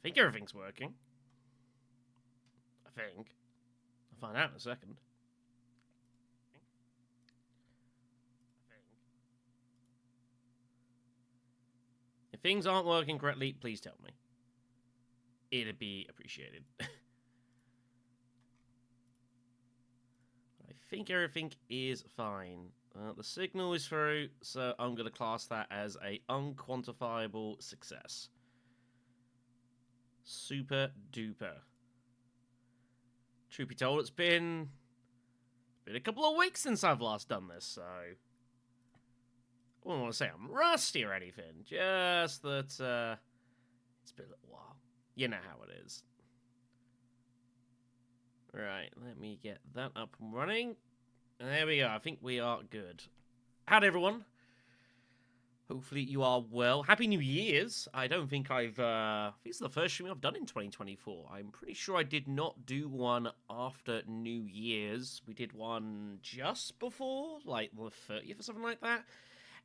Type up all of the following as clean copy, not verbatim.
think everything's working. I think. I'll find out in a second. If things aren't working correctly, please tell me. It'd be appreciated. I think everything is fine. The signal is through, so I'm going to class that as a unquantifiable success. Super duper. Truth be told, it's been a couple of weeks since I've last done this, so I wouldn't want to say I'm rusty or anything. Just that it's been a little while. You know how it is. Right, let me get that up and running. And there we go. I think we are good. Howdy, everyone. Hopefully you are well. Happy New Year's. I don't think I've... I think it's the first stream I've done in 2024. I'm pretty sure I did not do one after New Year's. We did one just before, like the 30th or something like that.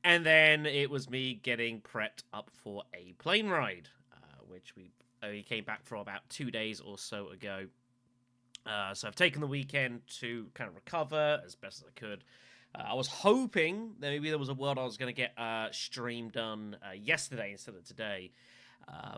And then it was me getting prepped up for a plane ride, which we only came back from about 2 days or so ago. So I've taken the weekend to kind of recover as best as I could. I was hoping that maybe there was a world I was going to get stream done yesterday instead of today.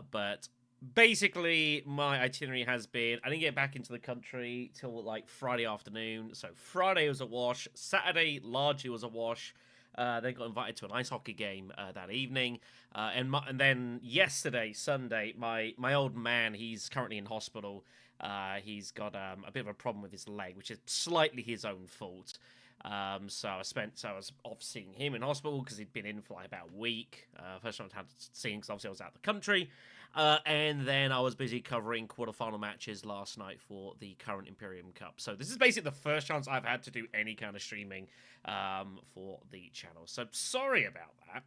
But basically, my itinerary has been, I didn't get back into the country till like Friday afternoon. So Friday was a wash. Saturday largely was a wash. Then got invited to an ice hockey game that evening. And then yesterday, Sunday, my old man, he's currently in hospital. He's got a bit of a problem with his leg, which is slightly his own fault. So I was off seeing him in hospital because he'd been in for like about a week. First time I had to see him because obviously I was out of the country. And then I was busy covering quarterfinal matches last night for the current Imperium Cup. So this is basically the first chance I've had to do any kind of streaming for the channel. So sorry about that.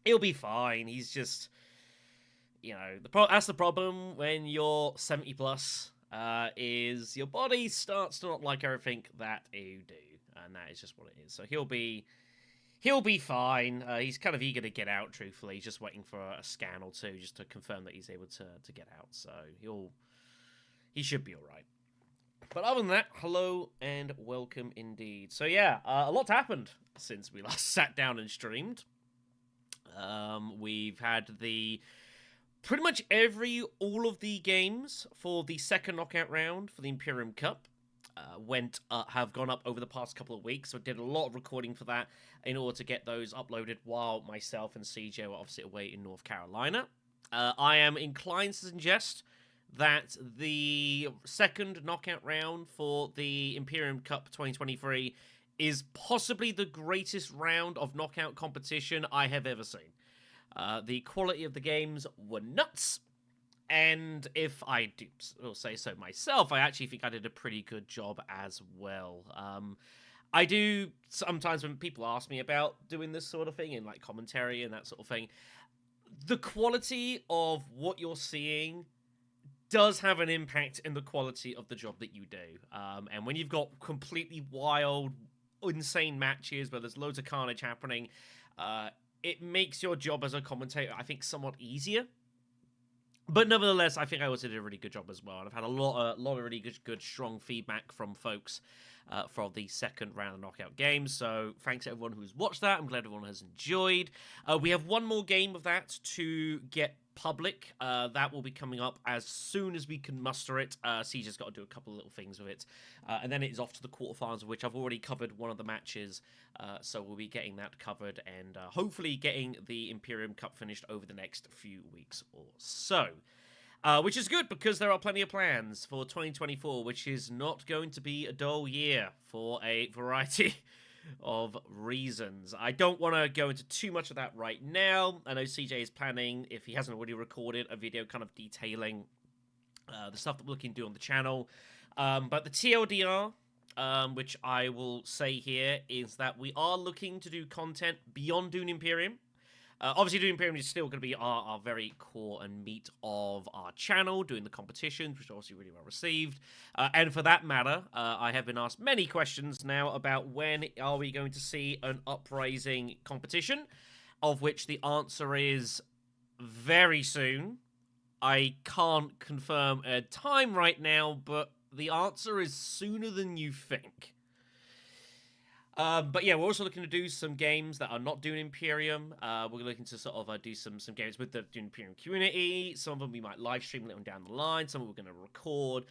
He'll be fine. He's just, you know, that's the problem when you're 70 plus, is your body starts to not like everything that you do. And that is just what it is. So he'll be fine. He's kind of eager to get out, truthfully. He's just waiting for a scan or two just to confirm that he's able to get out. So he should be all right. But other than that, hello and welcome indeed. So yeah, a lot's happened since we last sat down and streamed. We've had pretty much all of the games for the second knockout round for the Imperium Cup have gone up over the past couple of weeks. So I did a lot of recording for that in order to get those uploaded while myself and CJ were obviously away in North Carolina. I am inclined to suggest that the second knockout round for the Imperium Cup 2023 is possibly the greatest round of knockout competition I have ever seen. The quality of the games were nuts. And if I do say so myself, I actually think I did a pretty good job as well. I do sometimes when people ask me about doing this sort of thing in like commentary and that sort of thing, the quality of what you're seeing does have an impact in the quality of the job that you do. And when you've got completely wild, insane matches where there's loads of carnage happening, it makes your job as a commentator, I think, somewhat easier. But nevertheless, I think I also did a really good job as well. And I've had a lot of really good, strong feedback from folks for the second round of knockout games. So thanks to everyone who's watched that. I'm glad everyone has enjoyed. We have one more game of that to get public. That will be coming up as soon as we can muster it. CJ's got to do a couple of little things with it. And then it is off to the quarterfinals, of which I've already covered one of the matches. So we'll be getting that covered and hopefully getting the Imperium Cup finished over the next few weeks or so. Which is good because there are plenty of plans for 2024, which is not going to be a dull year for a variety of reasons. I don't want to go into too much of that right now. I know CJ is planning, if he hasn't already recorded, a video kind of detailing the stuff that we're looking to do on the channel. But the TLDR, which I will say here, is that we are looking to do content beyond Dune Imperium. Obviously, Dune Imperium is still going to be our very core and meat of our channel, doing the competitions, which are obviously really well received. And for that matter, I have been asked many questions now about when are we going to see an Uprising competition, of which the answer is very soon. I can't confirm a time right now, but the answer is sooner than you think. But yeah, we're also looking to do some games that are not Dune Imperium. We're looking to sort of do some games with the Dune Imperium community. Some of them we might live stream a little down the line. Some we're going to record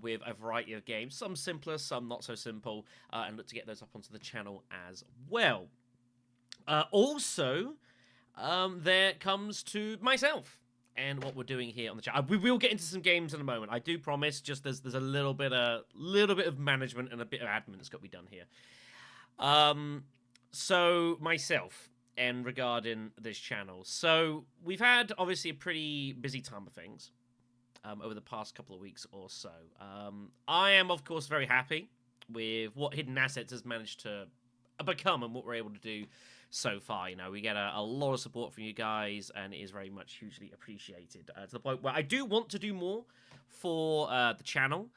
with a variety of games. Some simpler, some not so simple, and look to get those up onto the channel as well. Also, there comes to myself and what we're doing here on the channel. We will get into some games in a moment. I do promise. Just there's a little bit of management and a bit of admin that's got to be done here. So myself and regarding this channel. So we've had obviously a pretty busy time of things over the past couple of weeks or so. I am of course very happy with what Hidden Assets has managed to become and what we're able to do so far. You know, we get a lot of support from you guys, and it is very much hugely appreciated to the point where I do want to do more for the channel.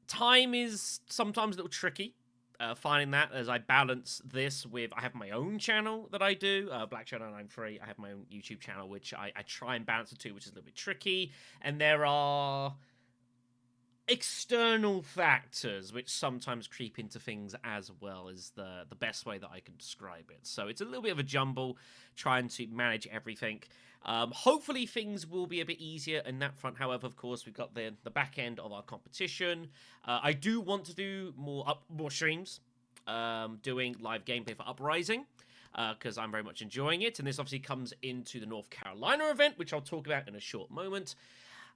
Time is sometimes a little tricky. Finding that as I balance this with, I have my own channel that I do, Black Shadow 93. I have my own YouTube channel, which I try and balance the two, which is a little bit tricky. And there are external factors which sometimes creep into things as well, is the best way that I can describe it. So it's a little bit of a jumble trying to manage everything. Hopefully things will be a bit easier in that front. However, of course, we've got the back end of our competition. I do want to do more streams, doing live gameplay for Uprising, because I'm very much enjoying it. And this obviously comes into the North Carolina event, which I'll talk about in a short moment.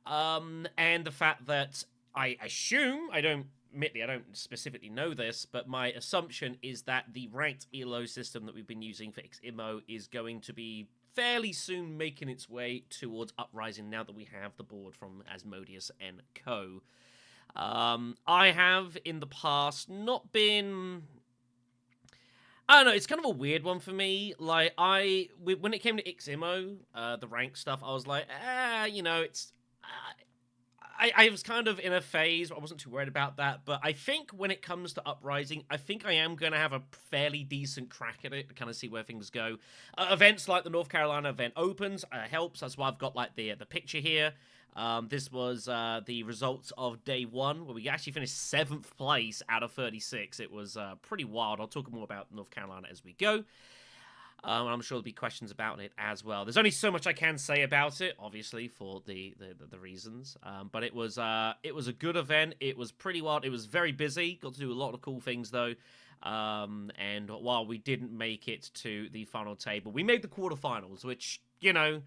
And the fact that I assume, admittedly, I don't specifically know this, but my assumption is that the ranked ELO system that we've been using for XIMO is going to be fairly soon making its way towards Uprising now that we have the board from Asmodeus and Co. I have in the past not been... I don't know, it's kind of a weird one for me. Like, when it came to XIMO, the rank stuff, I was like, you know, it's... I was kind of in a phase where I wasn't too worried about that, but I think when it comes to Uprising, I think I am going to have a fairly decent crack at it to kind of see where things go. Events like the North Carolina event opens, helps. That's why I've got like the picture here. This was the results of day one, where we actually finished 7th place out of 36. It was pretty wild. I'll talk more about North Carolina as we go. I'm sure there'll be questions about it as well. There's only so much I can say about it, obviously, for the reasons. But it was a good event. It was pretty wild. It was very busy. Got to do a lot of cool things, though. And while we didn't make it to the final table, we made the quarterfinals, which, you know,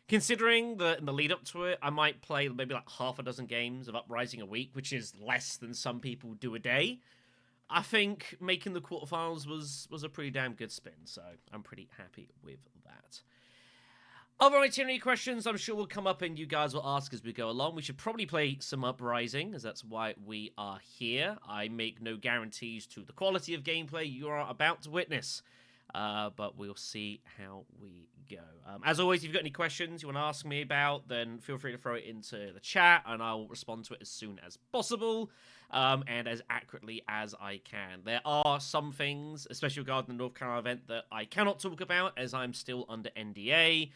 considering in the lead up to it, I might play maybe like half a dozen games of Uprising a week, which is less than some people do a day. I think making the quarterfinals was a pretty damn good spin, so I'm pretty happy with that. Other itinerary questions I'm sure will come up and you guys will ask as we go along. We should probably play some Uprising, as that's why we are here. I make no guarantees to the quality of gameplay you are about to witness, but we'll see how we go. As always, if you've got any questions you want to ask me about, then feel free to throw it into the chat, and I'll respond to it as soon as possible, and as accurately as I can. There are some things, especially regarding the North Carolina event, that I cannot talk about, as I'm still under NDA,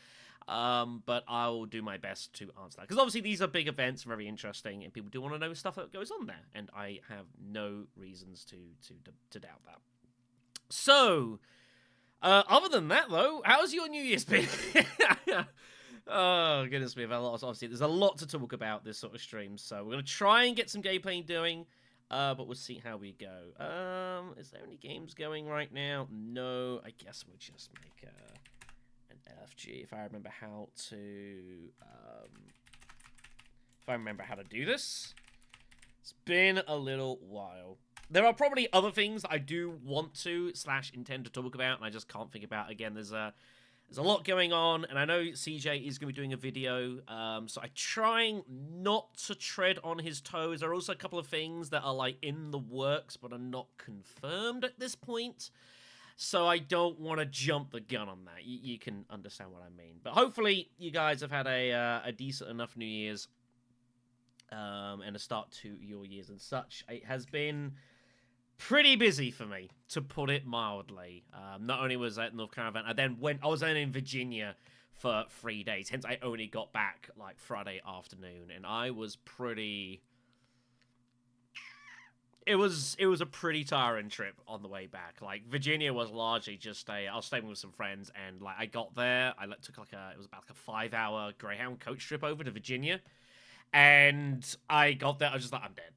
but I'll do my best to answer that. Because obviously these are big events, very interesting, and people do want to know stuff that goes on there, and I have no reasons to doubt that. So... other than that, though, how's your New Year's been? Oh, goodness me. Obviously, there's a lot to talk about this sort of stream, so we're going to try and get some gameplay doing, but we'll see how we go. Is there any games going right now? No, I guess we'll just make an LFG if I remember how to do this. It's been a little while. There are probably other things that I do want to / intend to talk about, and I just can't think about. Again, there's a lot going on, and I know CJ is going to be doing a video, so I'm trying not to tread on his toes. There are also a couple of things that are like in the works, but are not confirmed at this point, so I don't want to jump the gun on that. You can understand what I mean. But hopefully, you guys have had a decent enough New Year's, and a start to your years and such. It has been pretty busy for me, to put it mildly. Not only was I at North Carolina event, I was then in Virginia for 3 days. Hence, I only got back like Friday afternoon, and I was pretty. It was a pretty tiring trip on the way back. Like Virginia was largely just I was staying with some friends, and like I got there, took like it was about like a 5-hour Greyhound coach trip over to Virginia, and I got there. I was just like, I'm dead.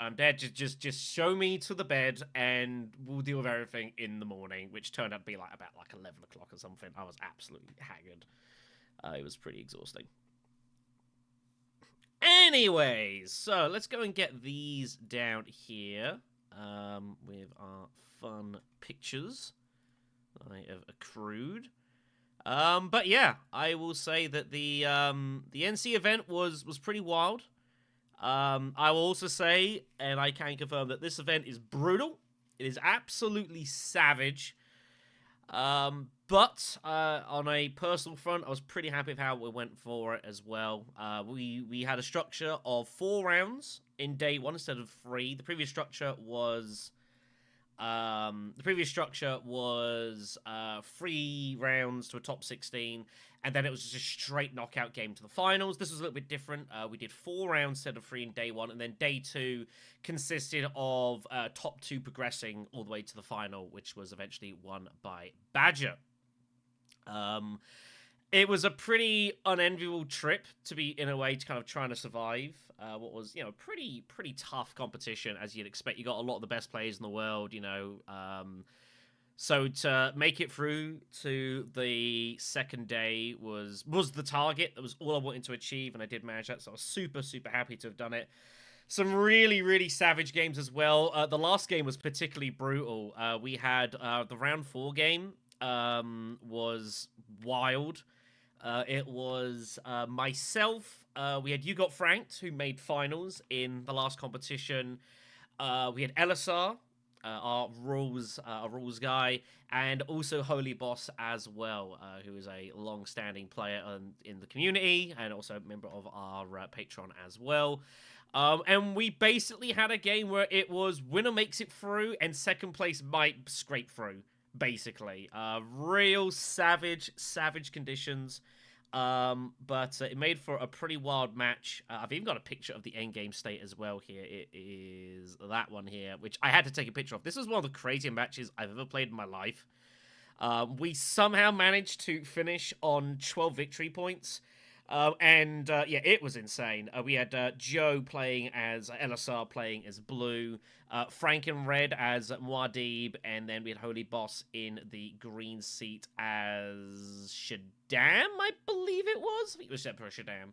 I'm dead. Just show me to the bed, and we'll deal with everything in the morning. Which turned out to be like about like 11 o'clock or something. I was absolutely haggard. It was pretty exhausting. Anyways, so let's go and get these down here with our fun pictures I have accrued. But yeah, I will say that the NC event was pretty wild. I will also say, and I can confirm, that this event is brutal. It is absolutely savage. But on a personal front, I was pretty happy with how we went for it as well. We had a structure of 4 rounds in day 1 instead of 3. The previous structure was 3 rounds to a top 16, and then it was just a straight knockout game to the finals. This was a little bit different. We did 4 rounds instead of 3 in day 1, and then day 2 consisted of top 2 progressing all the way to the final, which was eventually won by Badger. It was a pretty unenviable trip to be, in a way, to kind of trying to survive what was, pretty tough competition, as you'd expect. You got a lot of the best players in the world, so to make it through to the second day was the target. That was all I wanted to achieve, and I did manage that, so I was super happy to have done it. Some really savage games as well. The last game was particularly brutal. We had the round 4 game was wild. It was myself. We had You Got Franked, who made finals in the last competition. We had Elisar, our rules guy, and also Holy Boss as well, who is a long-standing player in the community and also a member of our Patreon as well. And we basically had a game where it was winner makes it through and second place might scrape through, basically. Real savage conditions. But it made for a pretty wild match. I've even got a picture of the endgame state as well here. It is that one here, which I had to take a picture of. This is one of the craziest matches I've ever played in my life. We somehow managed to finish on 12 victory points. Yeah, it was insane. We had Joe playing as Elisar, playing as Blue, Frank in red as Muad'Dib, and then we had Holy Boss in the green seat as Shaddam, I believe it was. I think it was Emperor Shaddam.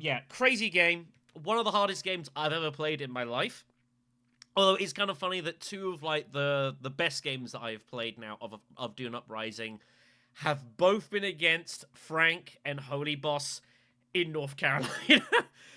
Yeah, crazy game. One of the hardest games I've ever played in my life. Although it's kind of funny that 2 of like the best games that I've played now of Dune Uprising have both been against Frank and Holy Boss in North Carolina.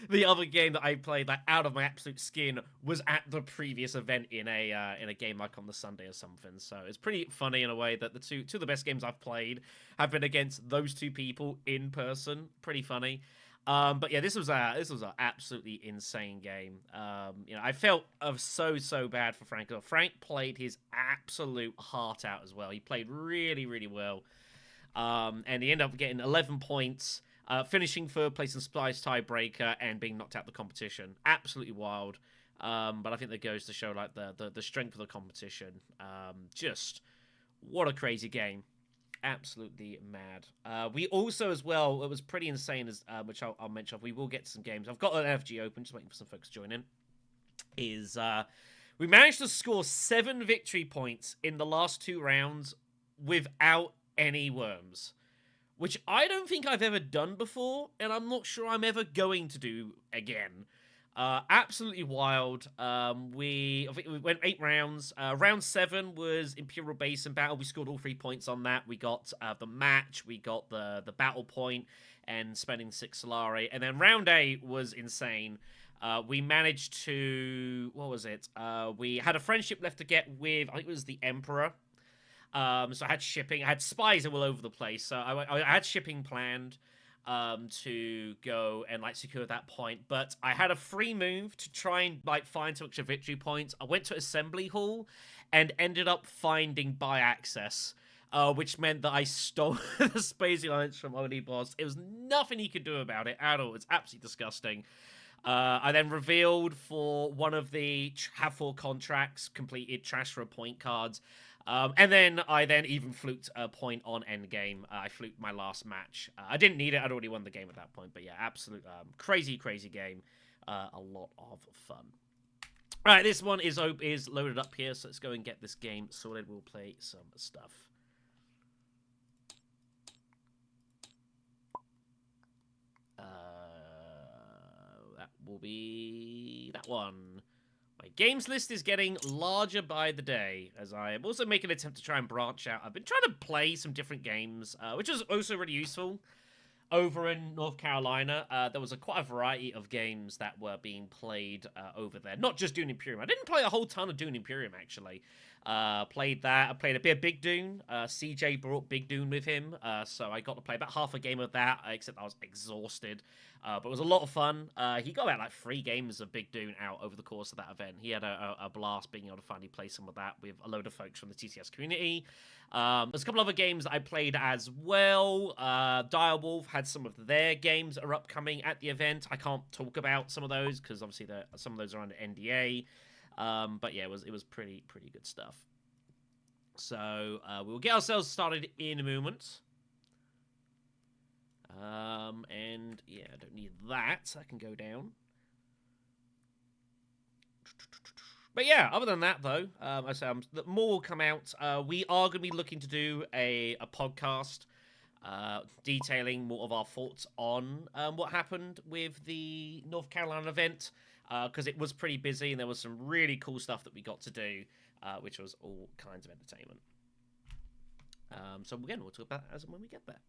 The other game that I played like out of my absolute skin was at the previous event in a game like on the Sunday or something. So it's pretty funny in a way that the two of the best games I've played have been against those 2 people in person. Pretty funny. But yeah, this was an absolutely insane game. I felt so bad for Frank. Frank played his absolute heart out as well. He played really well. And he ended up getting 11 points, finishing 3rd place in Spice tiebreaker, and being knocked out the competition. Absolutely wild. But I think that goes to show like the strength of the competition. Just what a crazy game. Absolutely mad. We also, as well, it was pretty insane, which I'll mention. We will get some games. I've got an FG open, just waiting for some folks to join in. We managed to score 7 victory points in the last 2 rounds without any worms, which I don't think I've ever done before, and I'm not sure I'm ever going to do again. Absolutely wild. I think we went 8 rounds. Round 7 was Imperial Basin Battle. We scored all 3 points on that. We got the match, we got the battle point, and spending 6 Solari. And then round 8 was insane. We managed to, what was it? We had a friendship left to get with, I think it was the Emperor. So I had shipping. I had spies all over the place. So I had shipping planned to go and like secure that point. But I had a free move to try and like find some extra victory points. I went to Assembly Hall and ended up finding by access which meant that I stole the Space Alliance from Oni Boss. It was nothing he could do about it at all. It's absolutely disgusting. I then revealed for one of the have 4 contracts completed trash for a point cards. And then I even fluked a point on endgame. I fluked my last match. I didn't need it. I'd already won the game at that point. But yeah, absolute crazy game. A lot of fun. All right, this one is loaded up here, so let's go and get this game sorted. We'll play some stuff. That will be that one. My games list is getting larger by the day, as I am also making an attempt to try and branch out. I've been trying to play some different games, which was also really useful. Over in North Carolina, there was quite a variety of games that were being played over there. Not just Dune Imperium. I didn't play a whole ton of Dune Imperium, actually. Played that. I played a bit of Big Dune. CJ brought Big Dune with him, so I got to play about half a game of that, except I was exhausted. But it was a lot of fun. He got about like 3 games of Big Dune out over the course of that event. He had a blast being able to finally play some of that with a load of folks from the TCS community. There's a couple other games that I played as well. Direwolf had some of their games that are upcoming at the event. I can't talk about some of those because obviously some of those are under NDA. But yeah, it was pretty good stuff. So we'll get ourselves started in a moment. And yeah, I don't need that. I can go down. But yeah, other than that, though, I say more will come out. We are going to be looking to do a podcast detailing more of our thoughts on what happened with the North Carolina event, because it was pretty busy and there was some really cool stuff that we got to do, which was all kinds of entertainment. So again, we'll talk about that as and when we get there.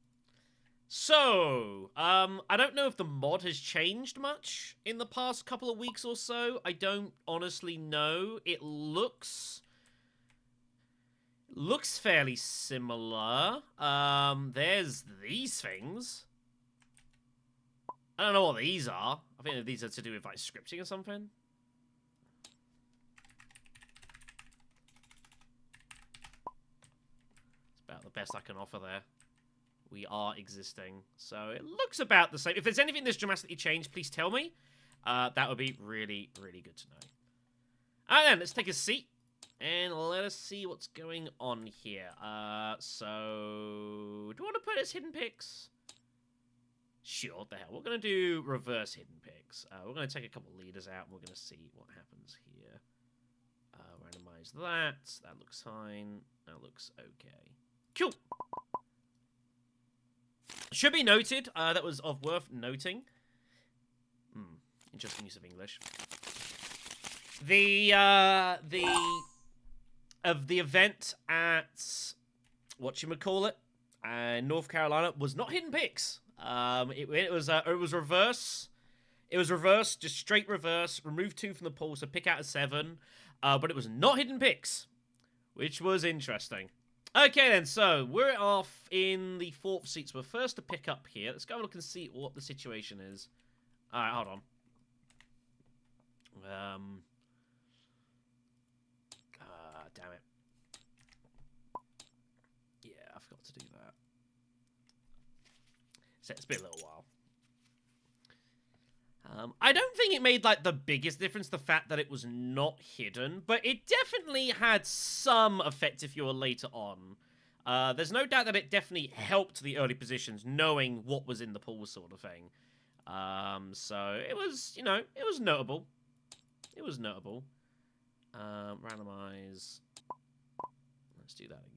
So, I don't know if the mod has changed much in the past couple of weeks or so. I don't honestly know. It looks fairly similar. There's these things. I don't know what these are. I think these are to do with, like, scripting or something. It's about the best I can offer there. We are existing, so it looks about the same. If there's anything that's dramatically changed, please tell me. That would be really good to know. Alright then, let's take a seat and let us see what's going on here. So do you want to put as hidden picks? Sure, what the hell. We're going to do reverse hidden picks. We're going to take a couple leaders out and we're going to see what happens here. Randomize that. That looks fine. That looks okay. Cool. Should be noted, that was of worth noting. Interesting use of English. The event at whatchamacallit, North Carolina was not hidden picks. It was reverse. It was reverse, just straight reverse. Remove 2 from the pool, so pick out a 7. But it was not hidden picks, which was interesting. Okay then, so we're off in the 4th seat, so we're first to pick up here. Let's go and look and see what the situation is. Alright, hold on. Damn it. Yeah, I forgot to do that. So it's been a little while. I don't think it made, like, the biggest difference, the fact that it was not hidden, but it definitely had some effect if you were later on. There's no doubt that it definitely helped the early positions, knowing what was in the pool sort of thing. So it was, you know, it was notable. It was notable. Randomize. Let's do that again.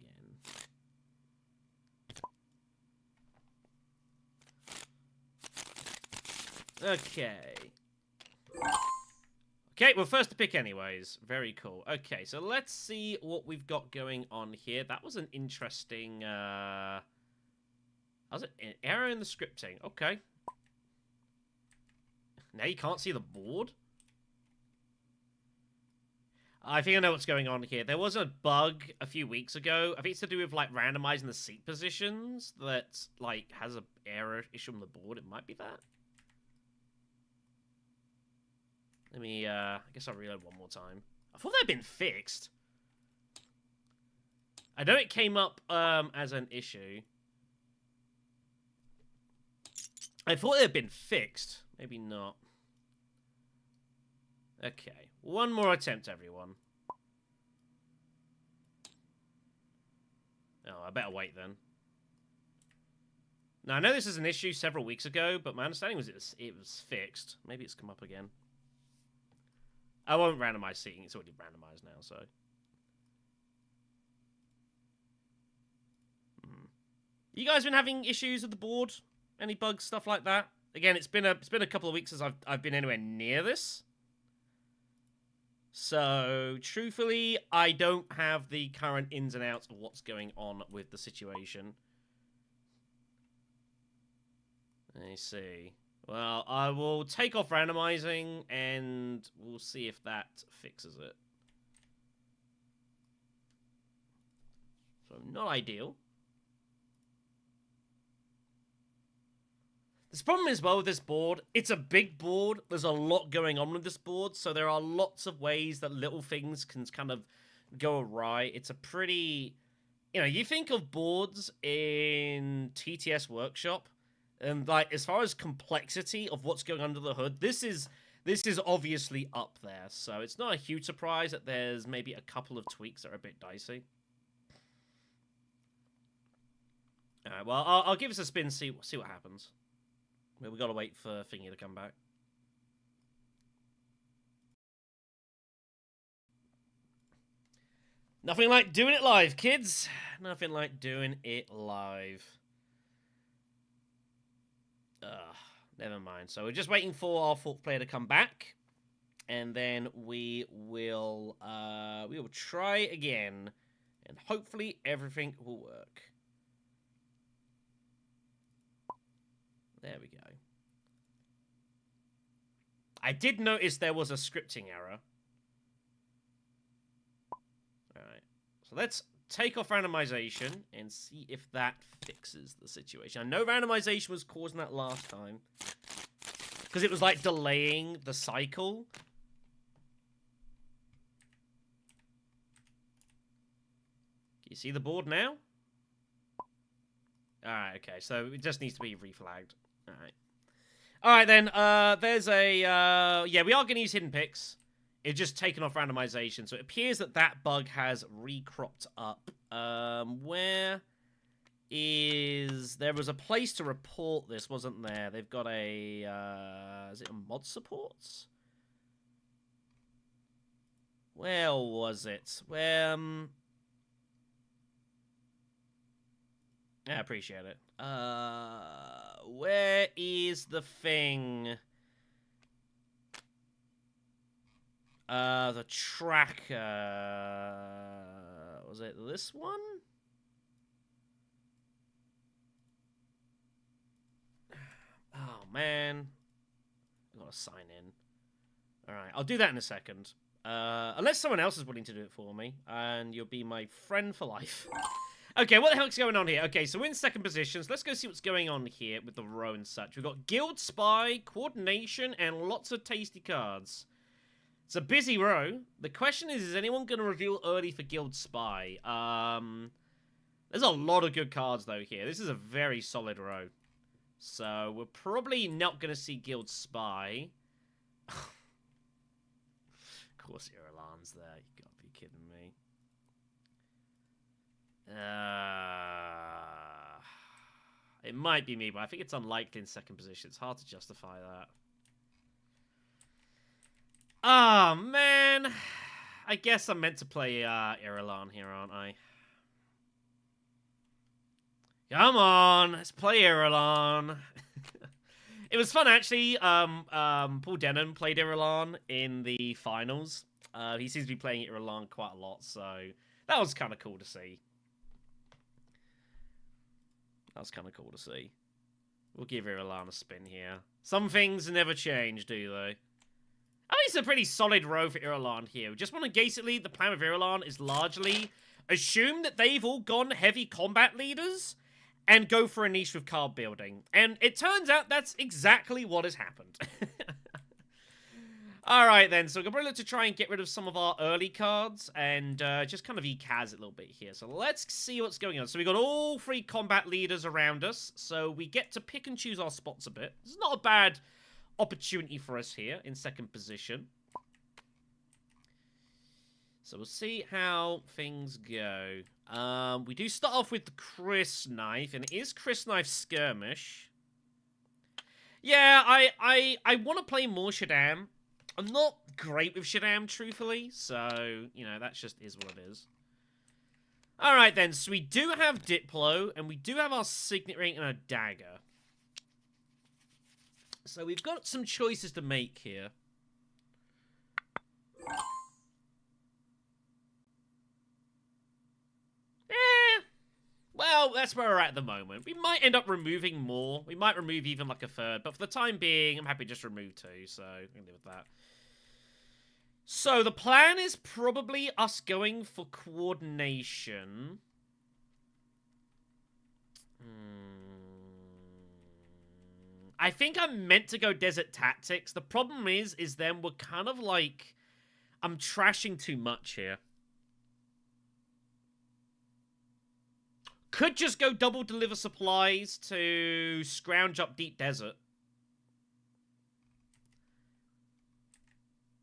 Okay. Okay, well, first to pick anyways. Very cool. Okay, so let's see what we've got going on here. That was an interesting, was it an error in the scripting? Okay. Now you can't see the board? I think I know what's going on here. There was a bug a few weeks ago. I think it's to do with, like, randomizing the seat positions that, like, has an error issue on the board. It might be that. Let me, I guess I'll reload one more time. I thought that had been fixed. I know it came up as an issue. I thought it had been fixed. Maybe not. Okay. One more attempt, everyone. Oh, I better wait then. Now, I know this is an issue several weeks ago, but my understanding was it was fixed. Maybe it's come up again. I won't randomize seating. It's already randomized now, so... You guys been having issues with the board? Any bugs, stuff like that? Again, it's been a couple of weeks since I've been anywhere near this. So, truthfully, I don't have the current ins and outs of what's going on with the situation. Let me see. Well, I will take off randomizing, and we'll see if that fixes it. So, not ideal. This problem as well with this board, it's a big board. There's a lot going on with this board, so there are lots of ways that little things can kind of go awry. It's a pretty... You know, you think of boards in TTS Workshop, and like as far as complexity of what's going under the hood, this is obviously up there. So it's not a huge surprise that there's maybe a couple of tweaks that are a bit dicey. All right, well, I'll give this a spin, see what happens. We gotta wait for Thingy to come back. Nothing like doing it live, kids. Nothing like doing it live. Never mind. So we're just waiting for our fourth player to come back, and then we will try again, and hopefully everything will work. There we go. I did notice there was a scripting error. Alright. So let's take off randomization and see if that fixes the situation. I know randomization was causing that last time, because it was like delaying the cycle. Can you see the board now? Alright, okay. So it just needs to be reflagged. Alright. Alright then, there's a, yeah, we are going to use hidden picks. It's just taken off randomization, so it appears that that bug has recropped up. Where is... There was a place to report this, wasn't there? They've got a, is it a mod supports? Where was it? Where, I appreciate it. Where is the thing? The tracker. Was it this one? Oh, man. I gotta sign in. Alright, I'll do that in a second. Unless someone else is willing to do it for me, and you'll be my friend for life. Okay, what the heck's going on here? Okay, so we're in second position, so let's go see what's going on here with the row and such. We've got Guild Spy, Coordination, and lots of tasty cards. It's a busy row. The question is anyone going to reveal early for Guild Spy? There's a lot of good cards, though, here. This is a very solid row. So, we're probably not going to see Guild Spy. Of course, Irulan's there. You gotta be kidding me. It might be me, but I think it's unlikely in second position. It's hard to justify that. Oh, man. I guess I'm meant to play Irulan here, aren't I? Come on, let's play Irulan. It was fun, actually. Paul Denon played Irulan in the finals. He seems to be playing Irulan quite a lot, so that was kind of cool to see. That was kind of cool to see. We'll give Irulan a spin here. Some things never change, do they? I think it's a pretty solid row for Irulan here. We just want to basically, the plan with Irulan is largely assume that they've all gone heavy combat leaders and go for a niche with card building. And it turns out that's exactly what has happened. Alright then, so we're probably look to try and get rid of some of our early cards and just kind of ecaz it a little bit here. So let's see what's going on. So we've got all 3 combat leaders around us, so we get to pick and choose our spots a bit. This is not a bad opportunity for us here in second position. So we'll see how things go. We do start off with the Chris Knife, and it is Chris Knife Skirmish. Yeah, I want to play more Shaddam. I'm not great with Shaddam, truthfully, so, you know, that just is what it is. Alright then, so we do have Diplo, and we do have our Signet Ring and a Dagger. So we've got some choices to make here. Well, that's where we're at the moment. We might end up removing more. We might remove even like a third, but for the time being, I'm happy to just remove 2, so we can live with that. So the plan is probably us going for coordination. I think I'm meant to go Desert Tactics. The problem is then we're kind of like... I'm trashing too much here. Could just go double deliver supplies to scrounge up Deep Desert.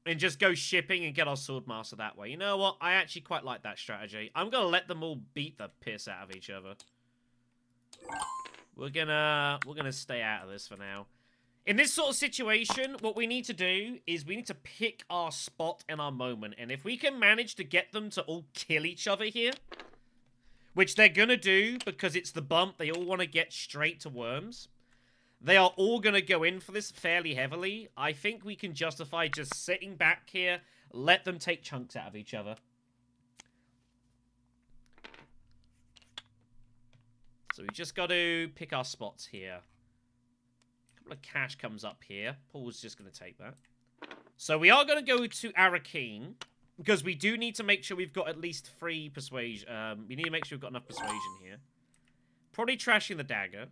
And just go shipping and get our Swordmaster that way. You know what? I actually quite like that strategy. I'm going to let them all beat the piss out of each other. We're gonna stay out of this for now. In this sort of situation, what we need to do is we need to pick our spot and our moment. And if we can manage to get them to all kill each other here, which they're gonna do because it's the bump, they all want to get straight to Worms. They are all gonna go in for this fairly heavily. I think we can justify just sitting back here, let them take chunks out of each other. So we just got to pick our spots here. A couple of cash comes up here. Paul's just going to take that. So we are going to go to Arakeen, because we do need to make sure we've got at least 3 persuasion. We need to make sure we've got enough persuasion here. Probably trashing the Dagger.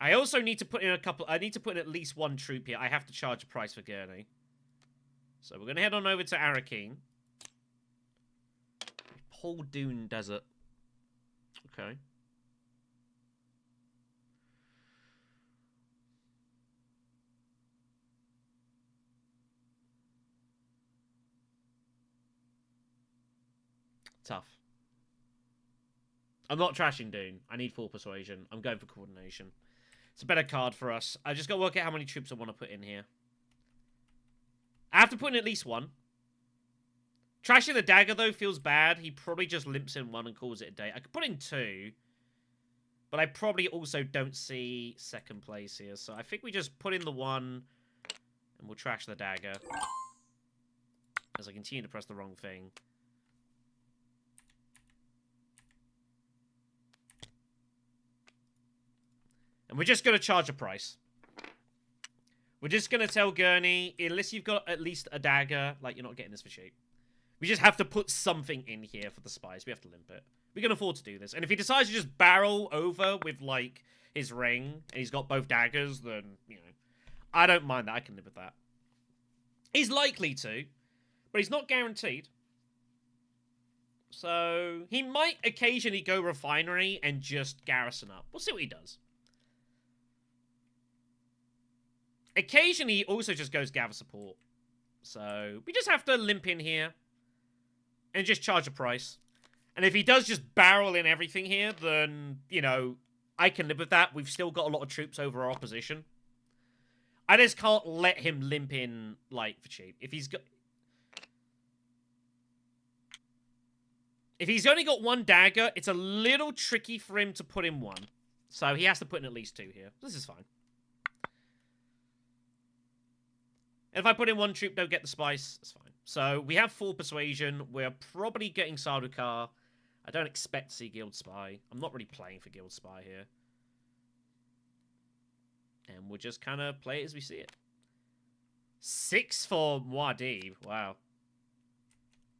I also need to put in a couple... I need to put in at least 1 troop here. I have to charge a price for Gurney. So we're going to head on over to Arakeen. Paul Dune Desert. Okay. Tough. I'm not trashing Dune. I need 4 persuasion. I'm going for coordination. It's a better card for us. I just got to work out how many troops I want to put in here. I have to put in at least 1. Trashing the Dagger, though, feels bad. He probably just limps in 1 and calls it a day. I could put in 2. But I probably also don't see second place here. So I think we just put in the 1. And we'll trash the Dagger. As I continue to press the wrong thing. And we're just going to charge a price. We're just going to tell Gurney, unless you've got at least a Dagger, like, you're not getting this for cheap. We just have to put something in here for the spies. We have to limp it. We can afford to do this. And if he decides to just barrel over with, like, his ring, and he's got both daggers, then, you know, I don't mind that. I can live with that. He's likely to, but he's not guaranteed. So, he might occasionally go refinery and just garrison up. We'll see what he does. Occasionally, he also just goes gather support. So, we just have to limp in here. And just charge a price. And if he does just barrel in everything here, then, you know, I can live with that. We've still got a lot of troops over our opposition. I just can't let him limp in, like, for cheap. If he's got... If he's only got 1 dagger, it's a little tricky for him to put in 1. So he has to put in at least 2 here. This is fine. And if I put in 1 troop, don't get the spice, that's fine. So, we have 4 persuasion. We're probably getting Sardaukar. I don't expect to see Guild Spy. I'm not really playing for Guild Spy here. And we'll just kind of play it as we see it. 6 for Muad'Dib. Wow.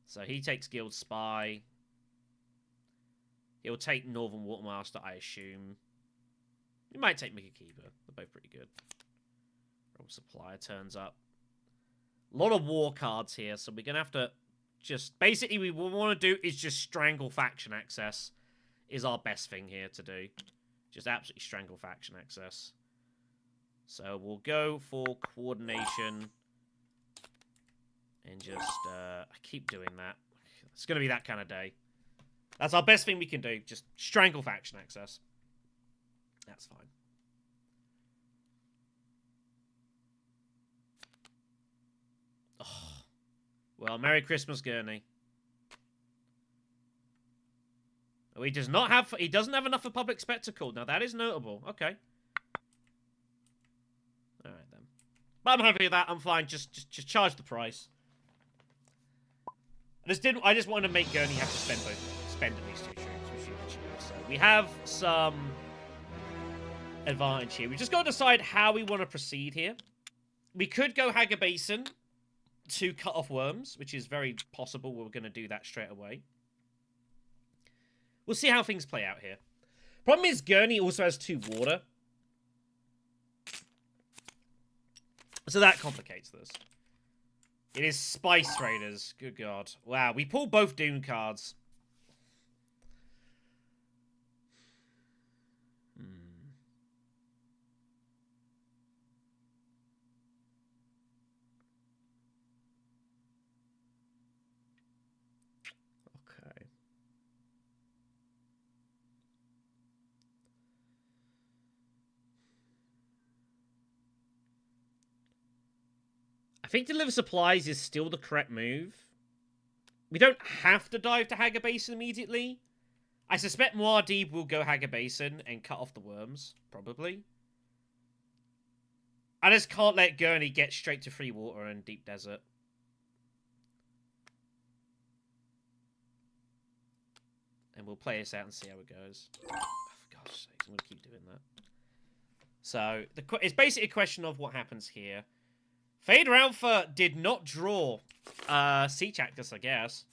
So, he takes Guild Spy. He'll take Northern Watermaster, I assume. He might take Mikakiba. They're both pretty good. Roll Supplier turns up. A lot of war cards here, so we're going to have to just... Basically, what we want to do is just strangle faction access is our best thing here to do. Just absolutely strangle faction access. So we'll go for coordination. And just, I keep doing that. It's going to be that kind of day. That's our best thing we can do. Just strangle faction access. That's fine. Oh. Well, Merry Christmas, Gurney. Oh, he does not have... He doesn't have enough for public spectacle. Now, that is notable. Okay. Alright, then. But I'm happy with that. I'm fine. Just charge the price. I just wanted to make Gurney have to spend at least 2 troops. So we have some advantage here. We just got to decide how we want to proceed here. We could go Haga Basin to cut off worms, which is very possible. We're going to do that straight away. We'll see how things play out here. Problem is, Gurney also has 2 water. So that complicates this. It is Spice Raiders. Good God. Wow, we pulled both Dune cards. Okay. I think deliver supplies is still the correct move. We don't have to dive to Haga Basin immediately. I suspect Muad'Dib will go Haga Basin and cut off the worms, probably. I just can't let Gurney get straight to free water and deep desert. And we'll play this out and see how it goes. Oh, for God's sake, I'm going to keep doing that. So, it's basically a question of what happens here. Fader Alpha did not draw Siege Actus, I guess.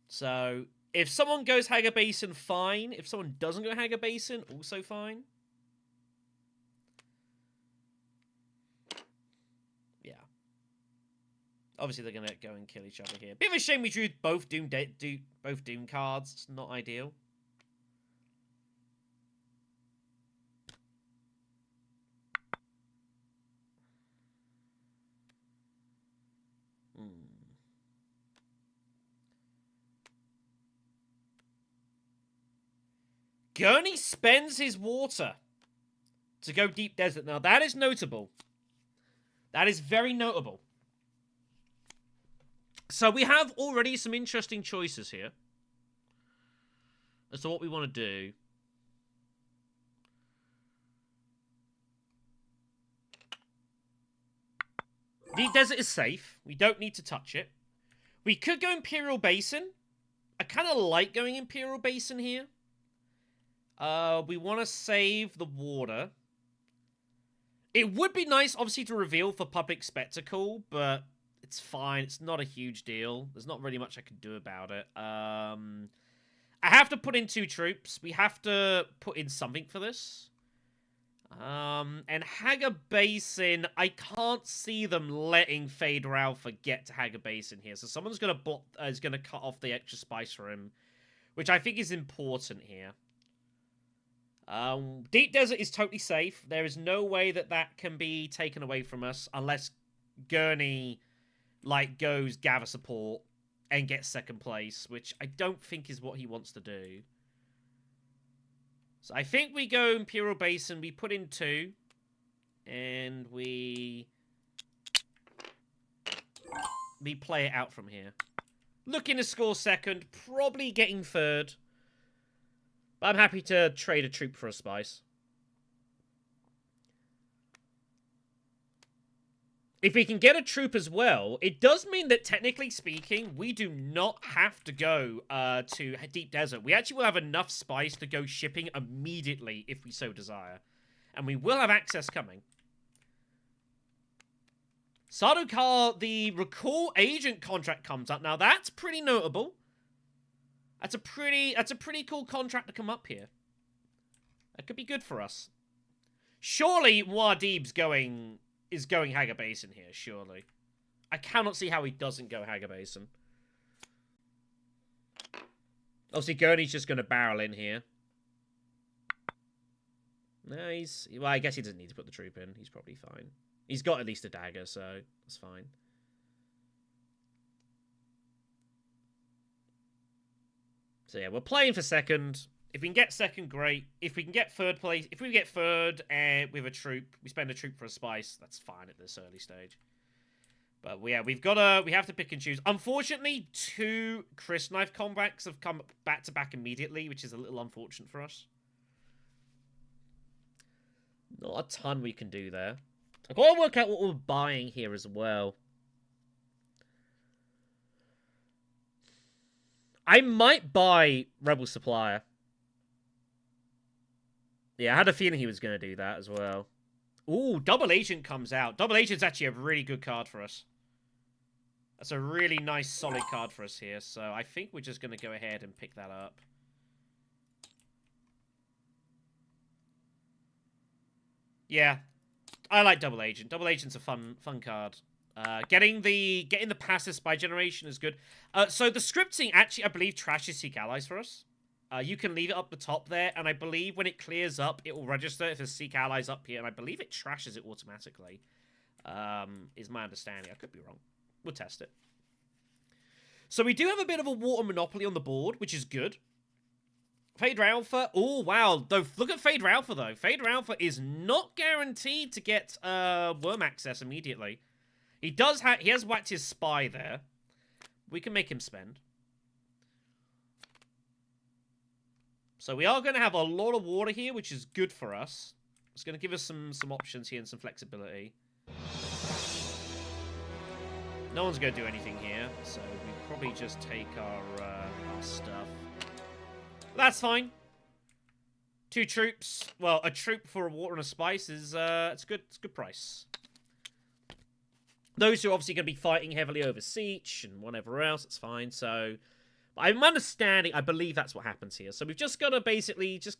So, if someone goes Haga Basin, fine. If someone doesn't go Haga Basin, also fine. Obviously, they're going to go and kill each other here. Bit of a shame we drew both Doom cards. It's not ideal. Gurney spends his water to go deep desert. Now, that is notable. That is very notable. So we have already some interesting choices here as to what we want to do. The desert is safe. We don't need to touch it. We could go Imperial Basin. I kind of like going Imperial Basin here. We want to save the water. It would be nice, obviously, to reveal for public spectacle, but it's fine. It's not a huge deal. There's not really much I can do about it. I have to put in 2 troops. We have to put in something for this. And Haga Basin, I can't see them letting Fader Alpha get to Haga Basin here. So someone's going to cut off the extra spice for him, which I think is important here. Deep Desert is totally safe. There is no way that that can be taken away from us unless Gurney, like, goes gather support and gets 2nd place, which I don't think is what he wants to do. So I think we go Imperial Basin, we put in 2, and we play it out from here. Looking to score 2nd, probably getting 3rd. But I'm happy to trade a troop for a spice. If we can get a troop as well, it does mean that, technically speaking, we do not have to go to Deep Desert. We actually will have enough spice to go shipping immediately if we so desire. And we will have access coming. Sardaukar, the Recall Agent contract comes up. Now, that's pretty notable. That's a pretty cool contract to come up here. That could be good for us. Surely Muad'Dib's is going Haga Basin here, surely. I cannot see how he doesn't go Haga Basin. Obviously, Gurney's just going to barrel in here. No, well, I guess he doesn't need to put the troop in. He's probably fine. He's got at least a dagger, so that's fine. So yeah, we're playing for second. If we can get second, great. If we can get third place, if we get third with a troop, we spend a troop for a spice, that's fine at this early stage. But yeah, we have to pick and choose. Unfortunately, 2 Chris Knife combats have come back to back immediately, which is a little unfortunate for us. Not a ton we can do there. I've got to work out what we're buying here as well. I might buy Rebel Supplier. Yeah, I had a feeling he was going to do that as well. Ooh, Double Agent comes out. Double Agent's actually a really good card for us. That's a really nice, solid card for us here. So I think we're just going to go ahead and pick that up. Yeah, I like Double Agent. Double Agent's a fun card. Getting the passive spy generation is good. So the scripting actually, I believe, trashes Seek Allies for us. You can leave it up the top there, and I believe when it clears up, it will register if there's Seek Allies up here, and I believe it trashes it automatically. Is my understanding. I could be wrong. We'll test it. So we do have a bit of a water monopoly on the board, which is good. Fade Ralpha. Oh, wow. Look at Fade Ralpha, though. Fade Ralpha is not guaranteed to get worm access immediately. He has whacked his spy there. We can make him spend. So we are going to have a lot of water here, which is good for us. It's going to give us some options here and some flexibility. No one's going to do anything here, so we probably just take our stuff. That's fine. 2 troops. Well, a troop for a water and a spice is it's good. It's a good price. Those who are obviously going to be fighting heavily over siege and whatever else, it's fine. So, I'm understanding. I believe that's what happens here. So we've just got to basically just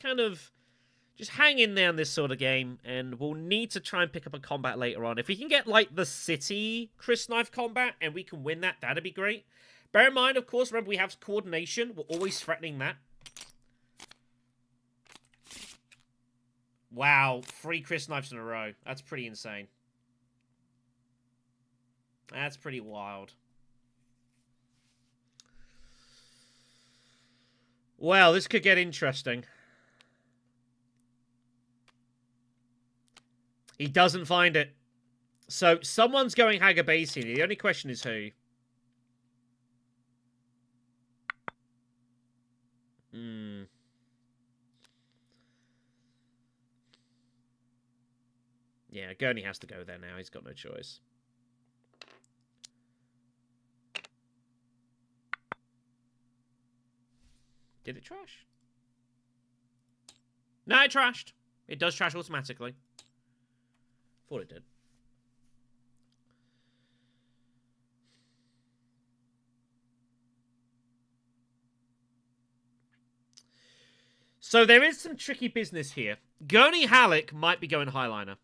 hang in there in this sort of game, and we'll need to try and pick up a combat later on. If we can get like the city Chris Knife combat and we can win that, that'd be great. Bear in mind, of course, remember we have coordination. We're always threatening that. Wow, 3 Chris Knives in a row. That's pretty insane. That's pretty wild. Well, this could get interesting. He doesn't find it. So, someone's going Haga Basin. The only question is who. Yeah, Gurney has to go there now. He's got no choice. Did it trash? No, it trashed. It does trash automatically. Thought it did. So there is some tricky business here. Gurney Halleck might be going Highliner.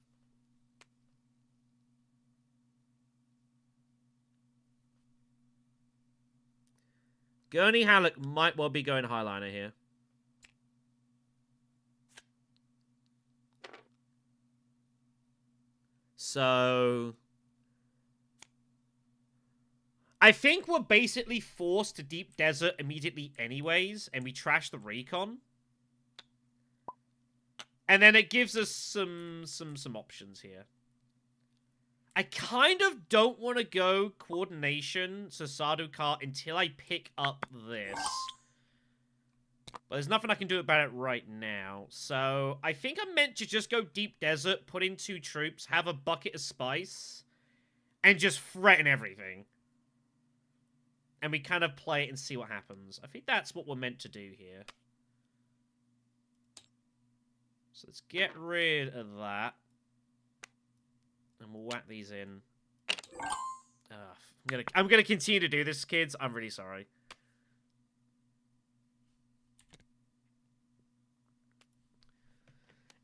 Gurney Halleck might well be going Highliner here. So I think we're basically forced to Deep Desert immediately anyways, and we trash the recon. And then it gives us some options here. I kind of don't want to go coordination to Sardaukar until I pick up this. But there's nothing I can do about it right now. So I think I'm meant to just go Deep Desert, put in 2 troops, have a bucket of spice, and just threaten everything. And we kind of play it and see what happens. I think that's what we're meant to do here. So let's get rid of that. And we'll whack these in. I'm gonna continue to do this, kids. I'm really sorry.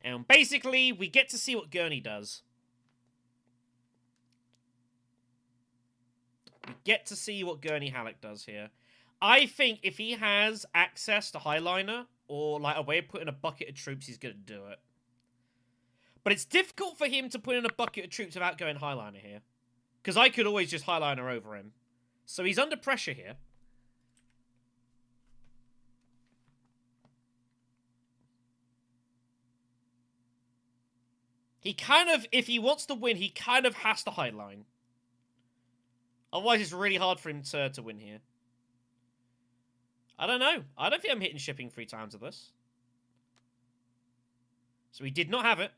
And basically, we get to see what Gurney does. We get to see what Gurney Halleck does here. I think if he has access to Highliner, or like a way of putting a bucket of troops, he's going to do it. But it's difficult for him to put in a bucket of troops without going Highliner here. Because I could always just Highliner over him. So he's under pressure here. He kind of, if he wants to win, he kind of has to Highline. Otherwise, it's really hard for him to win here. I don't know. I don't think I'm hitting shipping 3 times of this. So he did not have it.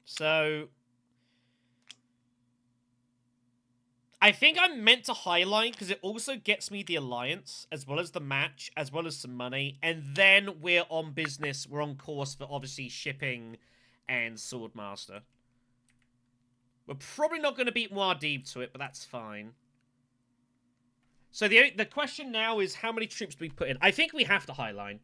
So I think I'm meant to highlight because it also gets me the alliance as well as the match as well as some money, and then we're on business. We're on course for obviously shipping and Swordmaster. We're probably not going to beat Muad'Dib to it, but that's fine. So the question now is how many troops do we put in? I think we have to highline.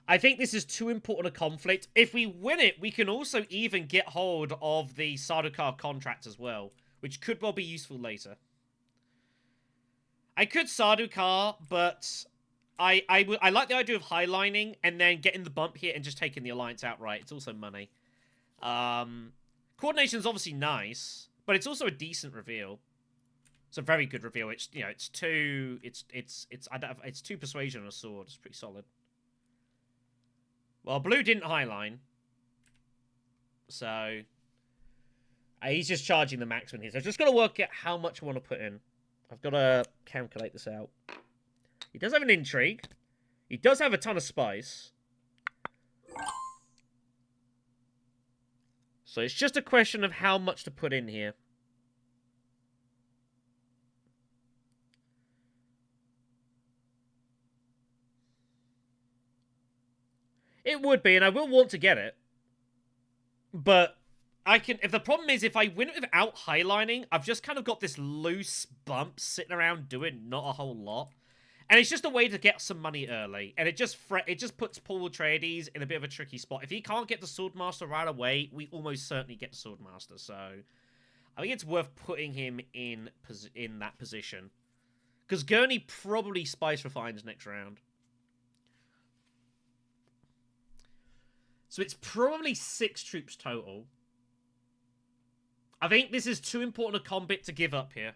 I think this is too important a conflict. If we win it, we can also even get hold of the Sardaukar contract as well, which could well be useful later. I could Sardaukar, but I like the idea of highlining and then getting the bump here and just taking the alliance outright. It's also money. Coordination's obviously nice, but it's also a decent reveal. It's a very good reveal. It's, you know, it's 2 persuasion on a sword. It's pretty solid. Well, blue didn't highline. So he's just charging the maximum here. So I've just got to work out how much I want to put in. I've got to calculate this out. He does have an intrigue. He does have a ton of spice. So it's just a question of how much to put in here. It would be, and I will want to get it. But I can... If the problem is, if I win it without highlining, I've just kind of got this loose bump sitting around doing not a whole lot. And it's just a way to get some money early. And it just puts Paul Atreides in a bit of a tricky spot. If he can't get the Swordmaster right away, we almost certainly get the Swordmaster. So I think it's worth putting him in that position. Because Gurney probably Spice Refines next round. So it's probably 6 troops total. I think this is too important a combat to give up here.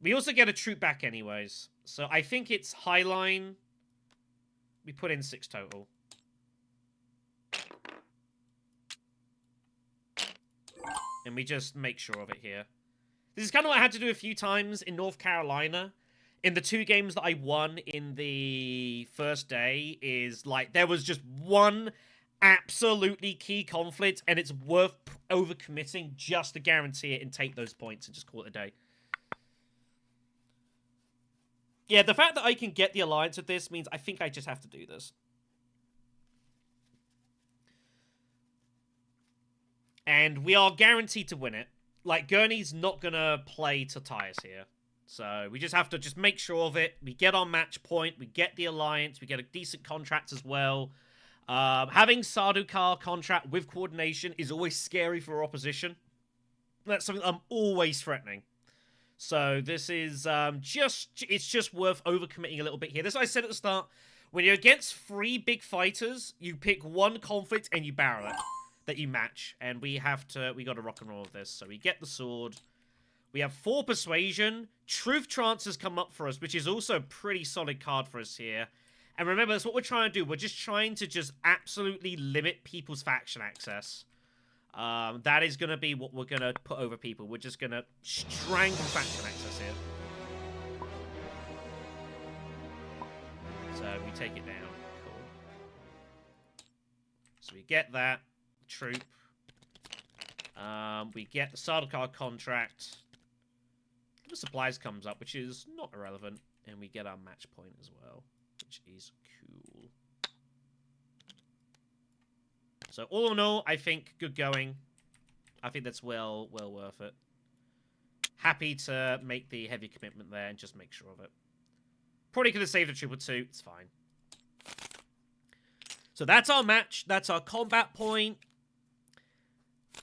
We also get a troop back anyways. So I think it's Highline. We put in 6 total. And we just make sure of it here. This is kind of what I had to do a few times in North Carolina. In the 2 games that I won in the first day, is like there was just one absolutely key conflict, and it's worth overcommitting just to guarantee it and take those points and just call it a day. Yeah, the fact that I can get the alliance with this means I think I just have to do this. And we are guaranteed to win it. Like, Gurney's not going to play to tie us here. So we just have to just make sure of it. We get our match point. We get the alliance. We get a decent contract as well. Having Sardaukar contract with coordination is always scary for opposition. That's something I'm always threatening. So this is it's just worth overcommitting a little bit here. This is what I said at the start. When you're against 3 big fighters, you pick one conflict and you barrel it that you match. And we got to rock and roll with this. So we get the sword. We have 4 persuasion. Truth Trance has come up for us, which is also a pretty solid card for us here. And remember, that's what we're trying to do. We're just trying to just absolutely limit people's faction access. That is going to be what we're going to put over people. We're just going to strangle faction access here. So we take it down. Cool. So we get that troop. We get the Sardaukar contract. The supplies comes up, which is not irrelevant. And we get our match point as well, which is cool. So all in all, I think good going. I think that's well worth it. Happy to make the heavy commitment there and just make sure of it. Probably could have saved a triple 2. It's fine. So that's our match. That's our combat point.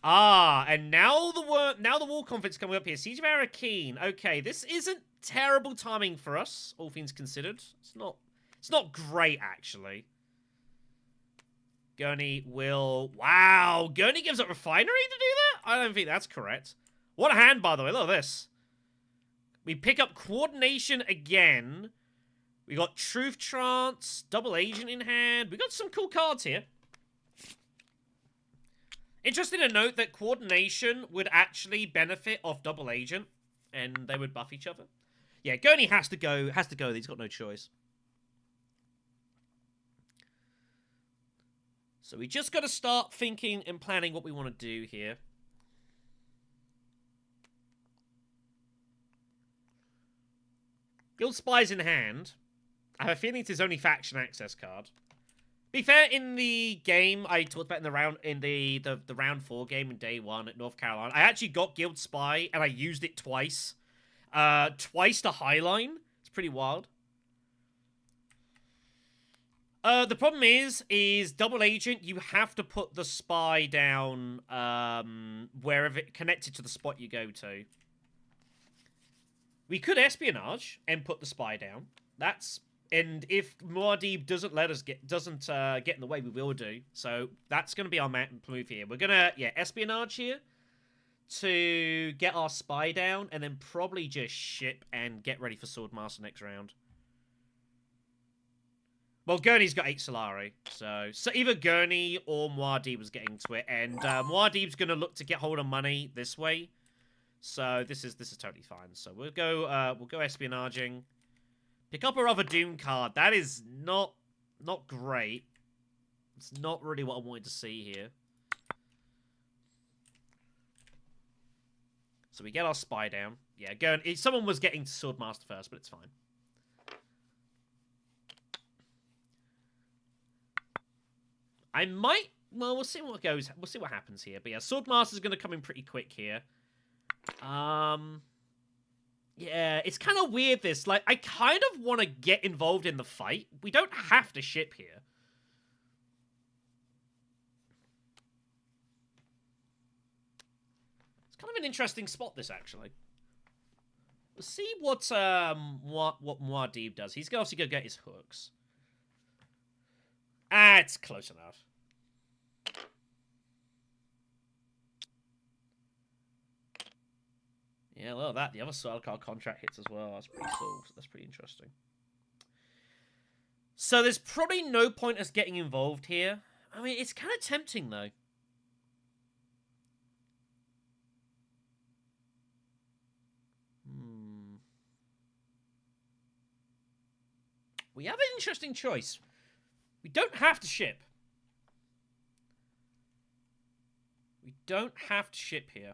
Ah, and now the war conference coming up here. Siege of Arakeen. Okay, this isn't terrible timing for us, all things considered. It's not great, actually. Gurney will... Wow, Gurney gives up Refinery to do that? I don't think that's correct. What a hand, by the way. Look at this. We pick up Coordination again. We got Truth Trance, Double Agent in hand. We got some cool cards here. Interesting to note that Coordination would actually benefit off Double Agent, and they would buff each other. Yeah, Gurney has to go. He's got no choice. So we just got to start thinking and planning what we want to do here. Guild Spies in hand. I have a feeling it's his only faction access card. Be fair, in the game I talked about in the round 4 game in day 1 at North Carolina, I actually got Guild Spy and I used it twice. Twice to Highline. It's pretty wild. The problem is Double Agent, you have to put the spy down wherever it connected to the spot you go to. We could espionage and put the spy down. And if Muad'Dib doesn't let us get in the way, we will do. So that's going to be our move here. We're gonna espionage here to get our spy down, and then probably just ship and get ready for Swordmaster next round. Well, Gurney's got 8 Solari, so either Gurney or Muad'Dib was getting to it, and Muad'Dib's going to look to get hold of money this way. So this is totally fine. So we'll go espionaging. Pick up our other Dune card. That is not great. It's not really what I wanted to see here. So we get our spy down. Yeah, someone was getting to Swordmaster first, but it's fine. I might... Well, we'll see what goes... We'll see what happens here. But yeah, Swordmaster's going to come in pretty quick here. Yeah, it's kind of weird, this. Like, I kind of want to get involved in the fight. We don't have to ship here. It's kind of an interesting spot, this, actually. We'll see what Muad'Dib does. He's obviously going to get his hooks. Ah, it's close enough. Yeah, look at that. The other Sidecar contract hits as well. That's pretty cool. That's pretty interesting. So there's probably no point us getting involved here. I mean, it's kind of tempting, though. We have an interesting choice. We don't have to ship. We don't have to ship here.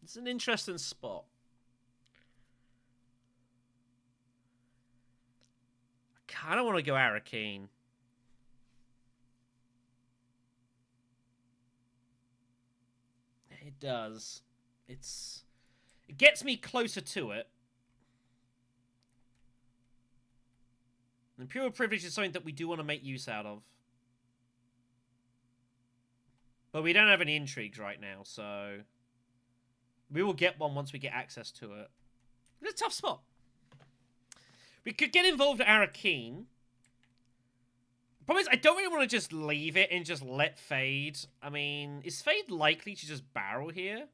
It's an interesting spot. I kind of want to go Arakeen. It does. It gets me closer to it. Imperial Privilege is something that we do want to make use out of. But we don't have any intrigues right now, so... We will get one once we get access to it. It's a tough spot. We could get involved at Arakeen. The problem is, I don't really want to just leave it and just let Fade. I mean, is Fade likely to just barrel here?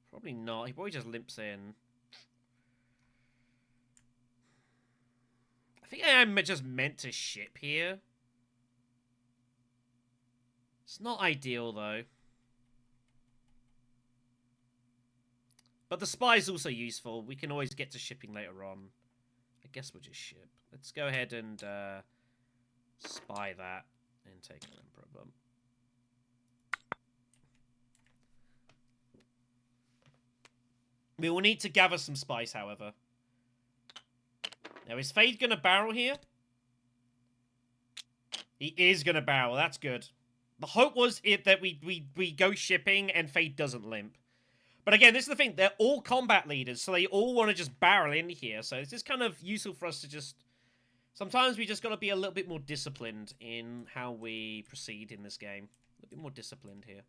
Probably not. He probably just limps in. I think I am just meant to ship here. It's not ideal, though. But the spy is also useful. We can always get to shipping later on. I guess we'll just ship. Let's go ahead and spy that and take an Emperor bump. We will need to gather some spice, however. Now, is Fade going to barrel here? He is going to barrel. That's good. The hope was that we go shipping and Fade doesn't limp. But again, this is the thing. They're all combat leaders, so they all want to just barrel in here. So it's just kind of useful for us to just... Sometimes we just got to be a little bit more disciplined in how we proceed in this game. A little bit more disciplined here.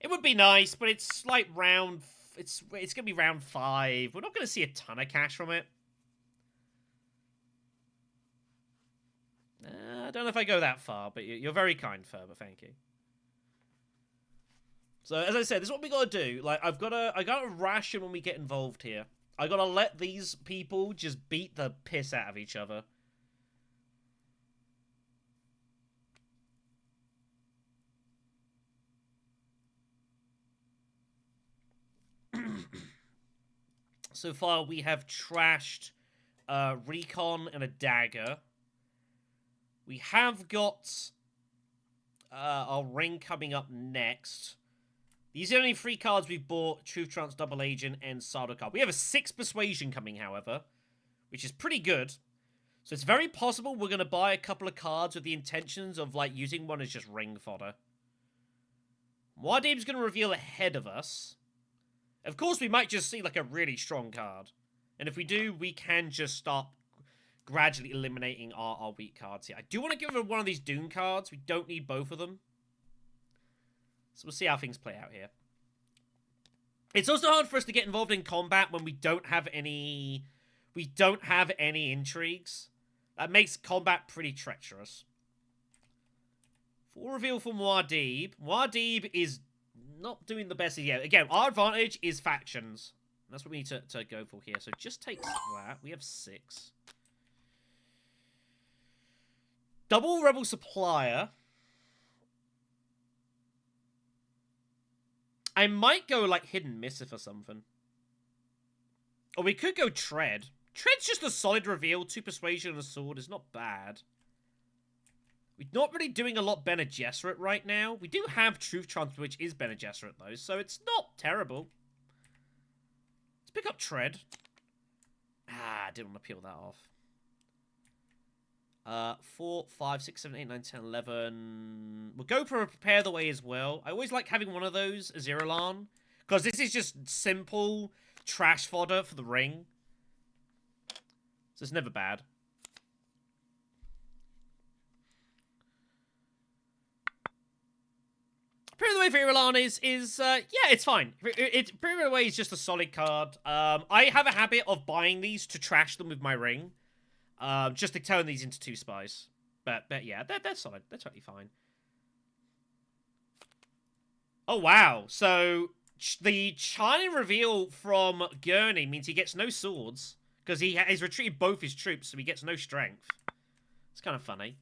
It would be nice, but it's like round... It's going to be round 5. We're not going to see a ton of cash from it. I don't know if I go that far, but you're very kind, Ferber. Thank you. So, as I said, this is what we got to do. Like, I got to ration when we get involved here. I got to let these people just beat the piss out of each other. So far, we have trashed Recon and a Dagger. We have got our Ring coming up next. These are the only 3 cards we've bought: Truth Trance, Double Agent, and Sardo card. We have a 6 Persuasion coming, however, which is pretty good. So it's very possible we're going to buy a couple of cards with the intentions of, like, using one as just ring fodder. Muad'Dib's going to reveal ahead of us. Of course, we might just see, like, a really strong card. And if we do, we can just start gradually eliminating our weak cards here. I do want to give him one of these Dune cards. We don't need both of them. So we'll see how things play out here. It's also hard for us to get involved in combat when we don't have any... We don't have any intrigues. That makes combat pretty treacherous. Full reveal for Muad'Dib. Muad'Dib is not doing the best yet. Again, our advantage is factions. That's what we need to go for here. So just take that. We have 6. Double Rebel Supplier. I might go, like, Hidden Missive or something. Or we could go Tread. Tread's just a solid reveal. 2 Persuasion and a Sword is not bad. We're not really doing a lot Bene Gesserit right now. We do have Truth Trance, which is Bene Gesserit, though, so it's not terrible. Let's pick up Tread. I didn't want to peel that off. 4, 5, 6, 7, 8, 9, 10, 11. We'll go for a Prepare the Way as well. I always like having one of those as Irulan, because this is just simple trash fodder for the ring. So it's never bad. Prepare the Way for Irulan is yeah, it's fine. Prepare the Way is just a solid card. I have a habit of buying these to trash them with my ring. Just to turn these into 2 spies. But yeah, they're solid. They're totally fine. Oh, wow. So, the China reveal from Gurney means he gets no swords. Because he's retreated both his troops, so he gets no strength. It's kind of funny.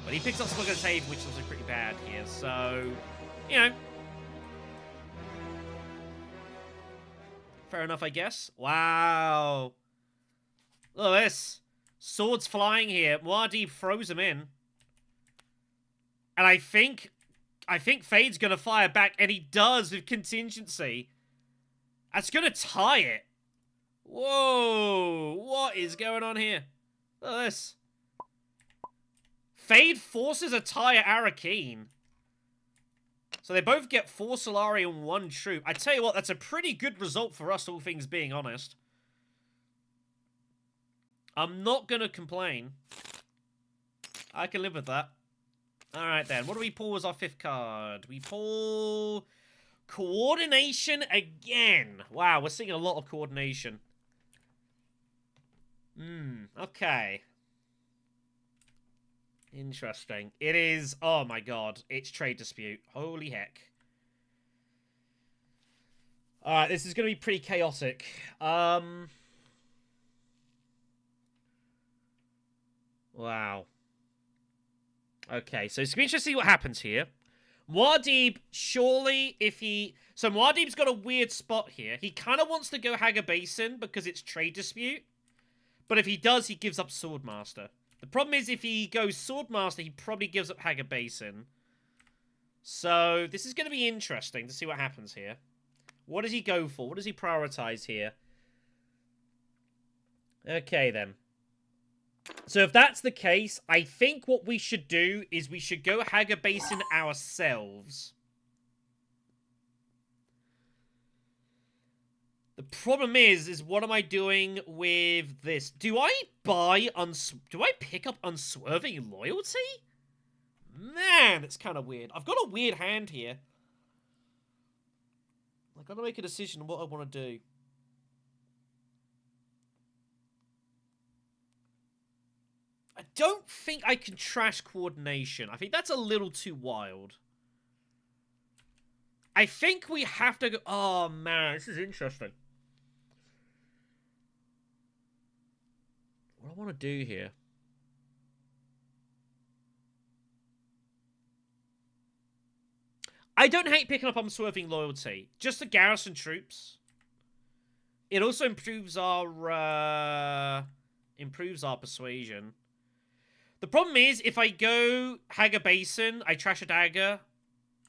But he picks up Smuggler's Haven, which looks pretty bad here. So, you know. Fair enough, I guess. Wow. Look at this. Swords flying here. Muad'Dib throws him in. And I think Fade's going to fire back, and he does with contingency. That's going to tie it. Whoa. What is going on here? Look at this. Fade forces a tie at Arakeen. So they both get 4 Solari and 1 troop. I tell you what, that's a pretty good result for us, all things being honest. I'm not going to complain. I can live with that. Alright then, what do we pull as our 5th card? We pull Coordination again. Wow, we're seeing a lot of coordination. Okay. Interesting. It is, oh my god, it's Trade Dispute. Holy heck. Alright, this is going to be pretty chaotic. Wow. Okay, so it's going to be interesting to see what happens here. Muad'Dib, surely, if he... So Muad'Dib's got a weird spot here. He kind of wants to go Haga Basin because it's Trade Dispute. But if he does, he gives up Swordmaster. The problem is, if he goes Swordmaster, he probably gives up Haga Basin. So, this is going to be interesting to see what happens here. What does he go for? What does he prioritize here? Okay, then. So if that's the case, I think what we should do is we should go Hager Basin ourselves. The problem is what am I doing with this? Do I pick up Unswerving Loyalty? Man, that's kind of weird. I've got a weird hand here. I've got to make a decision on what I want to do. I don't think I can trash coordination. I think that's a little too wild. I think we have to go... Oh, man, this is interesting. What do I want to do here? I don't hate picking up Unswerving Loyalty. Just the garrison troops. It also improves our persuasion. The problem is, if I go Hager Basin, I trash a dagger.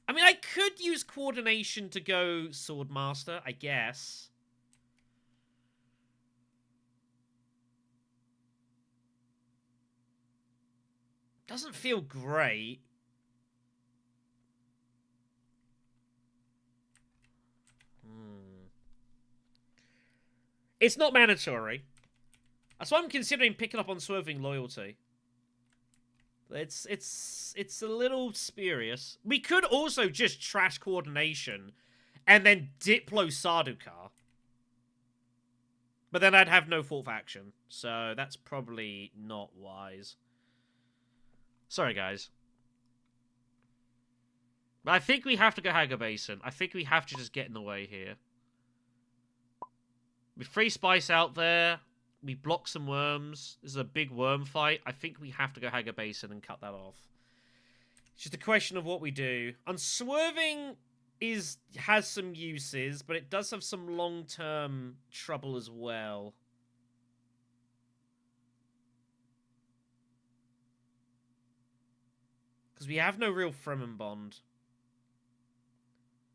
I mean, I could use coordination to go Swordmaster, I guess. Doesn't feel great. It's not mandatory. That's why I'm considering picking up Unswerving Loyalty. It's a little spurious. We could also just trash coordination and then Diplo Sardaukar. But then I'd have no fourth action. So that's probably not wise. Sorry, guys. But I think we have to go Hager Basin. I think we have to just get in the way here. With free spice out there, we block some worms. This is a big worm fight. I think we have to go Hager Basin and cut that off. It's just a question of what we do. Unswerving has some uses, but it does have some long-term trouble as well. Because we have no real Fremen bond.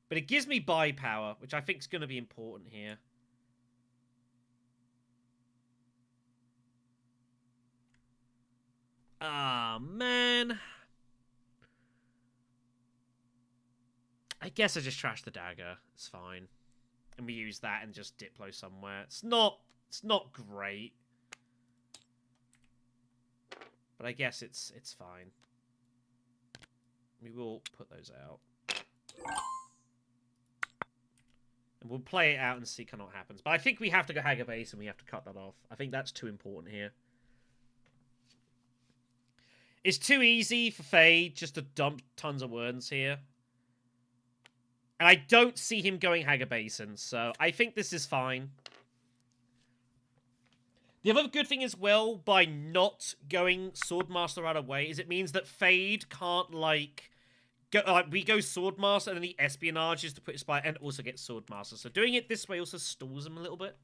But it gives me buy power, which I think is going to be important here. Ah, man. I guess I just trash the dagger. It's fine. And we use that and just Diplo somewhere. It's not great. But I guess it's fine. We will put those out. And we'll play it out and see kind of what happens. But I think we have to go Hager Base and we have to cut that off. I think that's too important here. It's too easy for Fade just to dump tons of words here. And I don't see him going Hager Basin, so I think this is fine. The other good thing as well, by not going Swordmaster right away, is it means that Fade can't, like... we go Swordmaster and then he espionages to put his spy and also get Swordmaster. So doing it this way also stalls him a little bit.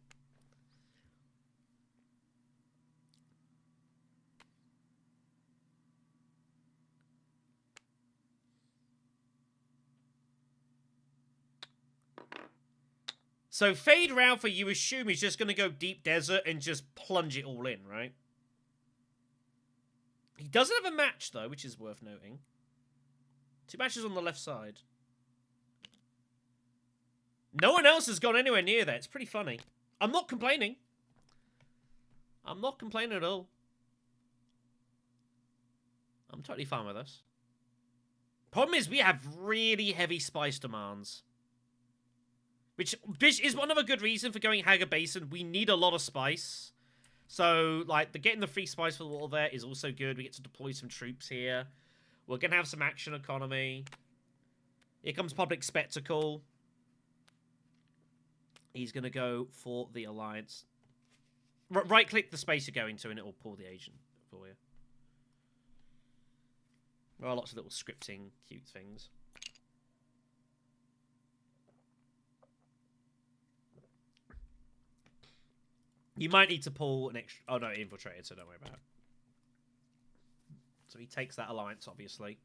So Fade round for you assume he's just going to go Deep Desert and just plunge it all in, right? He doesn't have a match, though, which is worth noting. 2 matches on the left side. No one else has gone anywhere near that. It's pretty funny. I'm not complaining. I'm not complaining at all. I'm totally fine with this. Problem is, we have really heavy spice demands. Which is one of a good reason for going Hager Basin. We need a lot of spice. So, like, getting the free spice for the wall there is also good. We get to deploy some troops here. We're going to have some action economy. Here comes Public Spectacle. He's going to go for the Alliance. Right-click the space you're going to and it will pull the agent for you. There are lots of little scripting cute things. You might need to pull an extra... Oh, no, infiltrated, so don't worry about it. So he takes that alliance, obviously.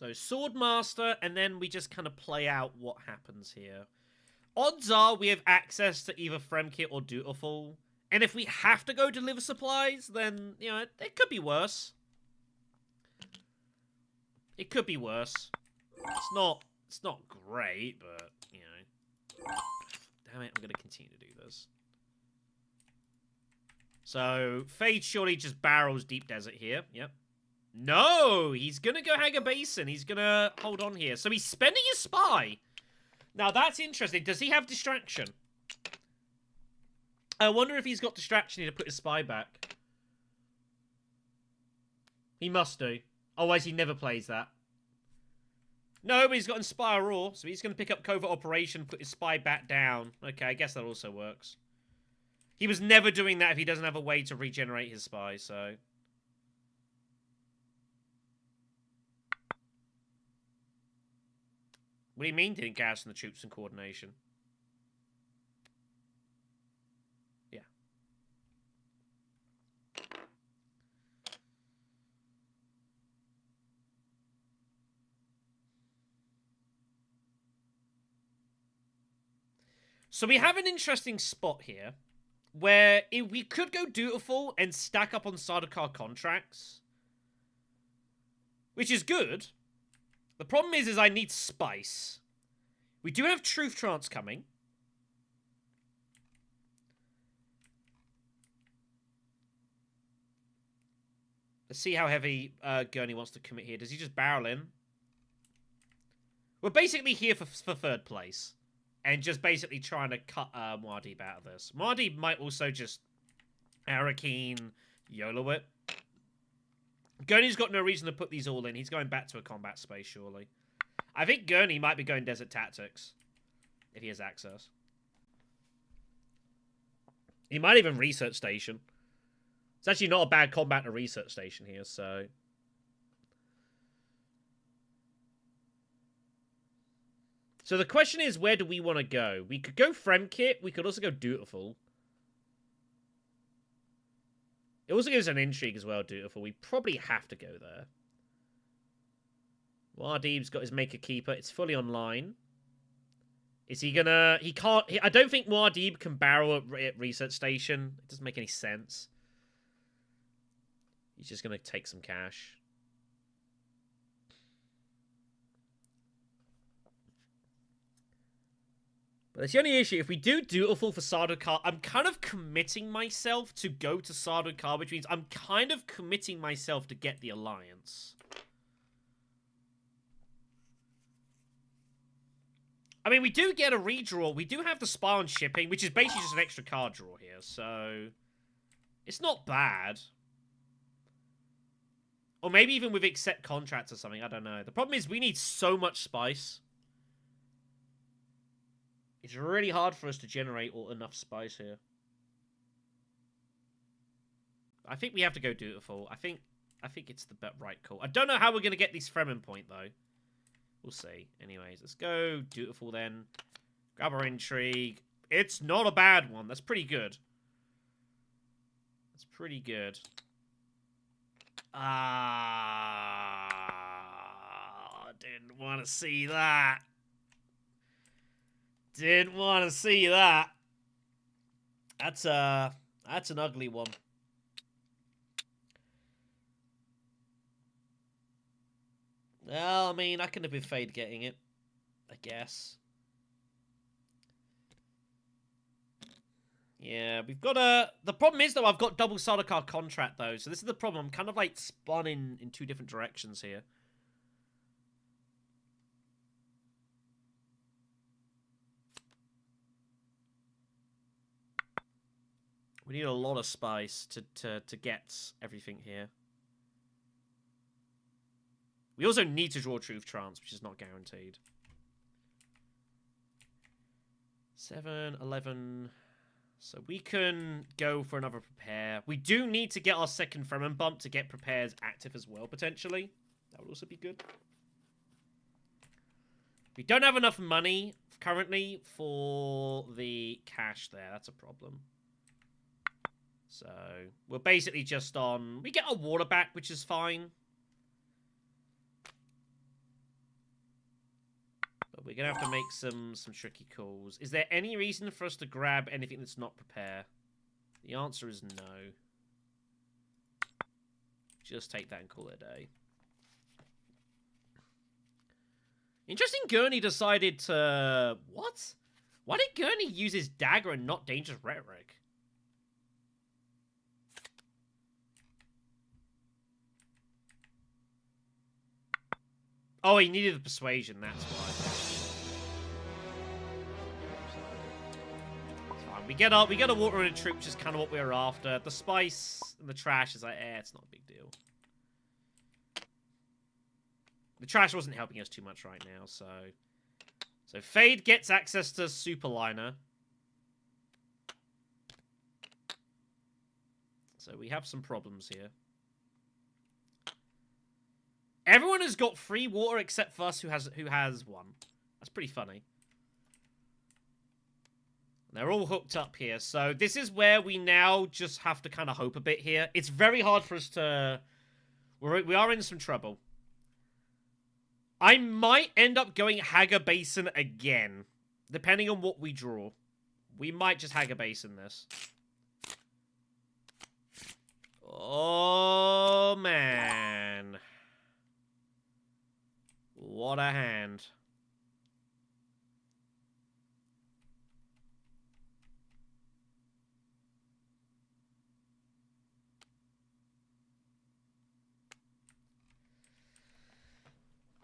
So Swordmaster, and then we just kind of play out what happens here. Odds are we have access to either Fremkit or Dutiful. And if we have to go deliver supplies, then, you know, it could be worse. It could be worse. It's not great, but, you know. Damn it, I'm going to continue to do this. So, Fade surely just barrels Deep Desert here. Yep. No! He's going to go Hager Basin. He's going to hold on here. So he's spending his spy. Now, that's interesting. Does he have distraction? I wonder if he's got distraction to put his spy back. He must do. Otherwise, he never plays that. No, but he's got Inspire Raw, so he's going to pick up Covert Operation, put his spy back down. Okay, I guess that also works. He was never doing that if he doesn't have a way to regenerate his spy, so... What do you mean didn't gas in the troops and coordination? Yeah. So we have an interesting spot here, where we could go Dutiful and stack up on Sardaukar contracts, which is good. The problem is I need spice. We do have Truth Trance coming. Let's see how heavy Gurney wants to commit here. Does he just barrel in? We're basically here for third place. And just basically trying to cut Muad'Dib out of this. Muad'Dib might also just Arakeen, YOLO it. Gurney's got no reason to put these all in. He's going back to a combat space, surely. I think Gurney might be going Desert Tactics. If he has access. He might even Research Station. It's actually not a bad combat to Research Station here, so... So the question is, where do we want to go? We could go Fremkit. We could also go Dutiful. It also gives an intrigue as well, Dutiful. We probably have to go there. Muad'Dib's got his Maker Keeper. It's fully online. Is he gonna... He can't... I don't think Muad'Dib can barrel at Research Station. It doesn't make any sense. He's just gonna take some cash. But that's the only issue. If we do Dutiful for Sardaukar, I'm kind of committing myself to go to Sardaukar, which means I'm kind of committing myself to get the Alliance. I mean, we do get a redraw. We do have the Spy on Shipping, which is basically just an extra card draw here, so... It's not bad. Or maybe even with Accept Contracts or something, I don't know. The problem is we need so much spice. It's really hard for us to generate enough spice here. I think we have to go Dutiful. I think it's the right call. I don't know how we're going to get this Fremen point, though. We'll see. Anyways, let's go Dutiful then. Grab our Intrigue. It's not a bad one. That's pretty good. That's pretty good. Didn't want to see that. Didn't want to see that. That's an ugly one. Well, I mean, I could have been Fade getting it, I guess. Yeah, we've got a... The problem is, though, I've got double Sardaukar contract, though. So this is the problem. I'm kind of, like, spun in two different directions here. We need a lot of spice to get everything here. We also need to draw Truth Trance, which is not guaranteed. 7, 11... So we can go for another Prepare. We do need to get our second Fremen bump to get Prepares active as well, potentially. That would also be good. We don't have enough money currently for the cash there. That's a problem. So we're basically just on... We get our water back, which is fine. But we're going to have to make some tricky calls. Is there any reason for us to grab anything that's not prepare? The answer is no. Just take that and call it a day. Interesting, Gurney decided to... What? Why did Gurney use his dagger and not dangerous rhetoric? Oh, he needed the persuasion, that's why. It's fine. We get a water in a troop, which is kind of what we were after. The spice and the trash is like, it's not a big deal. The trash wasn't helping us too much right now, so... So Fade gets access to Superliner. So we have some problems here. Everyone has got free water except for us who has one. That's pretty funny. They're all hooked up here. So this is where we now just have to kind of hope a bit here. It's very hard for us to... We are in some trouble. I might end up going Hager Basin again, depending on what we draw. We might just Hager Basin this. Oh, man. What a hand.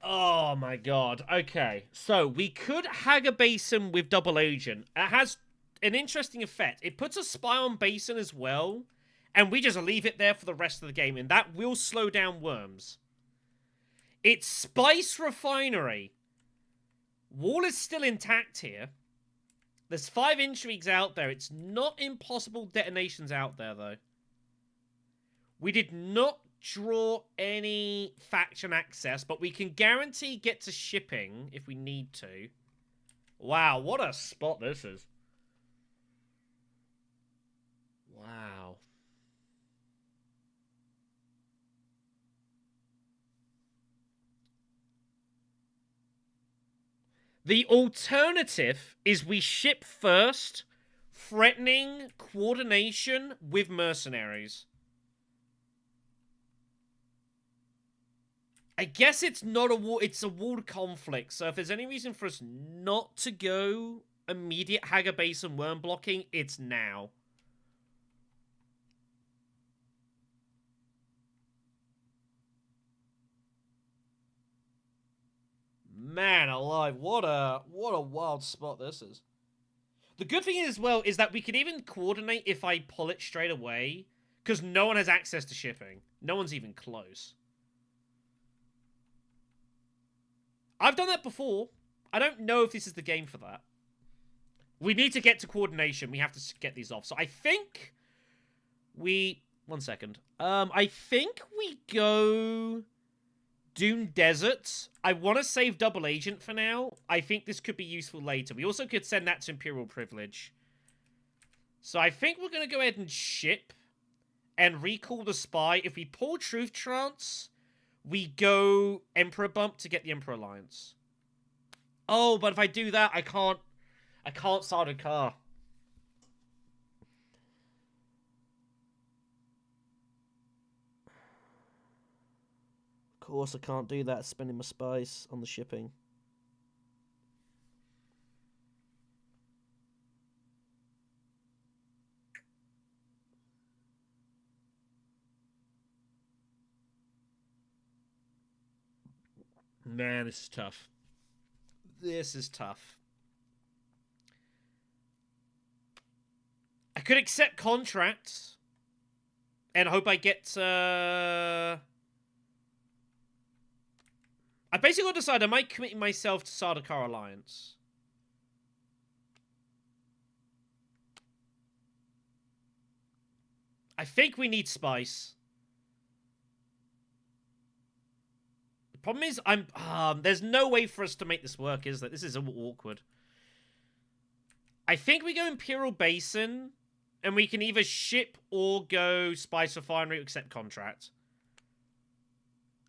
Oh my god. Okay. So, we could Hager Basin with Double Agent. It has an interesting effect. It puts a spy on Basin as well, and we just leave it there for the rest of the game, and that will slow down Worms. It's Spice Refinery. Wall is still intact here. There's 5 intrigues out there. It's not impossible detonations out there, though. We did not draw any faction access, but we can guarantee get to shipping if we need to. Wow, what a spot this is. Wow. The alternative is we ship first, threatening coordination with mercenaries. I guess it's not a war, it's a walled conflict, so if there's any reason for us not to go immediate Hager Base and worm blocking, it's now. Man alive, what a wild spot this is. The good thing as well is that we can even coordinate if I pull it straight away, because no one has access to shipping. No one's even close. I've done that before. I don't know if this is the game for that. We need to get to coordination. We have to get these off. So I think we... One second. I think we go Dune Desert. I want to save Double Agent for now. I think this could be useful later. We also could send that to Imperial Privilege. So I think we're going to go ahead and ship and recall the spy. If we pull Truth Trance... we go Emperor Bump to get the Emperor Alliance. Oh, but if I do that, I can't start a car. Of course I can't do that, spending my spice on the shipping. Man, this is tough. This is tough. I could accept contracts and hope I get... I basically got to decide, am I committing myself to Sardaukar Alliance? I think we need spice. Problem is, there's no way for us to make this work, is there? This is awkward. I think we go Imperial Basin, and we can either ship or go Spice Refinery or accept contract.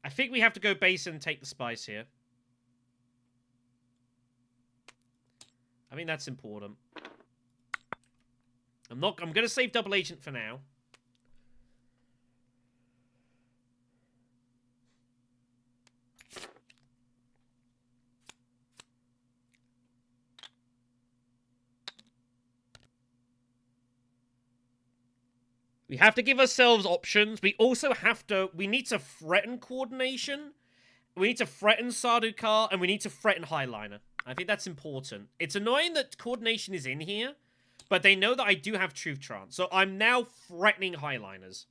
I think we have to go Basin and take the spice here. I think that's important. I'm going to save double agent for now. We have to give ourselves options. We also have to... We need to threaten coordination. We need to threaten Sardaukar, and we need to threaten Highliner. I think that's important. It's annoying that coordination is in here, but they know that I do have Truth Trance. So I'm now threatening Highliners.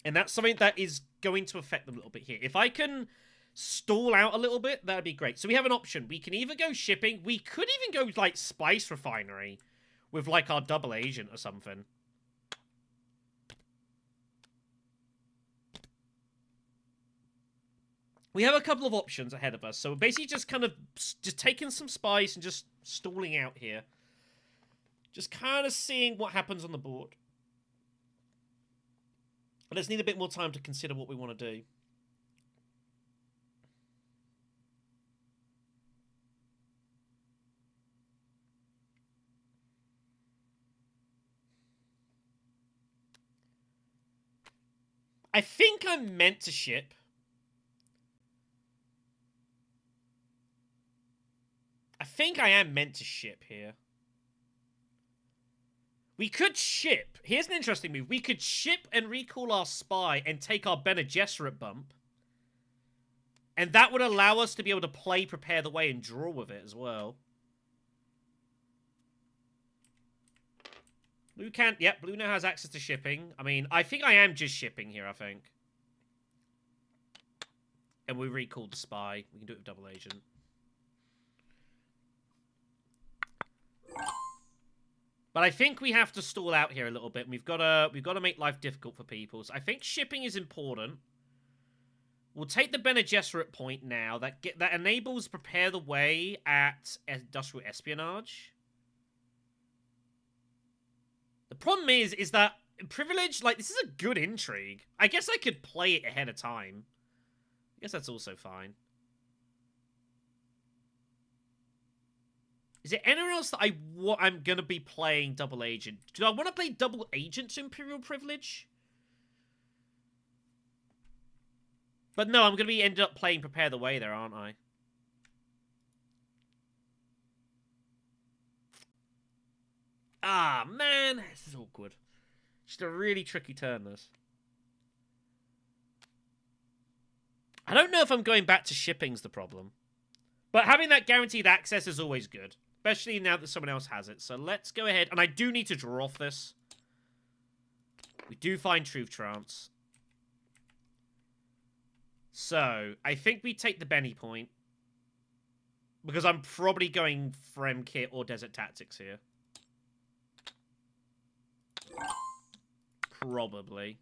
And that's something that is going to affect them a little bit here. If I can stall out a little bit, that'd be great. So we have an option. We can either go shipping. We could even go, like, Spice Refinery with, like, our double agent or something. We have a couple of options ahead of us. So we're basically just kind of just taking some spice and just stalling out here. Just kind of seeing what happens on the board. I just need a bit more time to consider what we want to do. I think I'm meant to ship. I think I am meant to ship here. We could ship. Here's an interesting move. We could ship and recall our spy and take our Bene Gesserit bump. And that would allow us to be able to play Prepare the Way and draw with it as well. Blue can't... Yep, Blue now has access to shipping. I mean, I think I am just shipping here, I think. And we recall the spy. We can do it with double agent. But I think we have to stall out here a little bit. And we've got to make life difficult for people. So I think shipping is important. We'll take the Bene Gesserit point now. That enables Prepare the Way at Industrial Espionage. The problem is that Privilege, like, this is a good intrigue. I guess I could play it ahead of time. I guess that's also fine. Is there anyone else that I'm going to be playing Double Agent? Do I want to play Double Agent to Imperial Privilege? But no, I'm going to be ended up playing Prepare the Way there, aren't I? Ah, man. This is awkward. Just a really tricky turn, this. I don't know if I'm going back to shipping's the problem. But having that guaranteed access is always good. Especially now that someone else has it. So let's go ahead. And I do need to draw off this. We do find Truth Trance. So, I think we take the Benny point. Because I'm probably going Frem Kit or Desert Tactics here. Probably.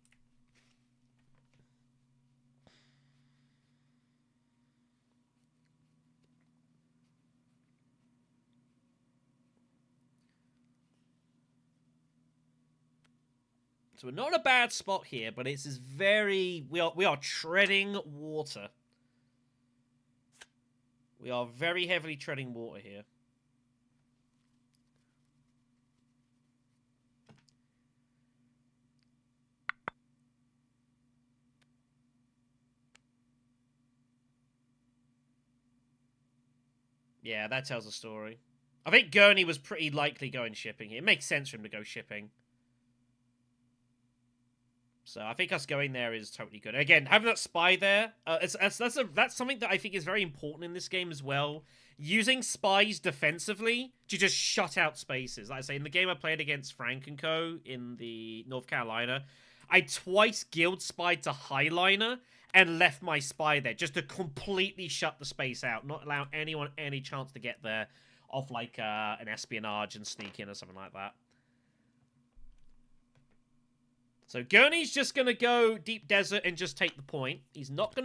So we're not in a bad spot here, but it's very... We are treading water. We are very heavily treading water here. Yeah, that tells a story. I think Gurney was pretty likely going shipping here. It makes sense for him to go shipping. So I think us going there is totally good. Again, having that spy there, that's something that I think is very important in this game as well. Using spies defensively to just shut out spaces. Like I say, in the game I played against Frank and Co. in the North Carolina, I twice guild spied to Highliner and left my spy there just to completely shut the space out, not allow anyone any chance to get there off like an espionage and sneak in or something like that. So Gurney's just going to go Deep Desert and just take the point. He's not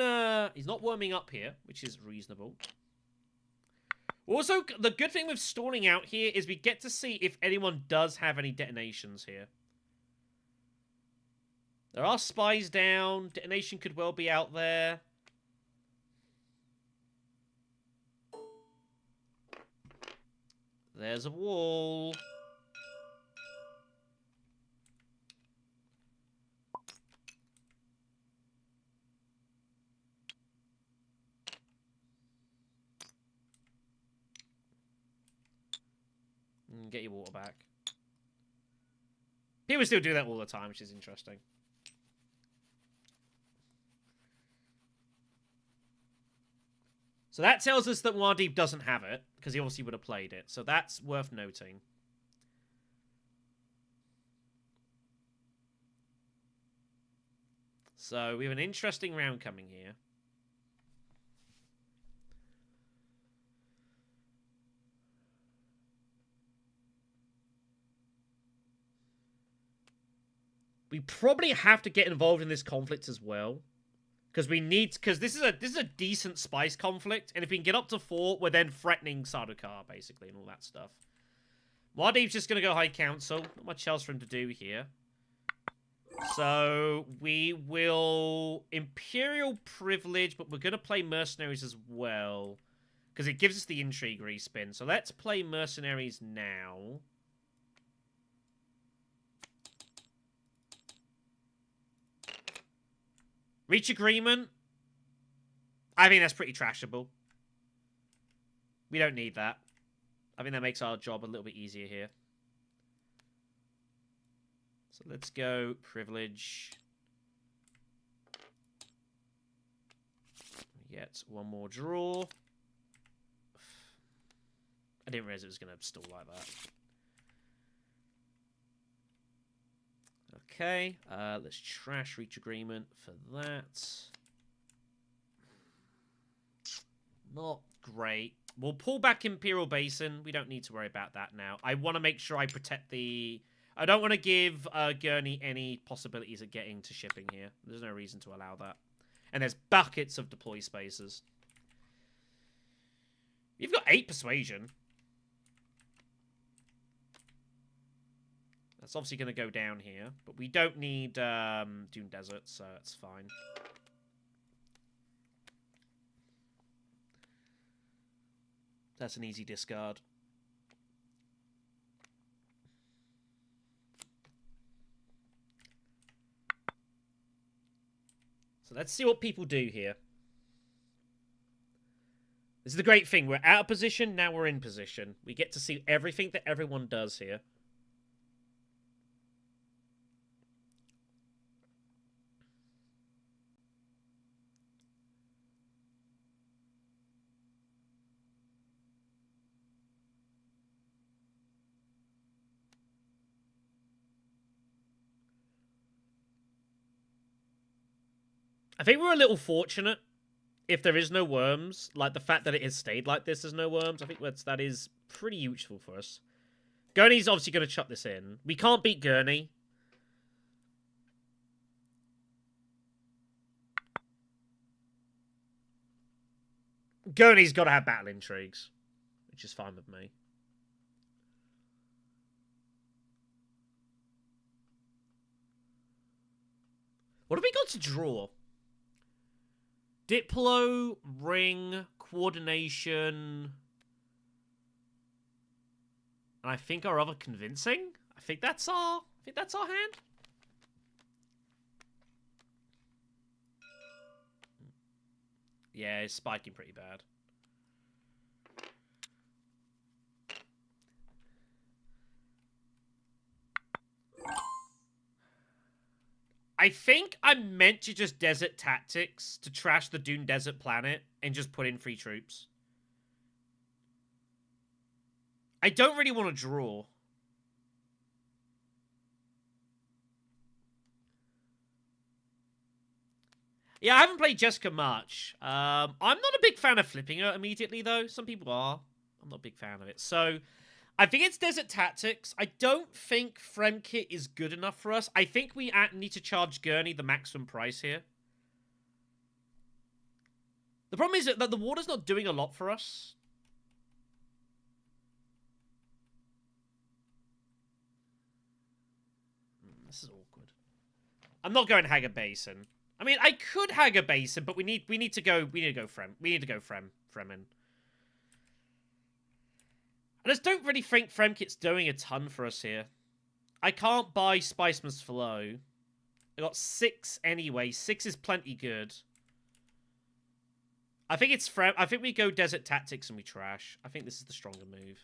warming up here, which is reasonable. Also, the good thing with stalling out here is we get to see if anyone does have any detonations here. There are spies down. Detonation could well be out there. There's a wall. Get your water back. People still do that all the time, which is interesting. So that tells us that Muad'Dib doesn't have it, because he obviously would have played it. So that's worth noting. So we have an interesting round coming here. We probably have to get involved in this conflict as well. Because this is a decent spice conflict, and if we can get up to 4, we're then threatening Sardaukar, basically, and all that stuff. Muad'Dib's just going to go High Council. Not much else for him to do here. So, we will Imperial Privilege, but we're going to play Mercenaries as well. Because it gives us the Intrigue respin. So let's play Mercenaries now. Reach agreement. I think that's pretty trashable. We don't need that. I think that makes our job a little bit easier here. So let's go privilege. Get one more draw. I didn't realize it was going to stall like that. Okay, let's trash reach agreement for that. Not great. We'll pull back Imperial Basin. We don't need to worry about that now. I want to make sure I protect the... I don't want to give Gurney any possibilities of getting to shipping here. There's no reason to allow that. And there's buckets of deploy spaces. You've got 8 persuasion. That's obviously going to go down here. But we don't need Dune Desert, so it's fine. That's an easy discard. So let's see what people do here. This is the great thing. We're out of position, now we're in position. We get to see everything that everyone does here. I think we're a little fortunate if there is no worms. Like, the fact that it has stayed like this, there's no worms. I think that is pretty useful for us. Gurney's obviously going to chuck this in. We can't beat Gurney. Gurney's got to have battle intrigues, which is fine with me. What have we got to draw? Diplo, Ring, Coordination. And I think our other Convincing. I think that's our hand. Yeah, it's spiking pretty bad. I think I'm meant to just Desert Tactics to trash the Dune Desert planet and just put in free troops. I don't really want to draw. Yeah, I haven't played Jessica much. I'm not a big fan of flipping her immediately, though. Some people are. I'm not a big fan of it. So, I think it's Desert Tactics. I don't think Fremkit is good enough for us. I think we need to charge Gurney the maximum price here. The problem is that the water's not doing a lot for us. This is awkward. I'm not going Hager Basin. I mean, I could Hager Basin, but we need to go Fremen. And I just don't really think Fremkit's doing a ton for us here. I can't buy Spiceman's Flow. I got 6 anyway. 6 is plenty good. I think I think we go Desert Tactics and we trash. I think this is the stronger move.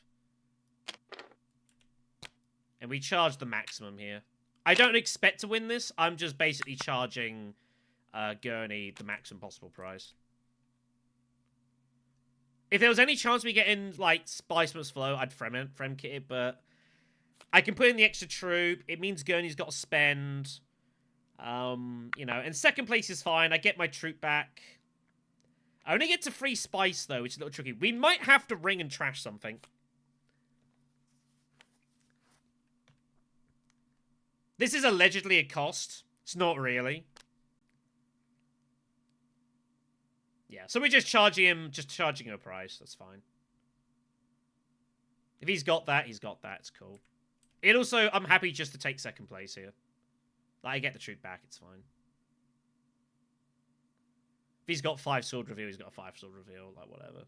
And we charge the maximum here. I don't expect to win this. I'm just basically charging Gurney the maximum possible price. If there was any chance we get in, like, Spiceman's Flow, I'd Fremkit it, but I can put in the extra troop. It means Gurney's got to spend. You know, and second place is fine. I get my troop back. I only get to free Spice, though, which is a little tricky. We might have to ring and trash something. This is allegedly a cost. It's not really. Yeah, so we're just charging him a price. That's fine. If he's got that, he's got that. It's cool. It also, I'm happy just to take second place here. Like, I get the troop back. It's fine. If he's got 5 sword reveal, he's got a 5 sword reveal. Like, whatever.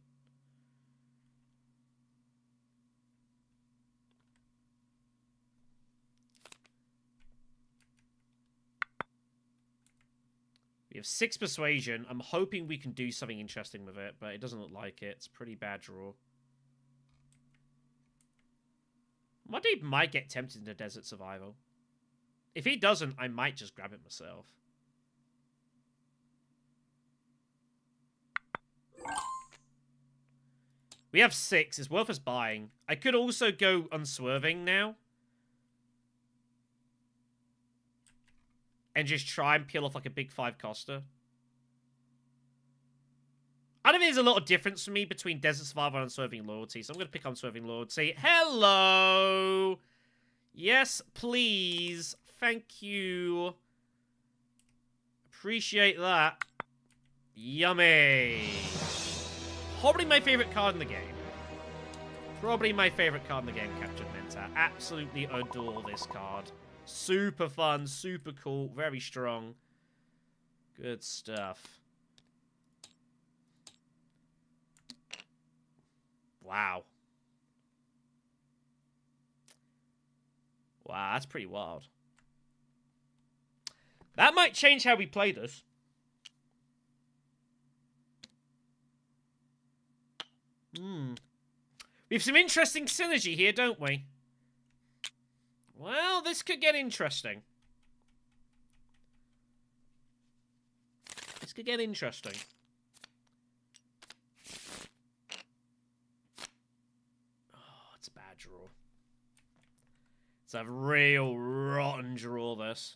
We have 6 persuasion. I'm hoping we can do something interesting with it, but it doesn't look like it. It's a pretty bad draw. My dude might get tempted into Desert Survival. If he doesn't, I might just grab it myself. We have 6. It's worth us buying. I could also go Unswerving now. And just try and peel off like a big 5-coster. I don't think there's a lot of difference for me between Desert Survival and Unswerving Loyalty, so I'm going to pick Unswerving Loyalty. Hello! Yes, please. Thank you. Appreciate that. Yummy. Probably my favorite card in the game. Probably my favorite card in the game, Captured Mentat. Absolutely adore this card. Super fun, super cool, very strong. Good stuff. Wow. Wow, that's pretty wild. That might change how we play this. We have some interesting synergy here, don't we? Well, this could get interesting. This could get interesting. Oh, it's a bad draw. It's a real rotten draw, this.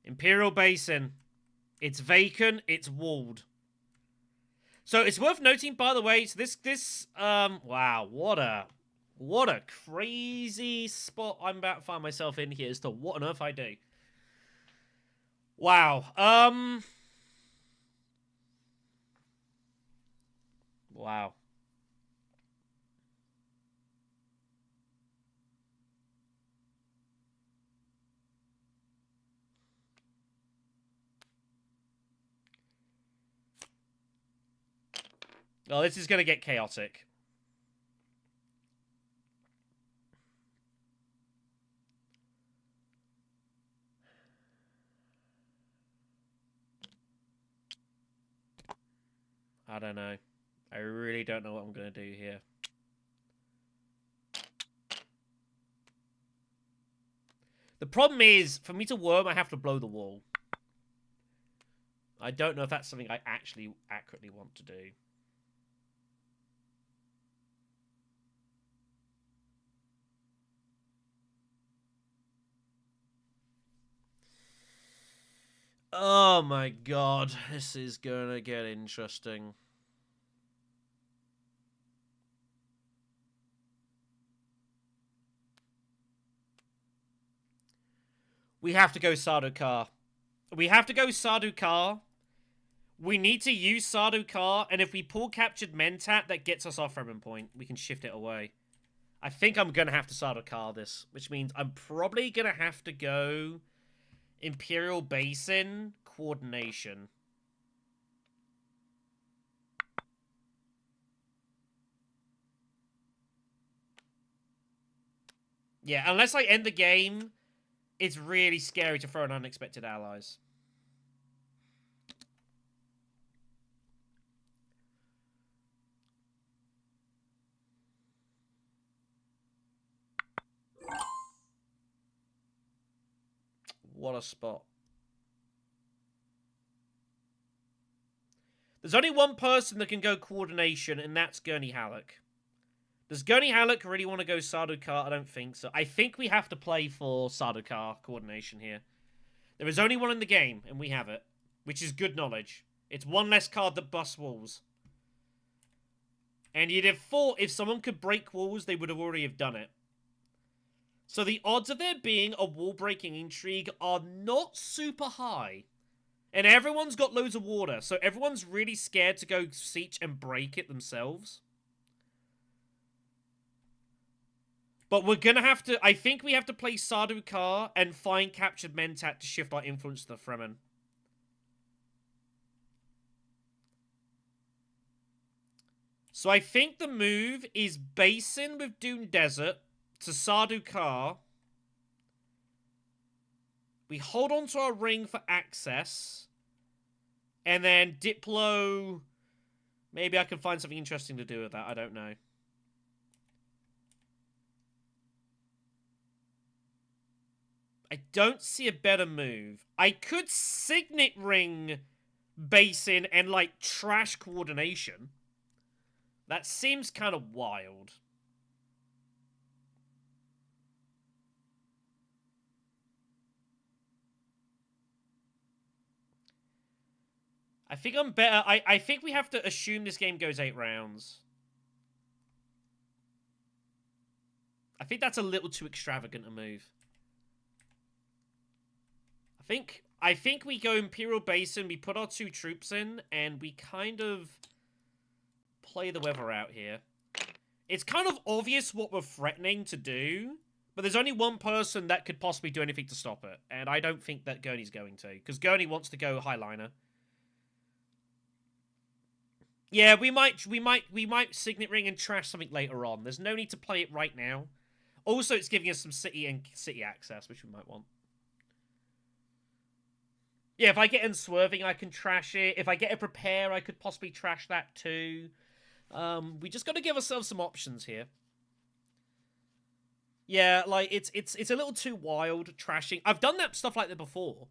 Imperial Basin. It's vacant, it's walled. So it's worth noting, by the way, so wow, what a crazy spot I'm about to find myself in here as to what on earth I do. Wow, wow. Well, this is going to get chaotic. I don't know. I really don't know what I'm going to do here. The problem is, for me to worm, I have to blow the wall. I don't know if that's something I actually accurately want to do. Oh my god, this is gonna get interesting. We have to go Sardaukar. We have to go Sardaukar. We need to use Sardaukar, and if we pull Captured Mentat, that gets us off Fremen Point. We can shift it away. I think I'm gonna have to Sardaukar this, which means I'm probably gonna have to go Imperial Basin coordination. Yeah, unless I end the game, it's really scary to throw in unexpected allies. What a spot. There's only one person that can go coordination, and that's Gurney Halleck. Does Gurney Halleck really want to go Sardaukar? I don't think so. I think we have to play for Sardaukar coordination here. There is only one in the game, and we have it. Which is good knowledge. It's one less card that busts walls. And you'd have thought if someone could break walls, they would have already have done it. So the odds of there being a wall-breaking intrigue are not super high. And everyone's got loads of water, so everyone's really scared to go siege and break it themselves. But we're gonna have to... I think we have to play Sardaukar and find Captured Mentat to shift our influence to the Fremen. So I think the move is Basin with Dune Desert to Sardaukar. We hold on to our ring for access. And then Diplo... Maybe I can find something interesting to do with that. I don't know. I don't see a better move. I could Signet Ring Basin and, like, trash coordination. That seems kind of wild. I think I'm better. I think we have to assume this game goes 8 rounds. I think that's a little too extravagant a move. I think we go Imperial Basin, we put our 2 troops in, and we kind of play the weather out here. It's kind of obvious what we're threatening to do, but there's only one person that could possibly do anything to stop it, and I don't think that Gurney's going to, because Gurney wants to go Highliner. Yeah, we might Signet Ring and trash something later on. There's no need to play it right now. Also, it's giving us some city access, which we might want. Yeah, if I get Unswerving, I can trash it. If I get a Prepare, I could possibly trash that too. We just got to give ourselves some options here. Yeah, like, it's a little too wild, trashing. I've done that stuff like that before.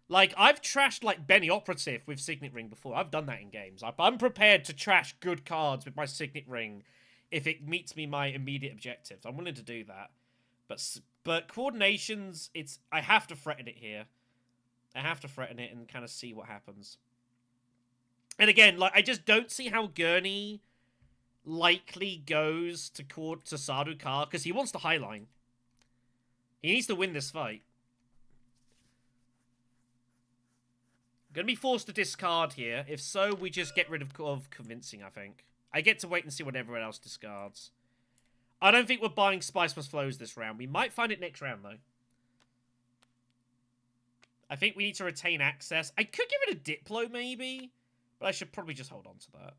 Like, I've trashed, like, Benny Operative with Signet Ring before. I've done that in games. I'm prepared to trash good cards with my Signet Ring if it meets me my immediate objectives. I'm willing to do that. But coordinations, I have to threaten it here. I have to threaten it and kind of see what happens. And again, like, I just don't see how Gurney likely goes to Sardaukar, because he wants the Highline. He needs to win this fight. Gonna be forced to discard here. If so, we just get rid of Convincing, I think. I get to wait and see what everyone else discards. I don't think we're buying Spice Plus Flows this round. We might find it next round, though. I think we need to retain access. I could give it a Diplo, maybe. But I should probably just hold on to that.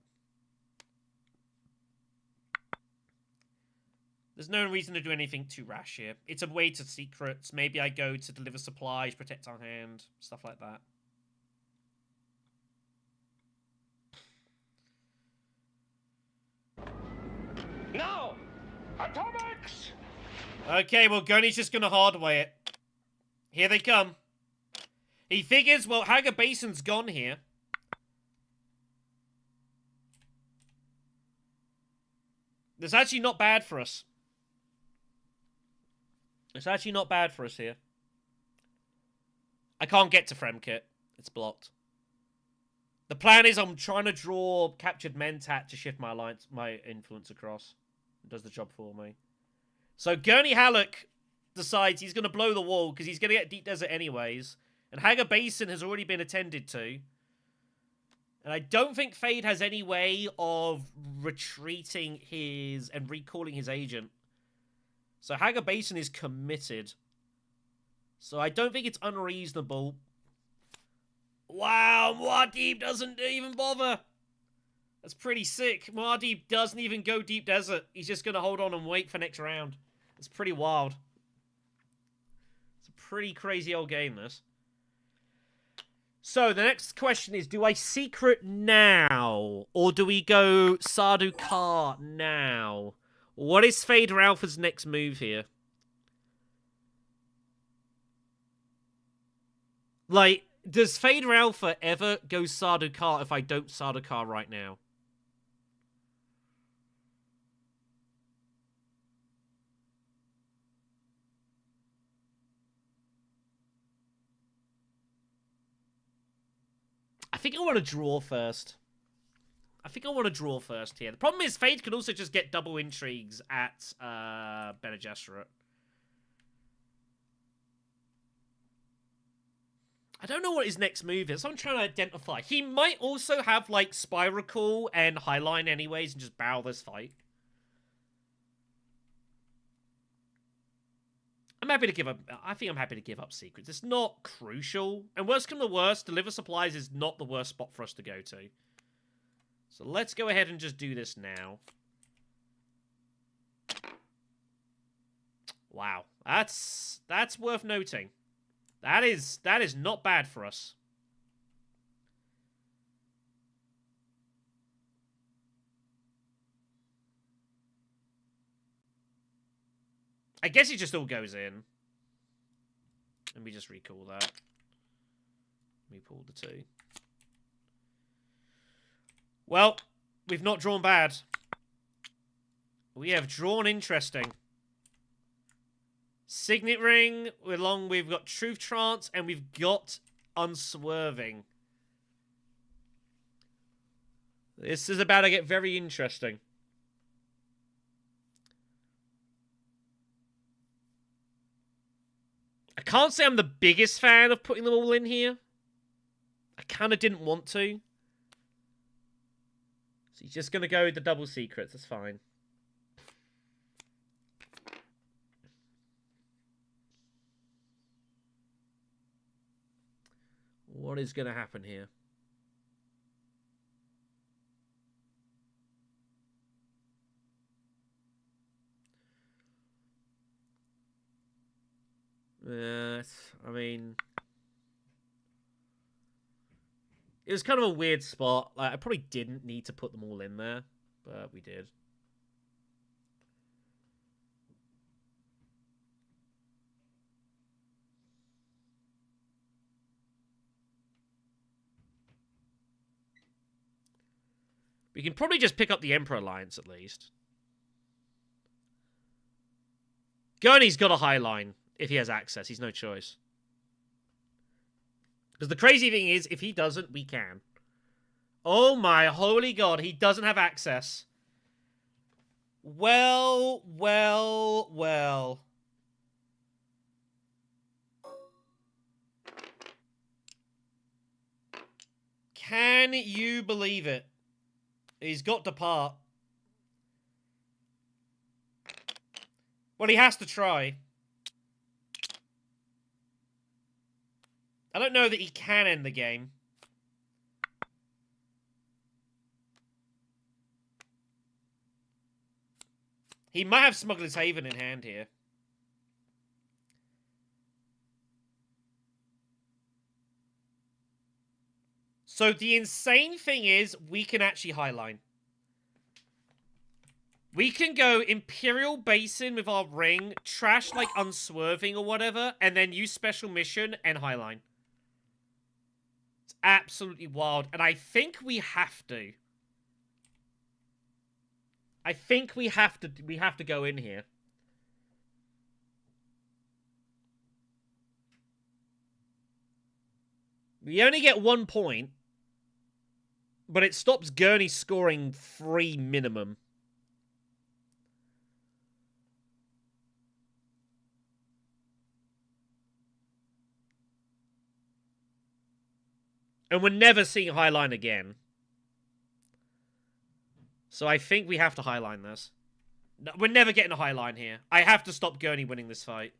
There's no reason to do anything too rash here. It's a way to secrets. Maybe I go to deliver supplies, protect our hand, stuff like that. Now! Atomics! Okay, well, Gurney's just gonna hardway it. Here they come. He figures, well, Hager Basin's gone here. That's actually not bad for us. It's actually not bad for us here. I can't get to Fremkit. It's blocked. The plan is I'm trying to draw Captured Mentat to shift my influence across. It does the job for me. So Gurney Halleck decides he's going to blow the wall because he's going to get Deep Desert anyways. And Hager Basin has already been attended to. And I don't think Fade has any way of retreating his and recalling his agent. So Hager Basin is committed. So I don't think it's unreasonable Wow, Muad'Dib doesn't even bother. That's pretty sick. Muad'Dib doesn't even go deep desert. He's just going to hold on and wait for next round. It's pretty wild. It's a pretty crazy old game, this. So, the next question is, do I secret now? Or do we go Sardaukar now? What is Fader Alpha's next move here? Like, does Fader Alpha ever go Sardaukar if I don't Sardaukar right now? I think I want to draw first. Here. The problem is Fade could also just get double intrigues at Bene Gesserit. I don't know what his next move is, so I'm trying to identify. He might also have, like, Spiracle and Highline anyways and just bow this fight. I'm happy to give up. I think I'm happy to give up secrets. It's not crucial. And worst come to worst, deliver supplies is not the worst spot for us to go to. So let's go ahead and just do this now. Wow. That's worth noting. That is not bad for us. I guess it just all goes in. And we just recall that. We pull the 2. Well, we've not drawn bad. We have drawn interesting. Signet Ring, we've got Truth Trance, and we've got Unswerving. This is about to get very interesting. I can't say I'm the biggest fan of putting them all in here. I kind of didn't want to. So he's just going to go with the double secrets. That's fine. What is going to happen here? I mean, it was kind of a weird spot. Like, I probably didn't need to put them all in there, but we did. We can probably just pick up the Emperor Alliance at least. Gurney's got a high line. If he has access, he's no choice. Because the crazy thing is, if he doesn't, we can. Oh my holy god, he doesn't have access. Well. Can you believe it? He's got Depart. Well, he has to try. I don't know that he can end the game. He might have Smuggler's Haven in hand here. So the insane thing is, we can actually highline. We can go Imperial Basin with our ring, trash like Unswerving or whatever, and then use Special Mission and highline. It's absolutely wild, and I think we have to. I think we have to go in here. We only get 1 point, but it stops Gurney scoring 3 minimum. And we're never seeing Highline again. So I think we have to Highline this. No, we're never getting a Highline here. I have to stop Gurney winning this fight.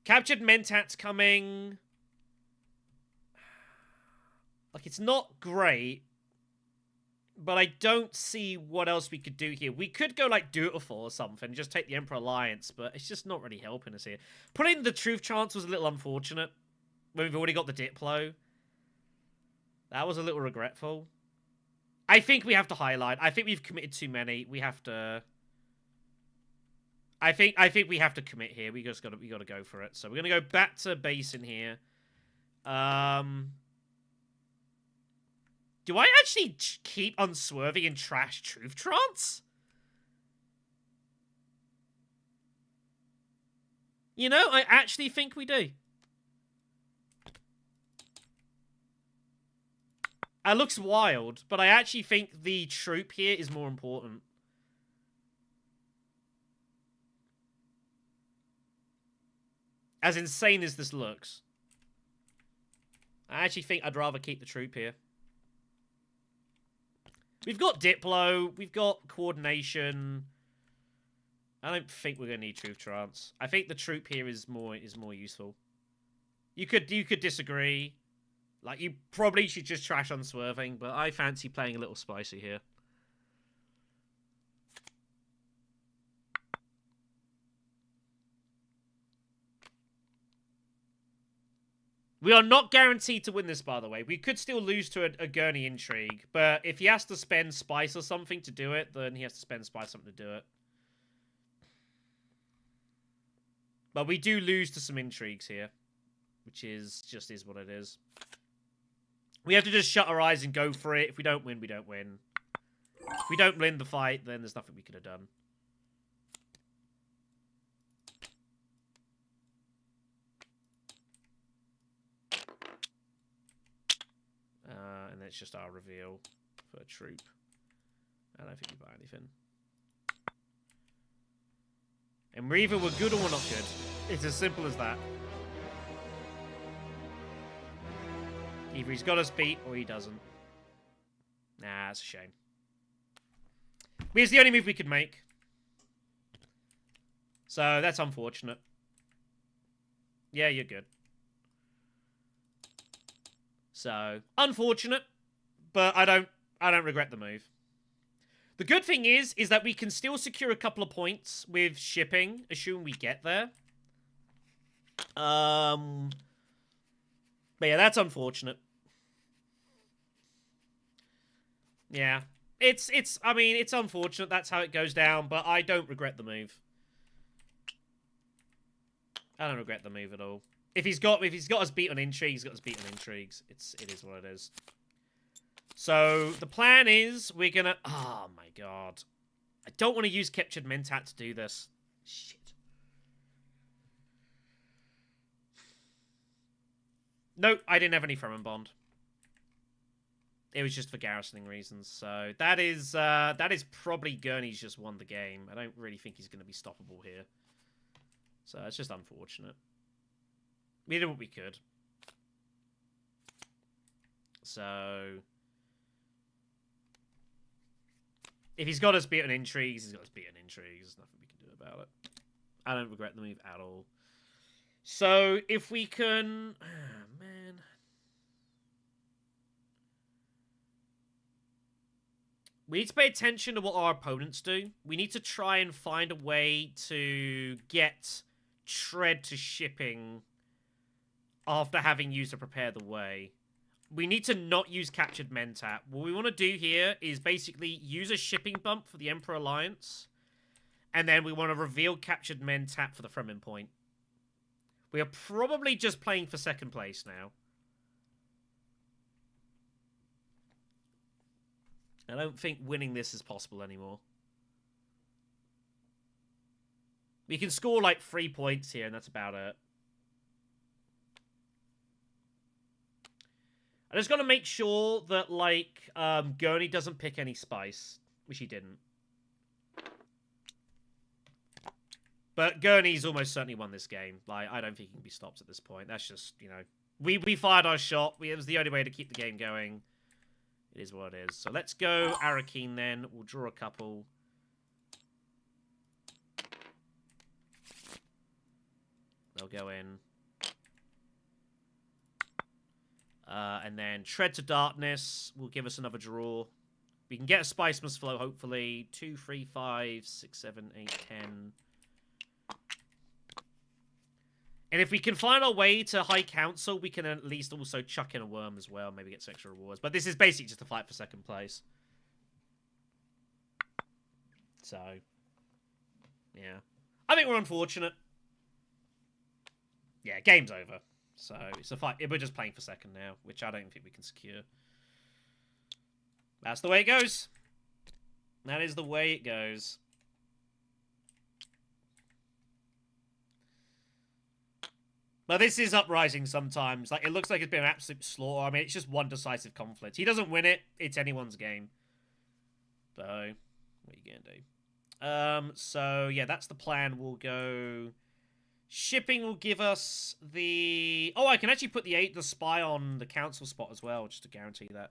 Captured Mentat's coming. Like, it's not great, but I don't see what else we could do here. We could go, like, dutiful or something, just take the Emperor Alliance, but it's just not really helping us here. Putting the Truth Chance was a little unfortunate, when we've already got the Diplo. That was a little regretful. I think we have to highlight. I think we've committed too many. We have to... I think we have to commit here. We gotta go for it. So we're gonna go back to base in here. Do I actually keep unswerving and trash Truth Trance? You know, I actually think we do. It looks wild, but I actually think the troop here is more important. As insane as this looks, I actually think I'd rather keep the troop here. We've got Diplo, we've got coordination. I don't think we're gonna need Truth Trance. I think the troop here is more useful. You could disagree. Like, you probably should just trash unswerving, but I fancy playing a little spicy here. We are not guaranteed to win this, by the way. We could still lose to a Gurney Intrigue, but if he has to spend Spice or something to do it, then he has to spend Spice something to do it. But we do lose to some Intrigues here, which is what it is. We have to just shut our eyes and go for it. If we don't win, we don't win. If we don't win the fight, then there's nothing we could have done. And then it's just our reveal for a troop. I don't think we buy anything. And either we're good or we're not good. It's as simple as that. Either he's got us beat or he doesn't. Nah, that's a shame. But it's the only move we could make. So that's unfortunate. Yeah, you're good. So unfortunate, but I don't regret the move. The good thing is that we can still secure a couple of points with shipping, assuming we get there. But yeah, that's unfortunate. Yeah. I mean, it's unfortunate that's how it goes down, but I don't regret the move. I don't regret the move at all. If he's got us beat on intrigue, he's got us beat on intrigues. It is what it is. So the plan is we're gonna... Oh my god. I don't want to use Captured Mentat to do this. Shit. Nope, I didn't have any Fremen Bond. It was just for garrisoning reasons. So that is probably Gurney's just won the game. I don't really think he's going to be stoppable here. So it's just unfortunate. We did what we could. So if he's got us beat on intrigues, he's got us beat on intrigues. There's nothing we can do about it. I don't regret the move at all. So if we can... Oh, man. We need to pay attention to what our opponents do. We need to try and find a way to get Tread to shipping after having used to prepare the way. We need to not use Captured Mentat. What we want to do here is basically use a shipping bump for the Emperor Alliance, and then we want to reveal Captured Mentat for the Fremen point. We are probably just playing for second place now. I don't think winning this is possible anymore. We can score like 3 points here, and that's about it. I just got to make sure that, like, Gurney doesn't pick any spice, which he didn't. But Gurney's almost certainly won this game. Like, I don't think he can be stopped at this point. That's just, you know, we fired our shot. It was the only way to keep the game going. It is what it is. So let's go Arakeen then. We'll draw a couple. They'll go in. And then Tread to Darkness will give us another draw. We can get a Spiceman's Flow, hopefully. 2, 3, 5, 6, 7, 8, 10. And if we can find our way to High Council, we can at least also chuck in a worm as well. Maybe get some extra rewards. But this is basically just a fight for second place. So, yeah. I think we're unfortunate. Yeah, game's over. So, it's a fight. We're just playing for second now, which I don't think we can secure. That's the way it goes. That is the way it goes. But this is Uprising sometimes. Like, it looks like it's been an absolute slaughter. I mean, it's just one decisive conflict. He doesn't win it, it's anyone's game. So, what are you gonna do? So, yeah, that's the plan. We'll go... Shipping will give us the... Oh, I can actually put the spy on the council spot as well, just to guarantee that.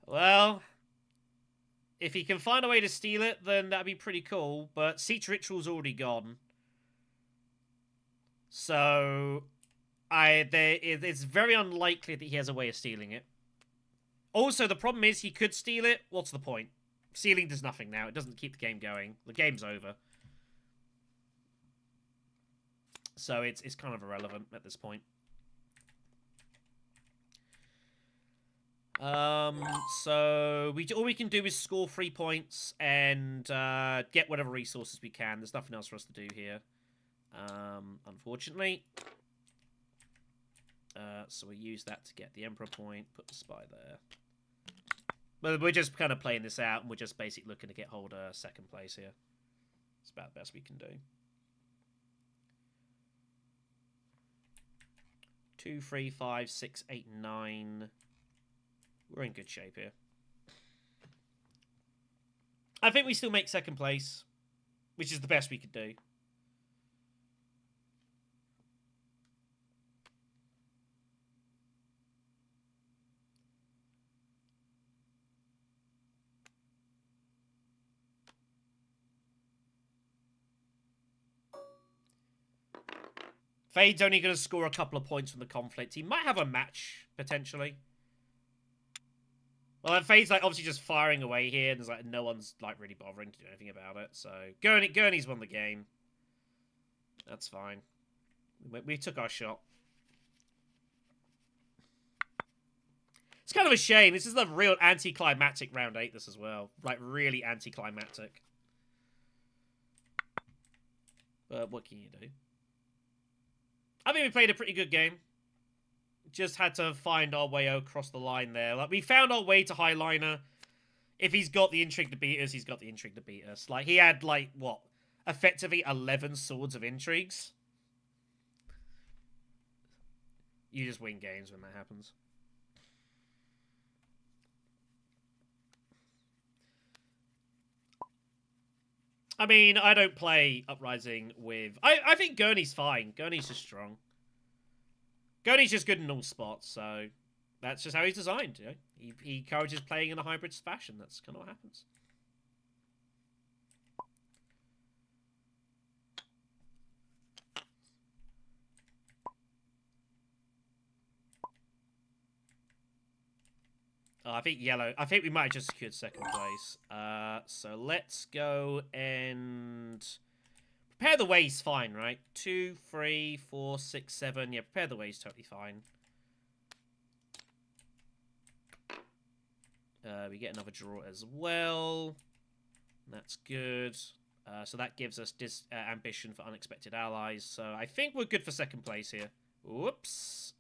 Well, if he can find a way to steal it, then that'd be pretty cool. But Siege Ritual's already gone. So, it's very unlikely that he has a way of stealing it. Also, the problem is he could steal it. What's the point? Stealing does nothing now. It doesn't keep the game going. The game's over. So it's kind of irrelevant at this point. So all we can do is score 3 points and get whatever resources we can. There's nothing else for us to do here. Unfortunately. So we use that to get the Emperor point, put the spy there. But we're just kind of playing this out, and we're just basically looking to get hold of second place here. It's about the best we can do. 2, 3, 5, 6, 8, 9. We're in good shape here. I think we still make second place, which is the best we could do. Fade's only going to score a couple of points from the conflict. He might have a match, potentially. Well, Fade's like obviously just firing away here, and there's like no one's like really bothering to do anything about it. So Gurney's won the game. That's fine. We took our shot. It's kind of a shame. This is the real anticlimactic round 8. This as well, like really anticlimactic. But what can you do? I think we played a pretty good game. Just had to find our way across the line there. Like, we found our way to Highliner. If he's got the intrigue to beat us, he's got the intrigue to beat us. Like, he had, like, what? Effectively 11 swords of intrigues. You just win games when that happens. I mean, I don't play Uprising with... I think Gurney's fine. Gurney's just strong. Gurney's just good in all spots, so... That's just how he's designed, you know? He encourages playing in a hybrid fashion. That's kind of what happens. Oh, I think yellow... I think we might have just secured second place. So let's go and... Prepare the way's fine, right? 2, 3, 4, 6, 7. Yeah, prepare the way's totally fine. We get another draw as well. That's good. So that gives us ambition for unexpected allies. So I think we're good for second place here. Whoops.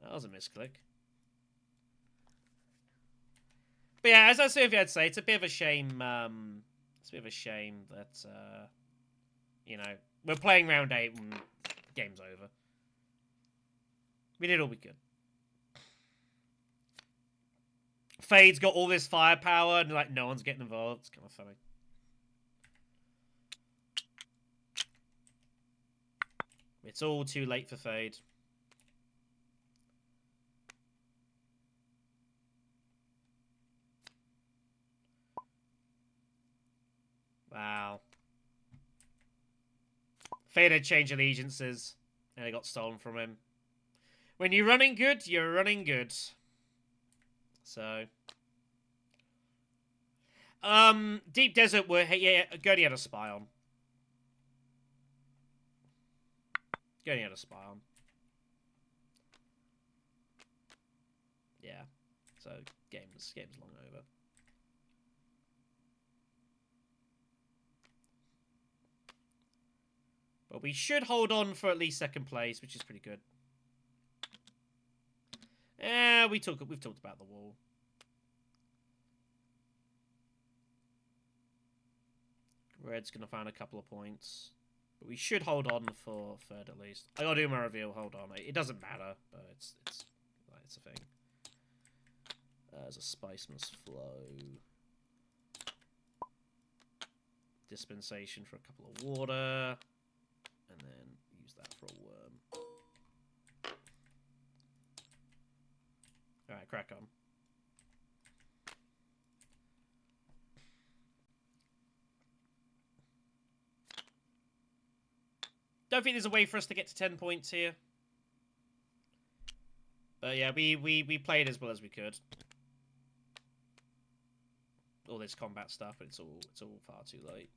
That was a misclick. But yeah, as I said, I'd say it's a bit of a shame. It's a bit of a shame that you know, we're playing round 8 and game's over. We did all we could. Fade's got all this firepower and like no one's getting involved. It's kind of funny. It's all too late for Fade. Wow. Fade had changed allegiances, and And it got stolen from him. When you're running good, you're running good. So... Deep Desert were... Yeah, Gurney had a spy on. Gurney had a spy on. Yeah. So, game's long over. But we should hold on for at least second place, which is pretty good. We've talked about the wall. Red's gonna find a couple of points. But we should hold on for third at least. I gotta do my reveal, hold on. It doesn't matter, but it's a thing. There's a spice must flow. Dispensation for a couple of water. And then use that for a worm. Alright, crack on. Don't think there's a way for us to get to 10 points here. But yeah, we played as well as we could. All this combat stuff, but it's all far too late.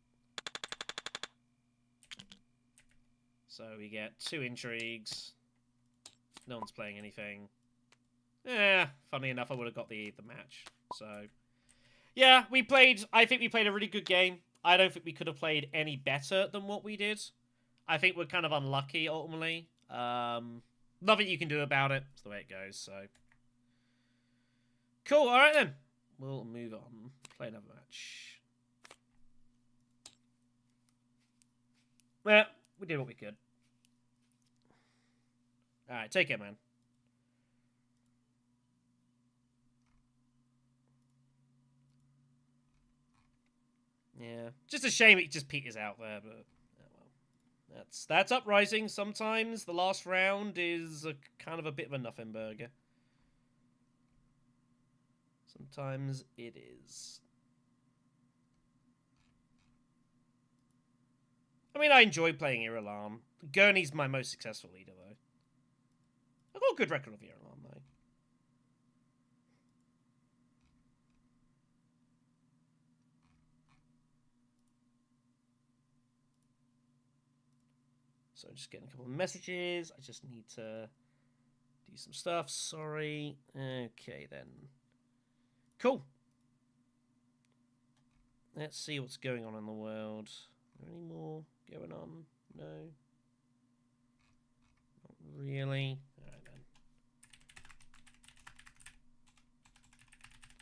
So we get 2 intrigues. No one's playing anything. Funny enough, I would have got the match. So, yeah, I think we played a really good game. I don't think we could have played any better than what we did. I think we're kind of unlucky, ultimately. Nothing you can do about it. It's the way it goes, so. Cool, alright then. We'll move on. Play another match. Well, we did what we could. Alright, take it, man. Yeah. Just a shame it just peters out there, but... Oh well. That's Uprising. Sometimes the last round is kind of a bit of a nothing burger. Sometimes it is. I mean, I enjoy playing Iralam. Gurney's my most successful leader, though. I've got a good record of Iralam, though. So just getting a couple of messages. I just need to do some stuff. Sorry. Okay, then. Cool. Let's see what's going on in the world. Is there any more going on? No. Not really. Alright then.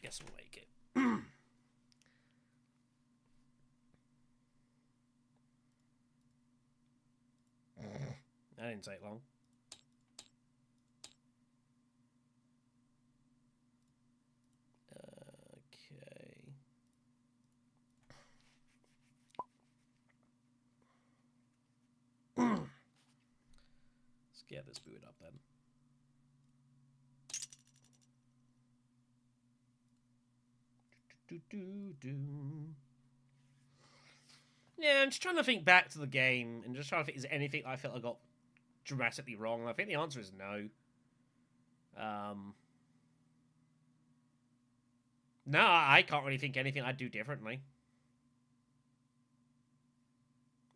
Guess we'll make it. That didn't take long. Okay. Let's get this booted up then. Yeah, I'm just trying to think back to the game and just trying to think, is there anything I felt I got dramatically wrong? And I think the answer is no. No, I can't really think anything I'd do differently.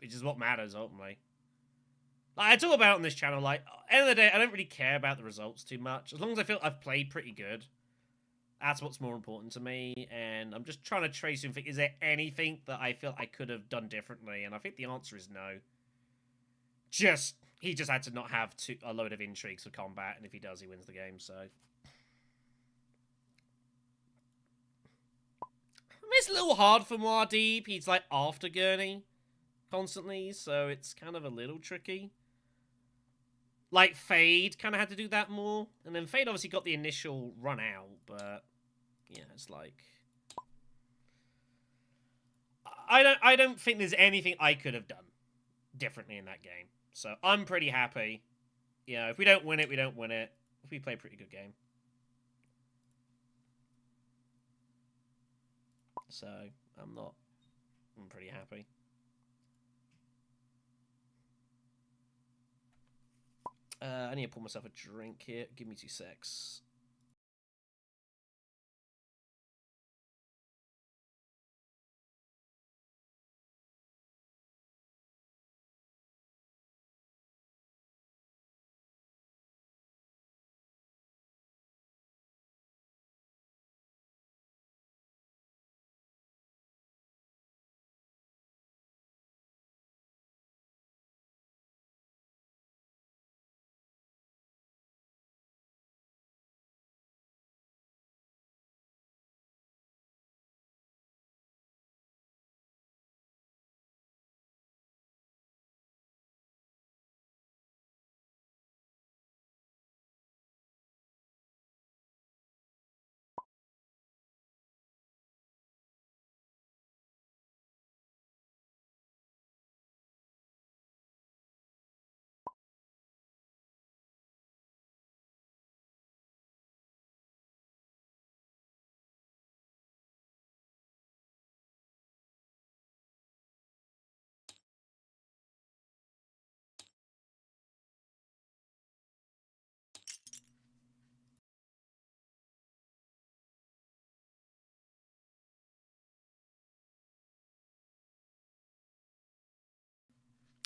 Which is what matters, ultimately. Like, I talk about it on this channel, like, at the end of the day, I don't really care about the results too much. As long as I feel I've played pretty good. That's what's more important to me, and I'm just trying to trace and think, is there anything that I feel I could have done differently? And I think the answer is no. He just had to not have a load of intrigues for combat, and if he does, he wins the game, so... I mean, it's a little hard for Muad'Dib. He's, like, after Gurney constantly, so it's kind of a little tricky. Like, Fade kind of had to do that more, and then Fade obviously got the initial run out, but... Yeah, it's like... I don't think there's anything I could have done differently in that game. So, I'm pretty happy. You know, if we don't win it, we don't win it. If we play a pretty good game. So, I'm pretty happy. I need to pour myself a drink here. Give me 2 secs.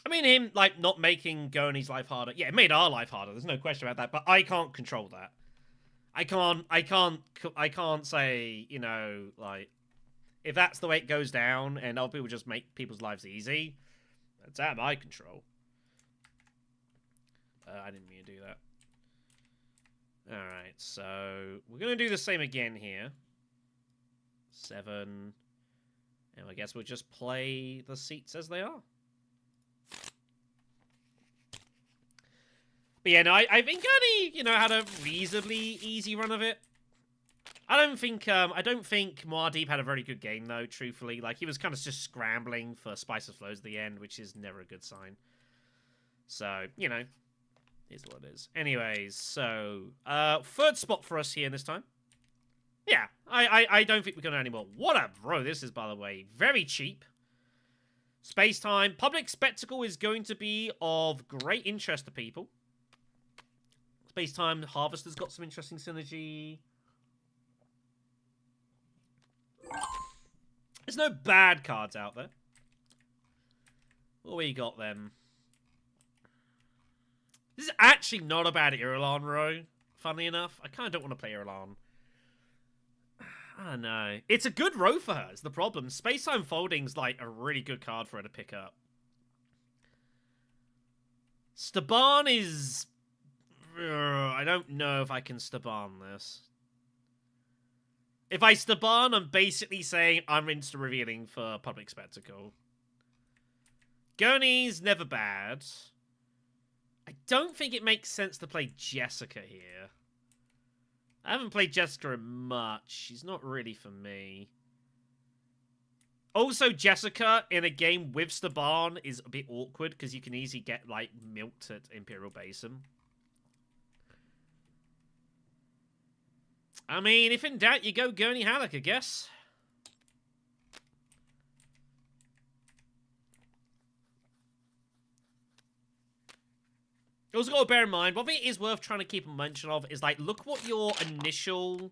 I mean, him, like, not making Gurney's life harder. Yeah, it made our life harder. There's no question about that. But I can't control that. I can't say, you know, like, if that's the way it goes down and other people just make people's lives easy, that's out of my control. I didn't mean to do that. Alright, so we're going to do the same again here. 7. And I guess we'll just play the seats as they are. But yeah, no, I think Gurney, you know, had a reasonably easy run of it. I don't think Muad'Dib had a very good game, though, truthfully. Like, he was kind of just scrambling for Spice of Flows at the end, which is never a good sign. So, you know, is what it is. Anyways, so, third spot for us here this time. Yeah, I don't think we're going to anymore. What a row this is, by the way. Very cheap. Space-time. Public Spectacle is going to be of great interest to people. Space-time Harvester's got some interesting synergy. There's no bad cards out there. What we got then? This is actually not a bad Irulan row, funnily enough. I kind of don't want to play Irulan. I don't know. It's a good row for her, is the problem. Space-Time Folding's like a really good card for her to pick up. Staban is... I don't know if I can Staban this. If I Staban, I'm basically saying I'm insta-revealing for Public Spectacle. Gurney's never bad. I don't think it makes sense to play Jessica here. I haven't played Jessica much. She's not really for me. Also, Jessica in a game with Staban is a bit awkward because you can easily get, like, milked at Imperial Basin. I mean, if in doubt, you go Gurney Halleck, I guess. Also got to bear in mind, one thing it is worth trying to keep a mention of is, like, look what your initial,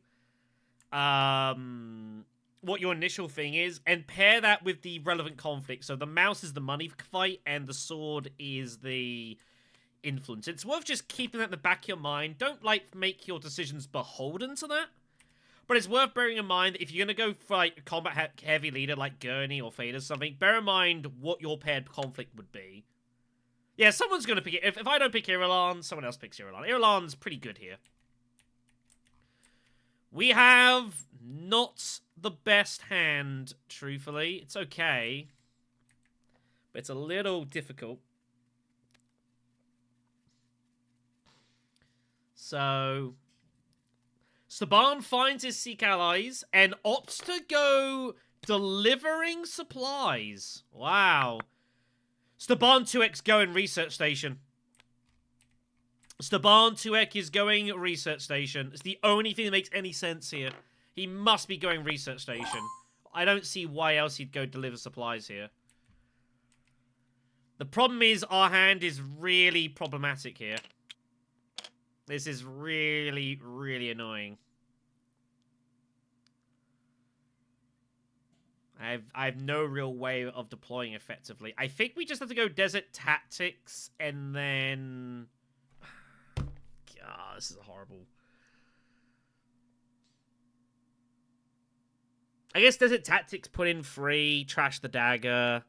thing is, and pair that with the relevant conflict. So the mouse is the money fight, and the sword is the influence. It's worth just keeping that in the back of your mind. Don't, like, make your decisions beholden to that. But it's worth bearing in mind that if you're going to go for, like, a combat-heavy leader like Gurney or Fade or something, bear in mind what your paired conflict would be. Yeah, someone's going to pick it. If I don't pick Irulan, someone else picks Irulan. Irulan's pretty good here. We have not the best hand, truthfully. It's okay. But it's a little difficult. So, Staban finds his Sikh allies and opts to go delivering supplies. Wow. Staban 2X going research station. Staban 2X is going research station. It's the only thing that makes any sense here. He must be going research station. I don't see why else he'd go deliver supplies here. The problem is our hand is really problematic here. This is really, really annoying. I have no real way of deploying effectively. I think we just have to go Desert Tactics and then... God, this is horrible. I guess Desert Tactics put in 3, trash the dagger,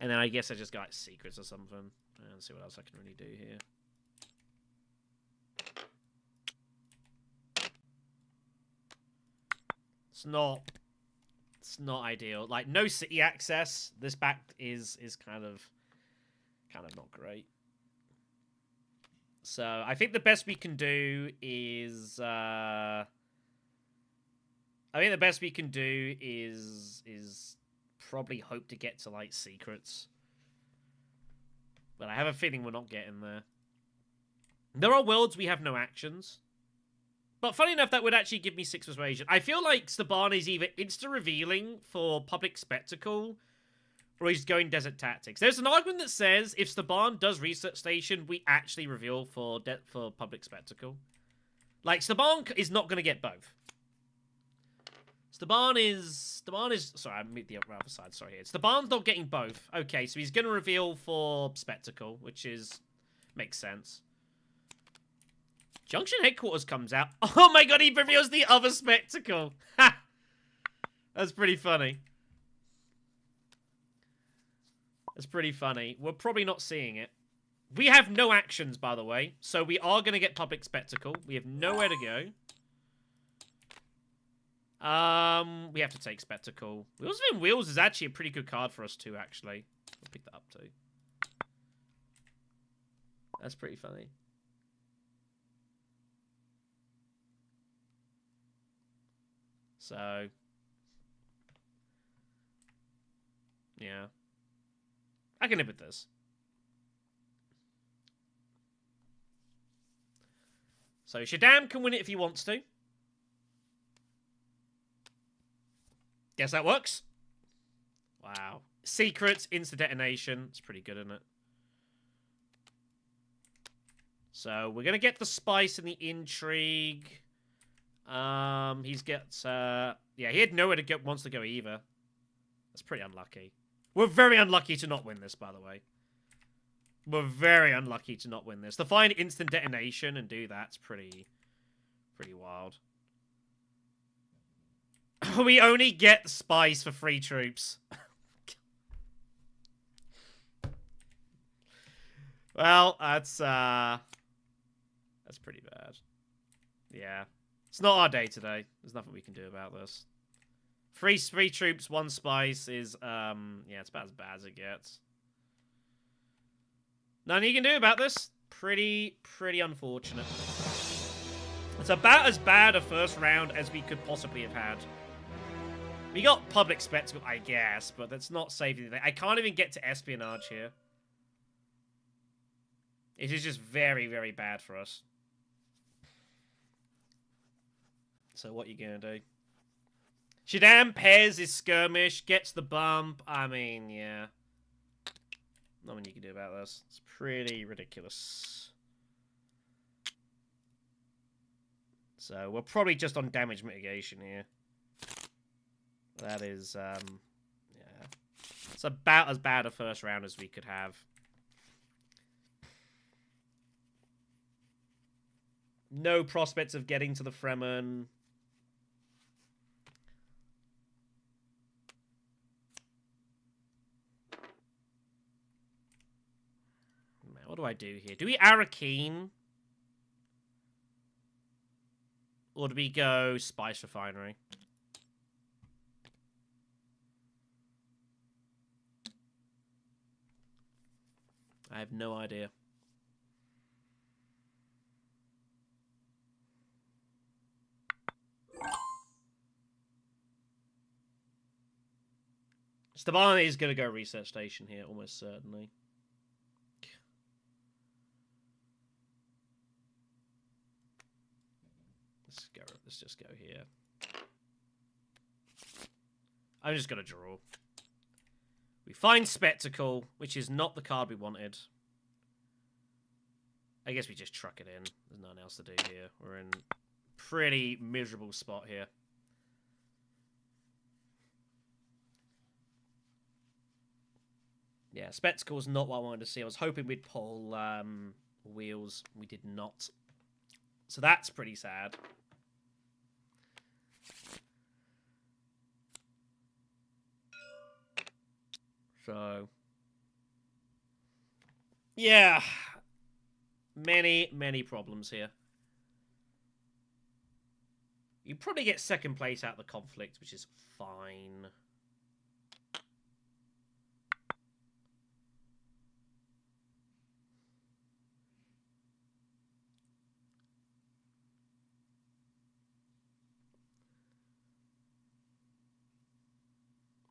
and then I guess I just got like, secrets or something. And see what else I can really do here. It's not ideal. Like, no city access. This back is kind of not great. So I think the best we can do is probably hope to get to like secrets. But I have a feeling we're not getting there. There are worlds we have no actions. But funny enough, that would actually give me 6 persuasion. I feel like Staban is either insta-revealing for Public Spectacle, or he's going Desert Tactics. There's an argument that says if Staban does Research Station, we actually reveal for Public Spectacle. Like, Staban is not going to get both. Staban is... Sorry, I moved the other side. Sorry, here. Staban's not getting both. Okay, so he's going to reveal for Spectacle, which is... makes sense. Junction Headquarters comes out. Oh my god, he reveals the other Spectacle. Ha! That's pretty funny. That's pretty funny. We're probably not seeing it. We have no actions, by the way. So we are going to get Public Spectacle. We have nowhere to go. We have to take Spectacle. Wheels Within Wheels is actually a pretty good card for us too, actually. We'll pick that up too. That's pretty funny. So, yeah. I can live with this. So, Shaddam can win it if he wants to. Guess that works. Wow. Secrets, instant detonation. It's pretty good, isn't it? So, we're going to get the spice and the intrigue. He's got, yeah, he had nowhere to go, wants to go either. That's pretty unlucky. We're very unlucky to not win this, by the way. We're very unlucky to not win this. To find instant detonation and do that's pretty wild. We only get spice for 3 troops. Well, that's pretty bad. Yeah. It's not our day today. There's nothing we can do about this. 3 troops, 1 spice is, yeah, it's about as bad as it gets. Nothing you can do about this. Pretty unfortunate. It's about as bad a first round as we could possibly have had. We got Public Spectacle, I guess, but that's not saving anything. I can't even get to Espionage here. It is just very, very bad for us. So what are you going to do? Shaddam pairs his skirmish, gets the bump. I mean, yeah. Nothing you can do about this. It's pretty ridiculous. So we're probably just on damage mitigation here. That is, yeah. It's about as bad a first round as we could have. No prospects of getting to the Fremen. What do I do here? Do we Arakeen? Or do we go Spice Refinery? I have no idea. Staban is going to go Research Station here, almost certainly. Let's just go here. I'm just going to draw. We find Spectacle, which is not the card we wanted. I guess we just truck it in. There's nothing else to do here. We're in pretty miserable spot here. Yeah, spectacle's not what I wanted to see. I was hoping we'd pull wheels. We did not. So that's pretty sad. So, yeah. Many problems here. You probably get second place out of the conflict, which is fine.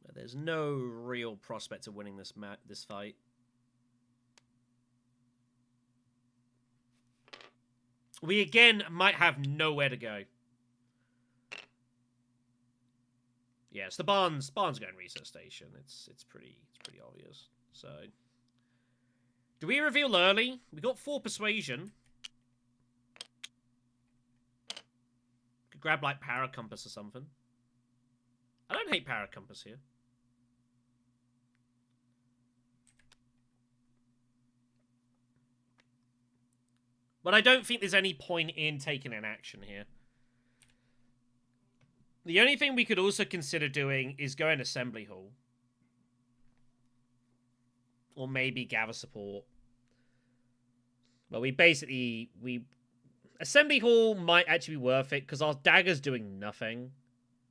But there's no real prospect of winning this fight. We again might have nowhere to go. Yes, the barn's going research station. It's pretty obvious. So, do we reveal early? We got 4 persuasion. Could grab like Power Compass or something. I don't hate Power Compass here. But I don't think there's any point in taking an action here. The only thing we could also consider doing is going Assembly Hall. Or maybe gather support. But Assembly Hall might actually be worth it, because our dagger's doing nothing.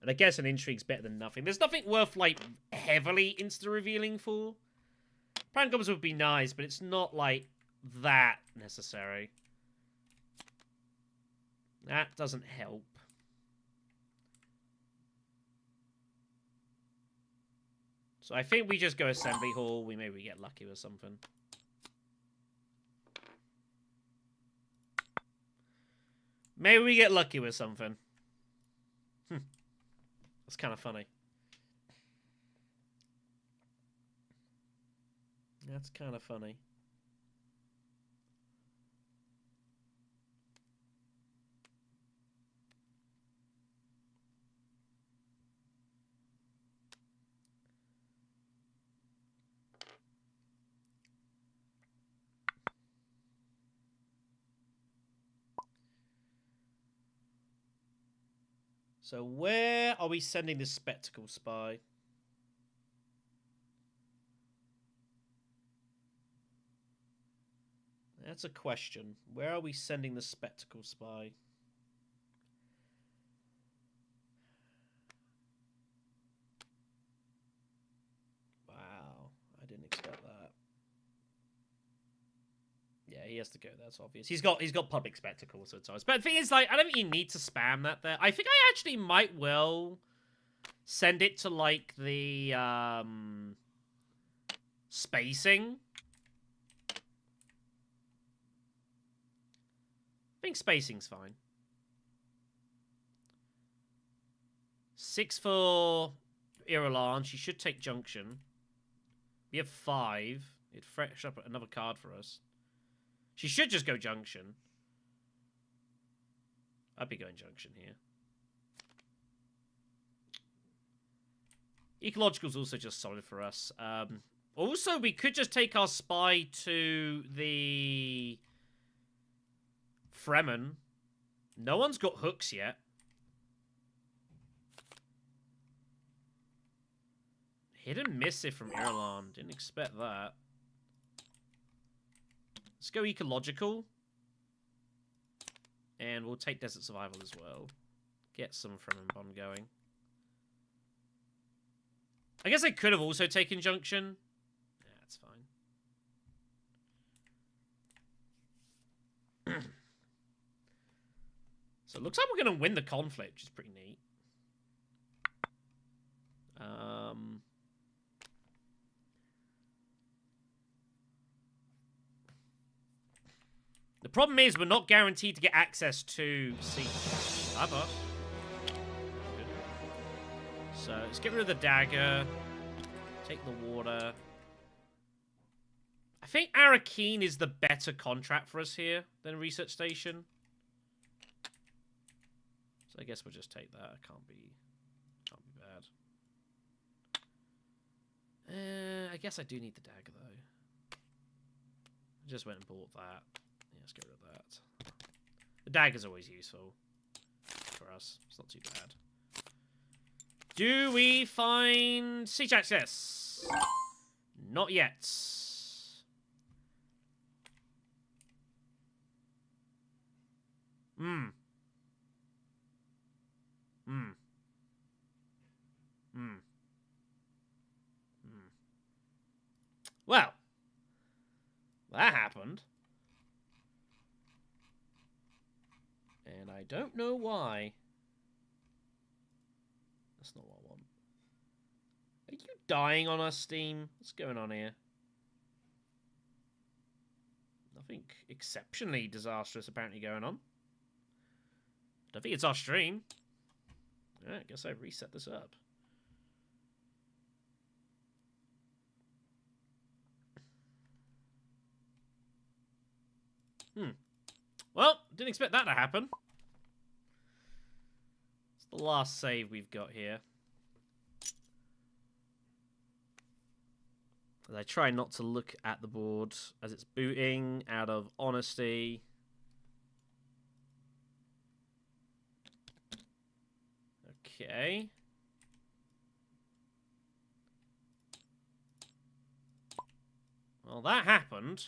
And I guess an intrigue's better than nothing. There's nothing worth, like, heavily insta-revealing for. Prank Compass would be nice, but it's not, like, that necessary. That doesn't help. So I think we just go Assembly Hall. Maybe we get lucky with something. Maybe we get lucky with something. That's kind of funny. That's kind of funny. So where are we sending this spectacle spy? That's a question. Where are we sending the spectacle spy? Wow, I didn't expect that. Yeah, he has to go. That's obvious. He's got public spectacles, so it's obvious. But the thing is, like, I don't think you need to spam that there. I think I actually might well send it to like the spacing. I think spacing's fine. 6 for Irulan. She should take Junction. We have 5. It'd fresh up another card for us. She should just go Junction. I'd be going Junction here. Ecological's also just solid for us. Also, we could just take our spy to the Fremen. No one's got hooks yet. Hit and miss it from Irulan. Didn't expect that. Let's go Ecological. And we'll take Desert Survival as well. Get some Fremen Bond going. I guess I could have also taken Junction. Yeah, that's fine. So it looks like we're going to win the conflict, which is pretty neat. The problem is we're not guaranteed to get access to Siege. Hi, boss. Good. So let's get rid of the dagger. Take the water. I I think Arakeen is the better contract for us here than Research Station. So I guess we'll just take that. Can't be bad. I guess I do need the dagger though. I just went and bought that. Yeah, let's get rid of that. The dagger's always useful for us. It's not too bad. Do we find siege access? Not yet. Well, that happened. And I don't know why. That's not what I want. Are you dying on us, Steam? What's going on here? Nothing exceptionally disastrous apparently going on. I don't think it's our stream. Yeah, I guess I reset this up. Well, didn't expect that to happen. It's the last save we've got here. As I try not to look at the board as it's booting out of honesty. Okay. Well, that happened.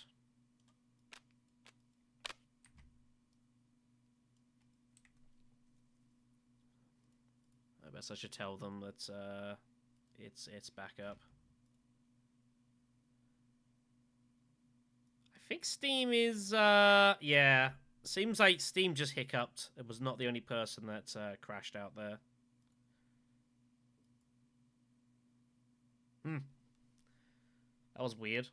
I guess I should tell them that it's back up. I think Steam is yeah. Seems like Steam just hiccuped. It was not the only person that crashed out there. That was weird.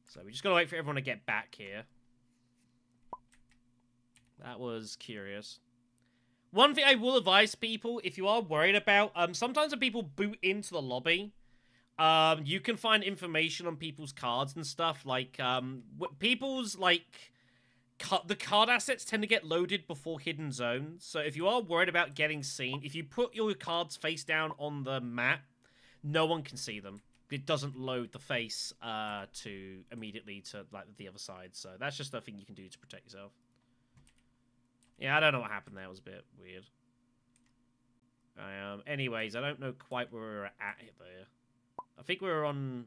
So we just gotta wait for everyone to get back here. That was curious. One thing I will advise people, if you are worried about, sometimes when people boot into the lobby, you can find information on people's cards and stuff. Like, people's, like, the card assets tend to get loaded before hidden zones. So if you are worried about getting seen, if you put your cards face down on the map, no one can see them. It doesn't load the face to immediately to, like, the other side. So that's just a thing you can do to protect yourself. Yeah, I don't know what happened there. It was a bit weird. Anyways, I don't know quite where we're at there. I think we're on...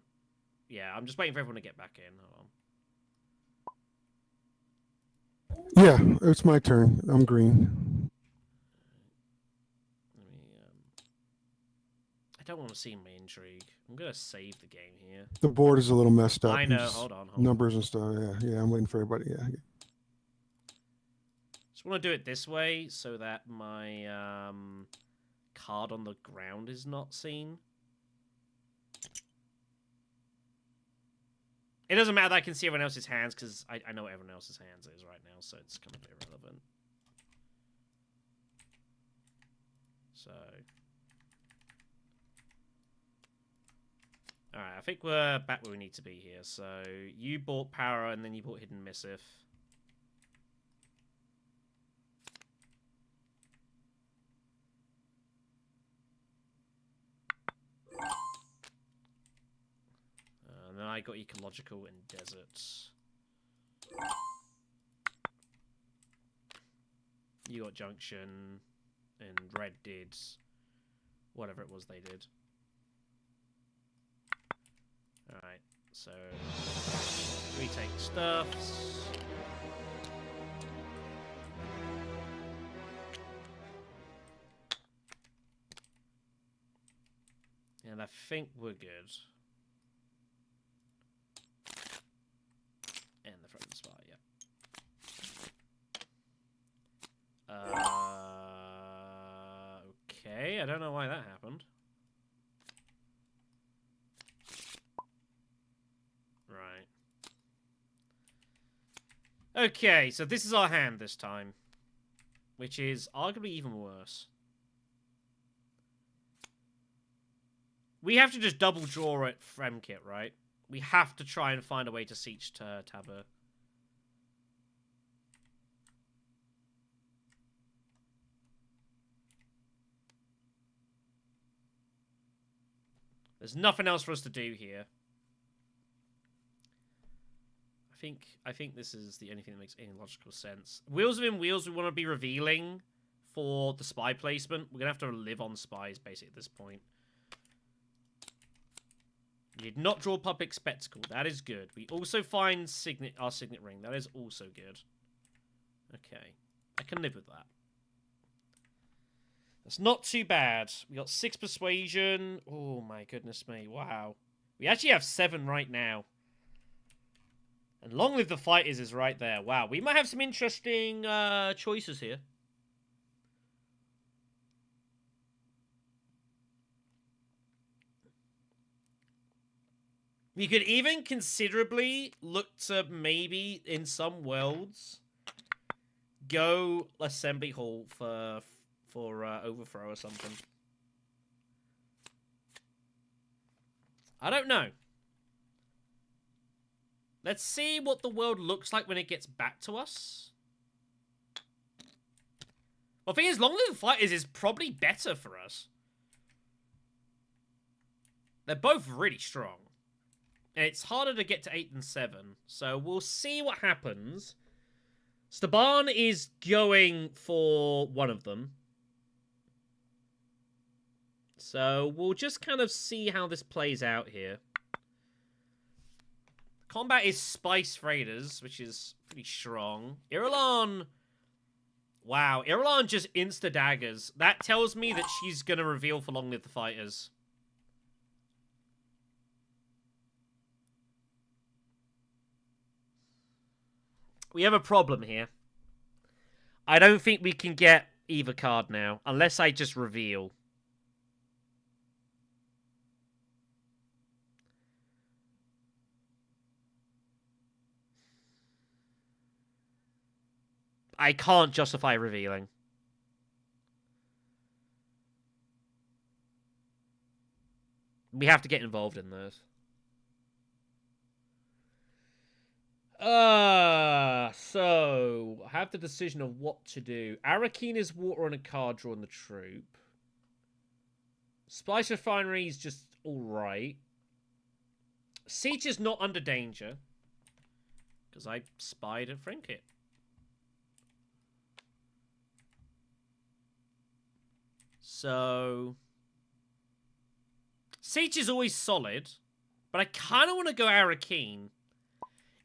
Yeah, I'm just waiting for everyone to get back in. Hold on. Yeah, it's my turn. I'm green. I don't want to see my intrigue. I'm going to save the game here. The board is a little messed up. I know. Hold on. Numbers and stuff. Yeah, I'm waiting for everybody. Yeah. Just want to do it this way so that my card on the ground is not seen. It doesn't matter that I can see everyone else's hands because I know what everyone else's hands is right now, so it's kind of irrelevant. So... Alright, I think we're back where we need to be here. So, you bought Power and then you bought Hidden Missive. And then I got Ecological and Deserts. You got Junction, and Red did whatever it was they did. Alright, so retake stuffs. And I think we're good. And the frozen spot, yeah. Okay, I don't know why that happened. Right. Okay, so this is our hand this time. Which is arguably even worse. We have to just double draw it Fremkit, right? We have to try and find a way to siege to Tabur. There's nothing else for us to do here. I think this is the only thing that makes any logical sense. Wheels within wheels, we want to be revealing for the spy placement. We're going to have to live on spies, basically, at this point. We did not draw public spectacle. That is good. We also find our signet ring. That is also good. Okay. I can live with that. That's not too bad. We got 6 persuasion. Oh, my goodness me. Wow. We actually have 7 right now. And Long Live the Fighters is right there. Wow, we might have some interesting choices here. We could even considerably look to maybe, in some worlds, go Assembly Hall for Overthrow or something. I don't know. Let's see what the world looks like when it gets back to us. Well, the thing is, Long Live the Fighters is probably better for us. They're both really strong. And it's harder to get to 8 than 7. So we'll see what happens. Staban is going for one of them. So we'll just kind of see how this plays out here. Combat is Spice Raiders, which is pretty strong. Irulan. Wow, Irulan just insta-daggers. That tells me that she's going to reveal for Long Live the Fighters. We have a problem here. I don't think we can get either card now, unless I just reveal. I can't justify revealing. We have to get involved in this. So I have the decision of what to do. Arakeen is water on a card draw on the troop. Spice Refinery is just alright. Siege is not under danger. Because I spied at Fremkit. So Siege is always solid, but I kind of want to go Arakeen.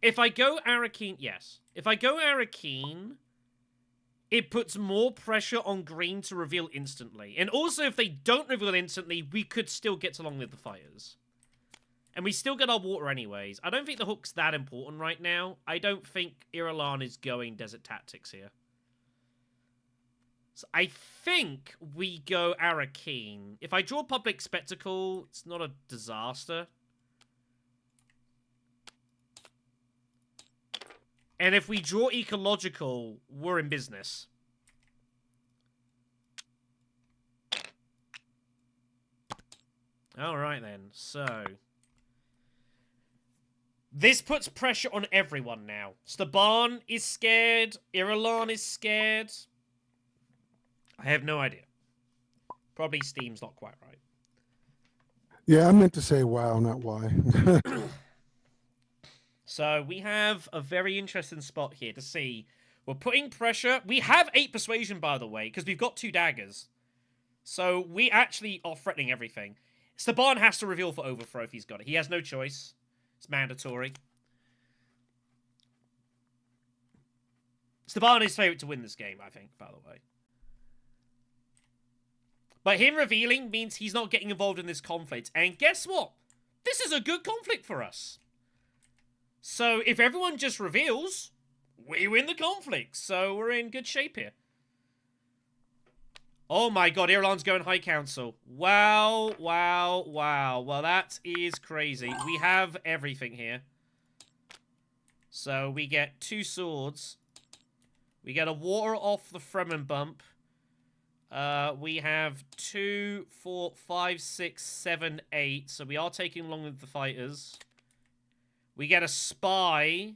If I go Arakeen, yes. If I go Arakeen, it puts more pressure on green to reveal instantly. And also, if they don't reveal instantly, we could still get to Long Live the Fighters. And we still get our water anyways. I don't think the hook's that important right now. I don't think Irulan is going Desert Tactics here. So I think we go Arakeen. If I draw Public Spectacle, it's not a disaster. And if we draw Ecological, we're in business. Alright then, so... this puts pressure on everyone now. Staban is scared. Irulan is scared. I have no idea. Probably Steam's not quite right. Yeah, I meant to say wow, not why. So we have a very interesting spot here to see. We're putting pressure. We have 8 persuasion, by the way, because we've got 2 daggers. So we actually are threatening everything. Staban has to reveal for Overthrow if he's got it. He has no choice. It's mandatory. Staban is favourite to win this game, I think, by the way. But him revealing means he's not getting involved in this conflict. And guess what? This is a good conflict for us. So if everyone just reveals, we win the conflict. So we're in good shape here. Oh my god, Irulan's going High Council. Wow, wow, wow. Well, that is crazy. We have everything here. So we get 2 swords. We get a water off the Fremen bump. We have 2, 4, 5, 6, 7, 8. So we are taking long with the fighters. We get a spy,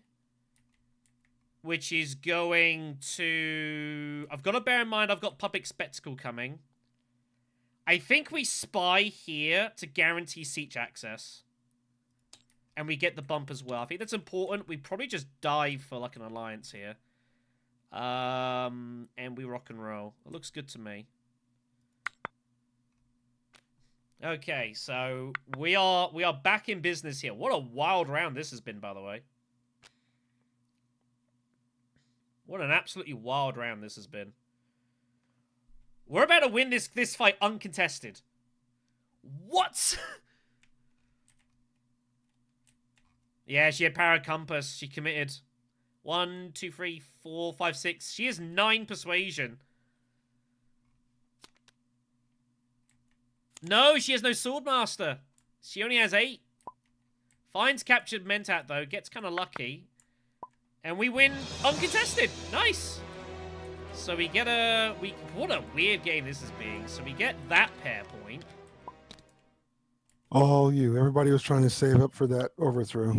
which is going to... I've got to bear in mind I've got Public Spectacle coming. I think we spy here to guarantee siege access. And we get the bump as well. I think that's important. We probably just dive for like an alliance here. And we rock and roll. It looks good to me. Okay, so we are back in business here. What a wild round this has been, by the way. What an absolutely wild round this has been. We're about to win this fight uncontested. What? Yeah, she had Power Compass. She committed. 1, 2, 3, 4, 5, 6. She has 9 persuasion. No, she has no Swordmaster. She only has 8. Finds captured Mentat, though. Gets kind of lucky. And we win uncontested. Nice. So we get a... What a weird game this is being. So we get that pair point. All you. Everybody was trying to save up for that overthrow.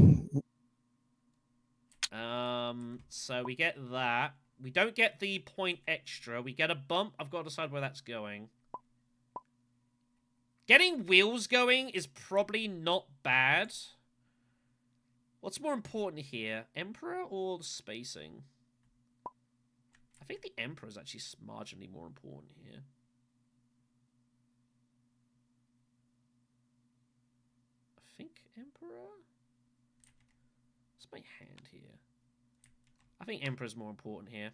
So we get that. We don't get the point extra. We get a bump. I've got to decide where that's going. Getting wheels going is probably not bad. What's more important here? Emperor or the spacing? I think the Emperor is actually marginally more important here. I think Emperor? What's my hand here? I think Emperor's more important here.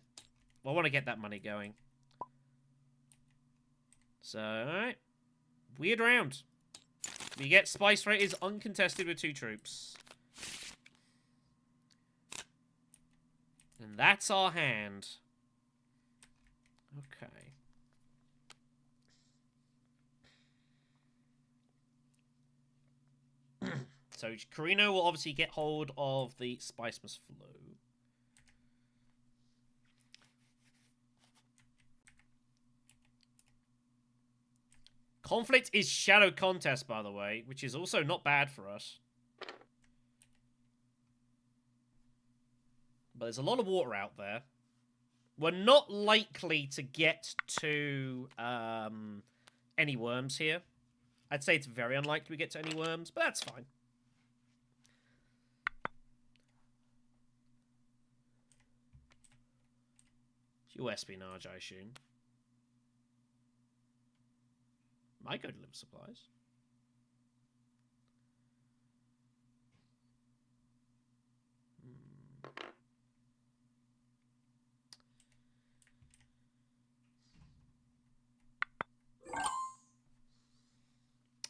Well, I want to get that money going. So, alright. Weird round. We get Spice Rate is uncontested with 2 troops. And that's our hand. Okay. So Carino will obviously get hold of the Spice Must Flow. Conflict is Shadow Contest, by the way, which is also not bad for us. But there's a lot of water out there. We're not likely to get to any worms here. I'd say it's very unlikely we get to any worms, but that's fine. It's your espionage, I assume. Might go deliver supplies.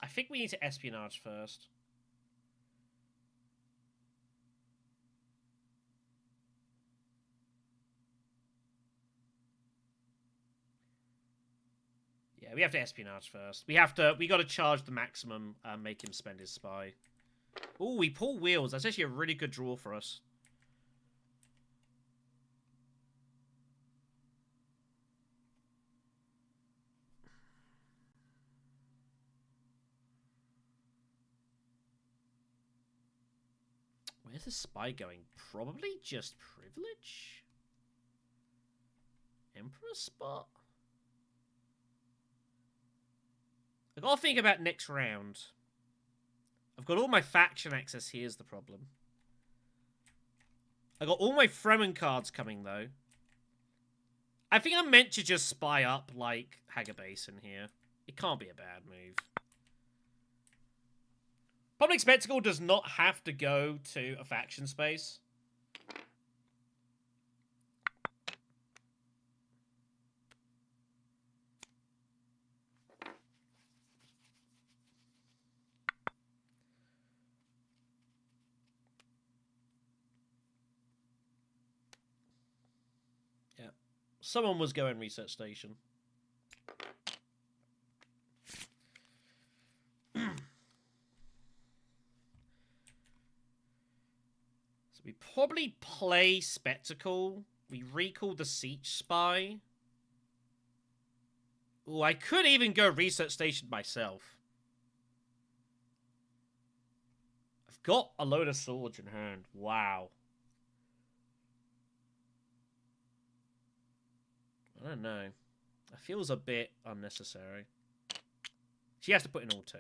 I think we need to espionage first. Yeah, we have to espionage first. We got to charge the maximum and make him spend his spy. Oh, we pull wheels. That's actually a really good draw for us. Where's the spy going? Probably just privilege? Emperor spot? I gotta think about next round. I've got all my faction access, here's the problem. I got all my Fremen cards coming, though. I think I'm meant to just spy up, like, Hager Basin here. It can't be a bad move. Public Spectacle does not have to go to a faction space. Yeah. Someone was going research station. So we probably play Spectacle. We recall the Siege Spy. Ooh, I could even go research station myself. I've got a load of swords in hand. Wow. I don't know. It feels a bit unnecessary. She has to put in all 2.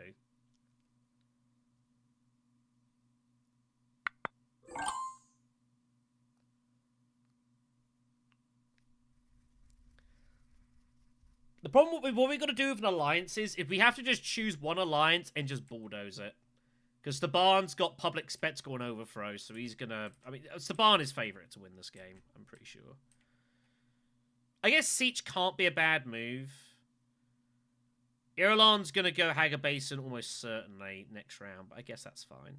The problem with what we got to do with an alliance is if we have to just choose one alliance and just bulldoze it. Because Staban's got public spectacle and overthrow, so he's gonna... I mean, Staban is favourite to win this game, I'm pretty sure. I guess Siege can't be a bad move. Irulan's gonna go Haga Basin almost certainly next round, but I guess that's fine.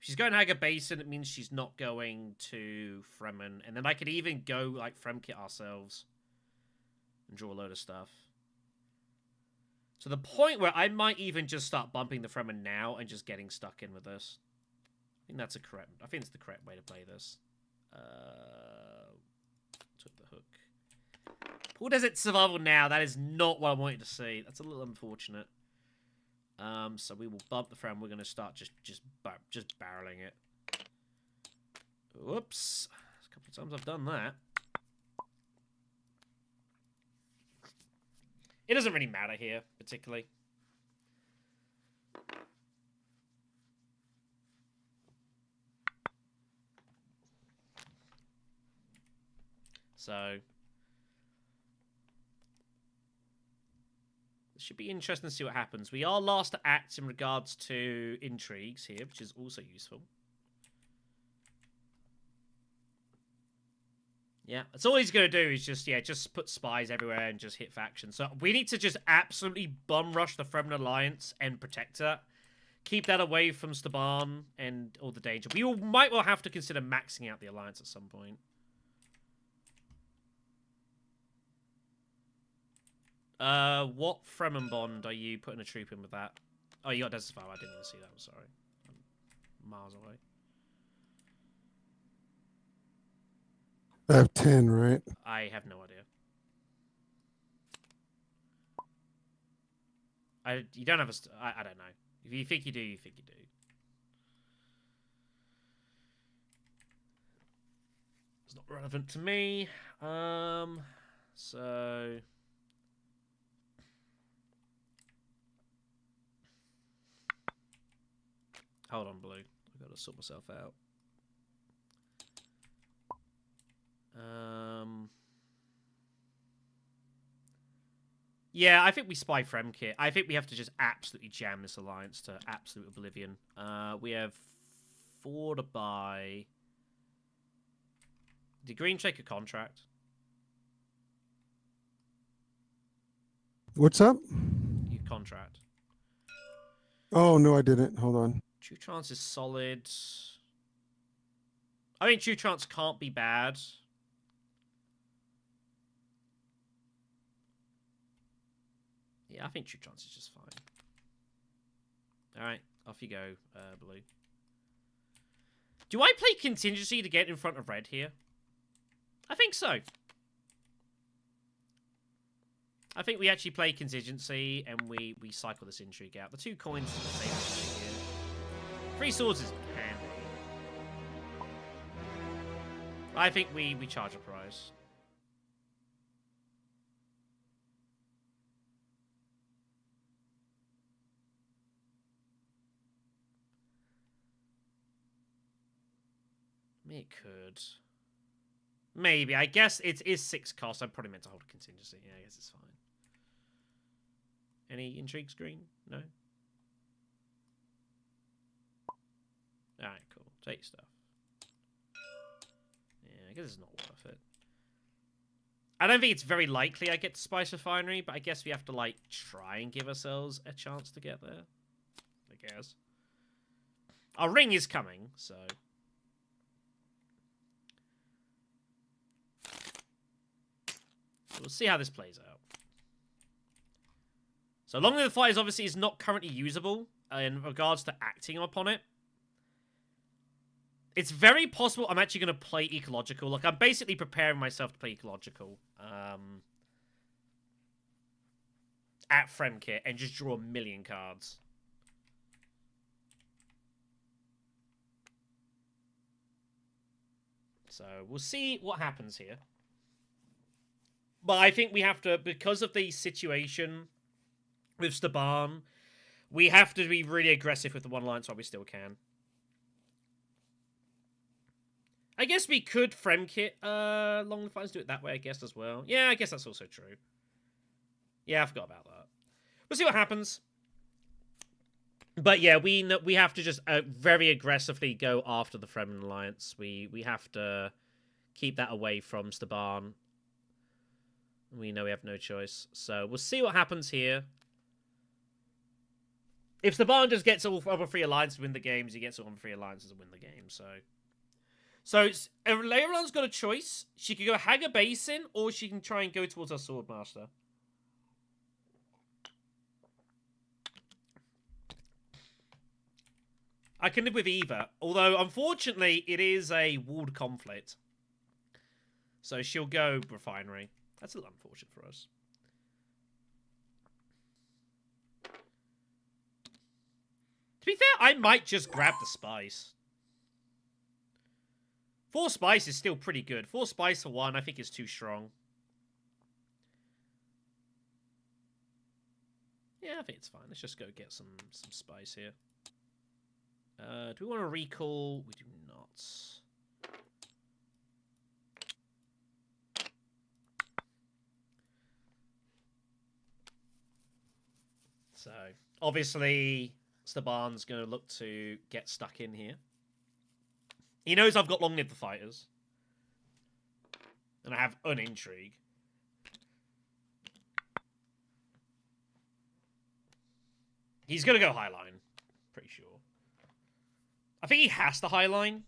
If she's going Haga Basin, it means she's not going to Fremen, and then I could even go, like, Fremkit ourselves and draw a load of stuff. To the point where I might even just start bumping the Fremen now and just getting stuck in with this. I think that's I think it's the correct way to play this. Took the hook. Poor Desert Survival now. That is not what I wanted to see. That's a little unfortunate. So we will bump the Fremen. We're going to start just barreling it. Whoops. A couple of times I've done that. It doesn't really matter here, particularly. So... it should be interesting to see what happens. We are last to act in regards to intrigues here, which is also useful. Yeah, that's all he's going to do is just put spies everywhere and just hit factions. So we need to just absolutely bum rush the Fremen Alliance and protect it. Keep that away from Staban and all the danger. We might well have to consider maxing out the Alliance at some point. What Fremen bond are you putting a troop in with that? Oh, you got Desert Survival. I didn't even see that. I'm sorry. I'm miles away. I have 10, right? I have no idea. You don't have a... I don't know. If you think you do, you think you do. It's not relevant to me. So... hold on, Blue. I've got to sort myself out. Yeah, I think we spy Fremkit. I think we have to just absolutely jam this alliance to absolute oblivion. We have 4 to buy. Did Green take a contract? What's up? You contract. Oh, no, I didn't. Hold on. True Trance is solid. I mean, True Trance can't be bad. Yeah, I think True Trance is just fine. Alright, off you go, Blue. Do I play Contingency to get in front of Red here? I think so. I think we actually play Contingency and we cycle this intrigue out. The 2 coins is the same thing here. 3 swords is handy. I think we charge a prize. It could. Maybe. I guess it is 6 cost. I'm probably meant to hold a contingency. Yeah, I guess it's fine. Any intrigues, Green? No? Alright, cool. Take stuff. Yeah, I guess it's not worth it. I don't think it's very likely I get to Spice Refinery, but I guess we have to, like, try and give ourselves a chance to get there. I guess. Our ring is coming, so... we'll see how this plays out. So Long Live the Fighters obviously is not currently usable in regards to acting upon it. It's very possible I'm actually going to play Ecological. Like, I'm basically preparing myself to play Ecological. at Fremkit and just draw a million cards. So we'll see what happens here. But I think we have to, because of the situation with Staban, we have to be really aggressive with the one alliance while we still can. I guess we could Fremkit long the fights, do it that way, I guess, as well. Yeah, I guess that's also true. Yeah, I forgot about that. We'll see what happens. But yeah, we have to just very aggressively go after the Fremen alliance. We have to keep that away from Staban. We know we have no choice. So we'll see what happens here. If Staban just gets all other 3 alliances to win the games, he gets all other 3 alliances to win the game. So Leiron's got a choice. She could go Haga Basin, or she can try and go towards our Swordmaster. I can live with either, although unfortunately it is a walled conflict. So she'll go Refinery. That's a little unfortunate for us. To be fair, I might just grab the spice. 4 spice is still pretty good. 4 spice for 1, I think is too strong. Yeah, I think it's fine. Let's just go get some spice here. Do we want to recall? We do not. So, obviously, Staban's going to look to get stuck in here. He knows I've got long-lived the fighters. And I have an intrigue. He's going to go Highline. Pretty sure. I think he has to Highline.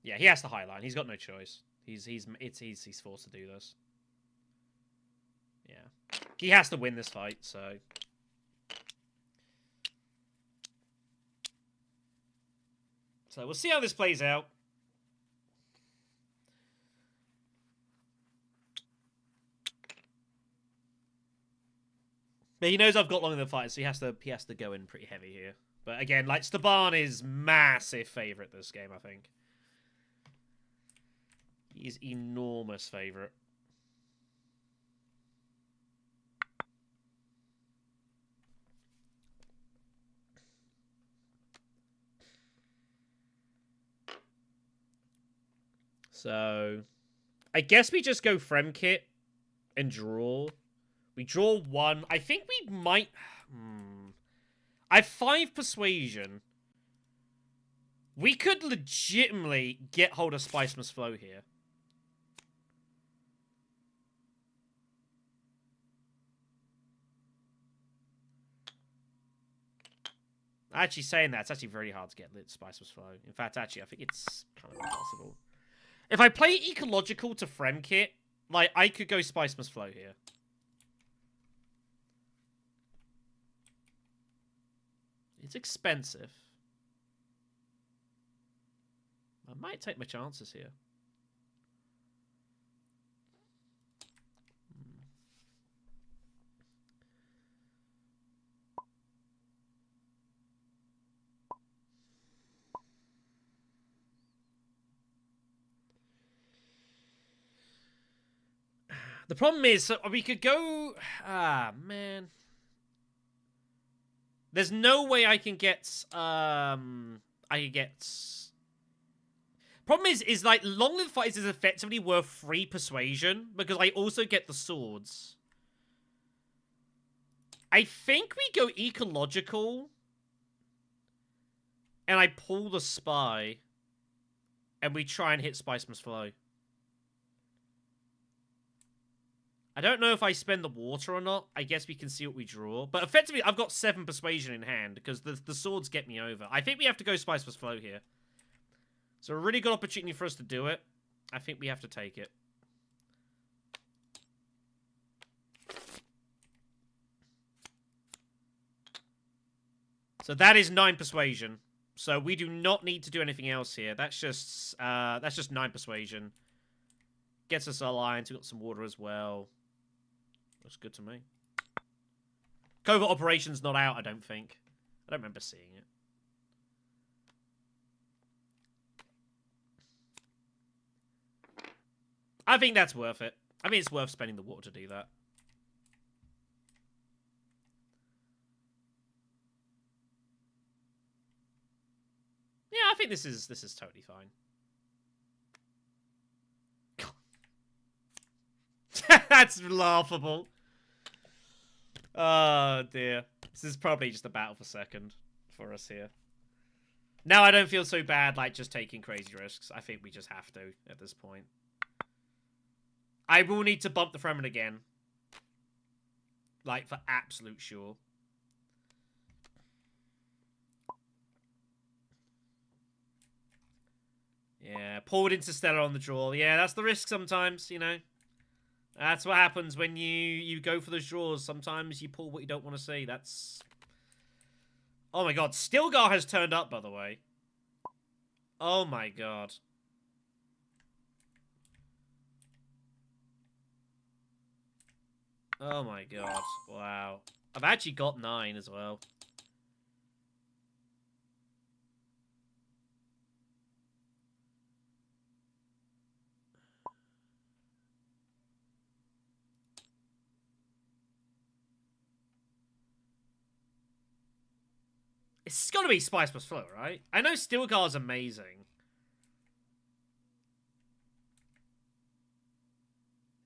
Yeah, he has to Highline. He's got no choice. He's forced to do this. Yeah. He has to win this fight, so... So we'll see how this plays out. But he knows I've got long in the fight, so he has to go in pretty heavy here. But again, like, Staban is massive favourite this game, I think. He's enormous favourite. So, I guess we just go Fremkit and draw. We draw 1. I think we might... I have 5 Persuasion. We could legitimately get hold of Spice Must Flow here. Actually, saying that, it's actually very hard to get lit Spice Must Flow. In fact, actually, I think it's kind of impossible. If I play Ecological to Fremkit, like, I could go Spice Must Flow here. It's expensive. I might take my chances here. The problem is, we could go... Ah, man. There's no way I can get... Problem is like, long-lived fighters is effectively worth 3 persuasion, because I also get the swords. I think we go ecological, and I pull the spy, and we try and hit Spice Must Flow. I don't know if I spend the water or not. I guess we can see what we draw. But effectively, I've got 7 persuasion in hand, because the swords get me over. I think we have to go Spice Must Flow here. So a really good opportunity for us to do it. I think we have to take it. So that is 9 persuasion. So we do not need to do anything else here. That's just 9 persuasion. Gets us alliance. We've got some water as well. Looks good to me. Covert operations not out, I don't think. I don't remember seeing it. I think that's worth it. I mean, it's worth spending the water to do that. Yeah, I think this is totally fine. That's laughable. Oh dear. This is probably just a battle for second for us here. Now I don't feel so bad like just taking crazy risks. I think we just have to at this point. I will need to bump the Fremen again. Like, for absolute sure. Yeah, pulled Interstellar on the draw. Yeah, that's the risk sometimes, you know. That's what happens when you go for those draws. Sometimes you pull what you don't want to see. That's... Oh my god, Stilgar has turned up, by the way. Oh my god. Oh my god, wow. I've actually got 9 as well. It's gotta be Spice plus Flow, right? I know Stilgar's amazing.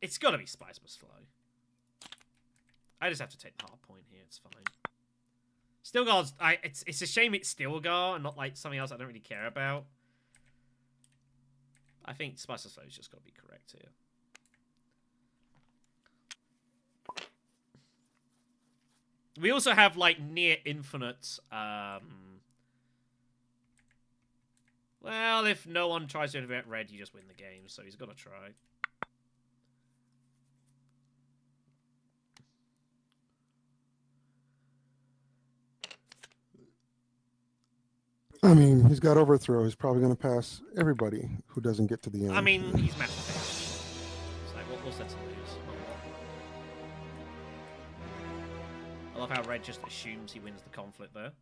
It's gotta be Spice plus Flow. I just have to take the hard point here, it's fine. Stilgar's... It's a shame it's Stilgar and not like something else I don't really care about. I think Spice plus Flow's just gotta be correct here. We also have, like, near infinite, well, if no one tries to invent red, you just win the game, so he's got to try. I mean, he's got overthrow. He's probably going to pass everybody who doesn't get to the end. I mean, he's massive. It's like, what's that to lose? I love how red just assumes he wins the conflict there.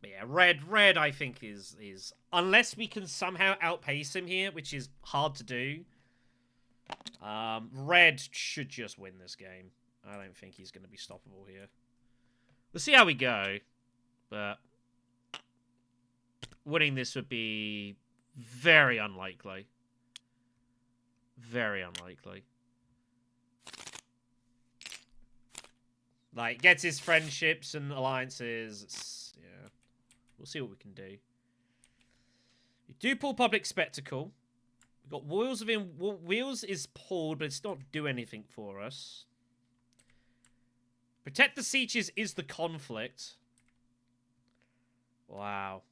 But yeah, red I think is unless we can somehow outpace him here, which is hard to do. Red should just win this game. I don't think he's going to be stoppable here. We'll see how we go, but winning this would be very unlikely. Very unlikely. Like, gets his friendships and alliances. Yeah. We'll see what we can do. We do pull Public Spectacle. We've got Wheels of him. Wheels is pulled, but it's not do anything for us. Protect the Sieges is the conflict. Wow.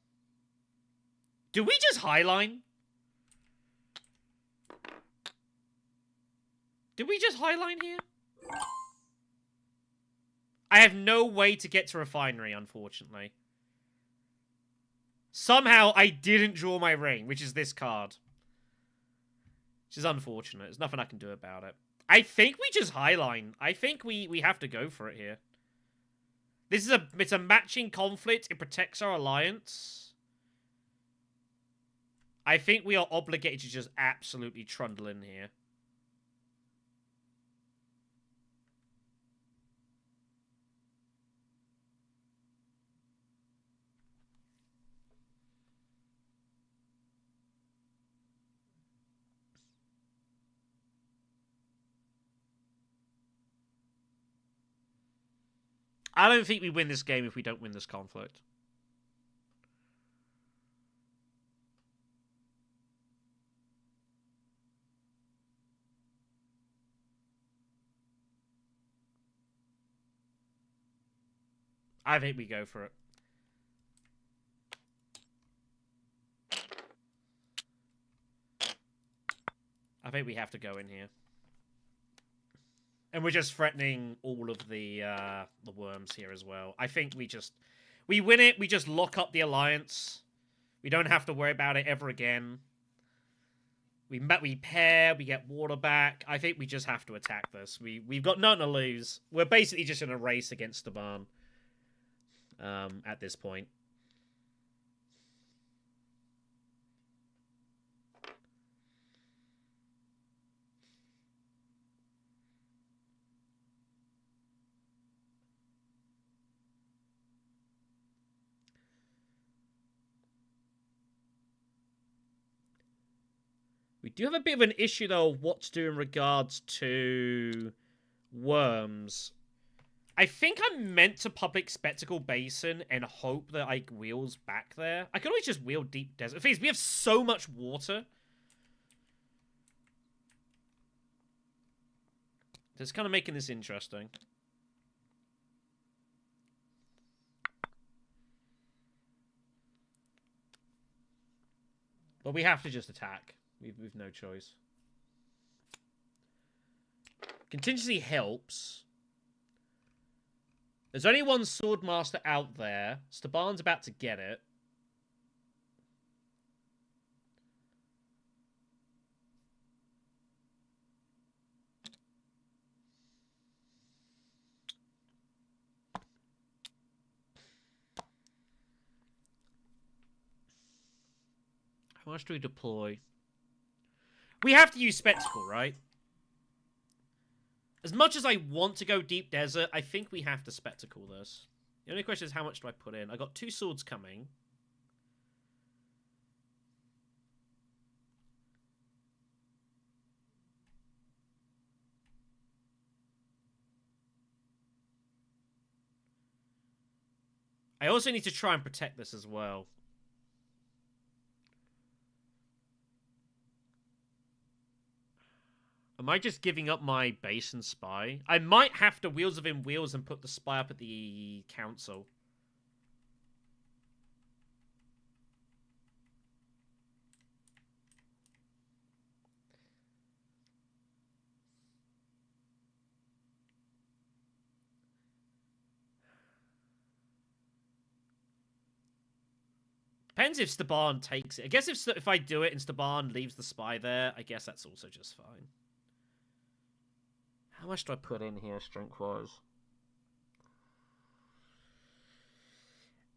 Do we just highline? Did we just highline here? I have no way to get to Refinery, unfortunately. Somehow I didn't draw my ring, which is this card. Which is unfortunate. There's nothing I can do about it. I think we just highline. I think we have to go for it here. This is it's a matching conflict. It protects our alliance. I think we are obligated to just absolutely trundle in here. I don't think we win this game if we don't win this conflict. I think we go for it. I think we have to go in here. And we're just threatening all of the worms here as well. I think we win it. We just lock up the alliance. We don't have to worry about it ever again. We pair. We get water back. I think we just have to attack this. We've got nothing to lose. We're basically just in a race against Staban. At this point. We do have a bit of an issue, though, of what to do in regards to worms. I think I'm meant to public Spectacle Basin and hope that I wheels back there. I could always just wheel Deep Desert. The thing is, we have so much water. That's kind of making this interesting. But we have to just attack. We've no choice. Contingency helps. There's only one Swordmaster out there. Staban's about to get it. How much do we deploy? We have to use Spectacle, right? As much as I want to go Deep Desert, I think we have to Spectacle this. The only question is how much do I put in? I got 2 swords coming. I also need to try and protect this as well. Am I just giving up my base and spy? I might have to Wheels Within Wheels and put the spy up at the council. Depends if Staban takes it. I guess if I do it and Staban leaves the spy there, I guess that's also just fine. How much do I put in here, strength-wise?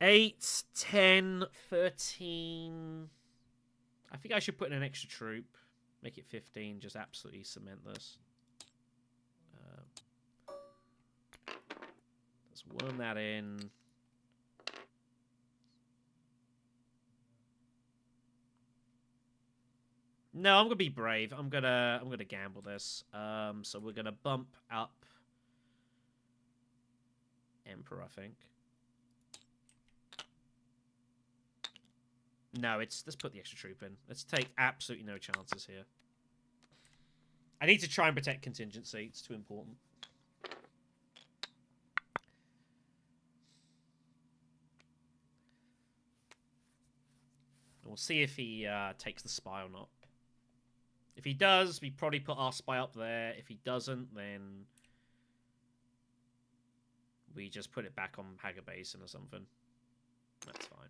8, 10, 13... I think I should put in an extra troop. Make it 15, just absolutely cement this. Let's worm that in. No, I'm gonna be brave. I'm gonna gamble this. So we're gonna bump up Emperor, I think. No, let's put the extra troop in. Let's take absolutely no chances here. I need to try and protect contingency. It's too important. And we'll see if he takes the spy or not. If he does, we probably put our spy up there. If he doesn't, then we just put it back on Hager Basin or something. That's fine.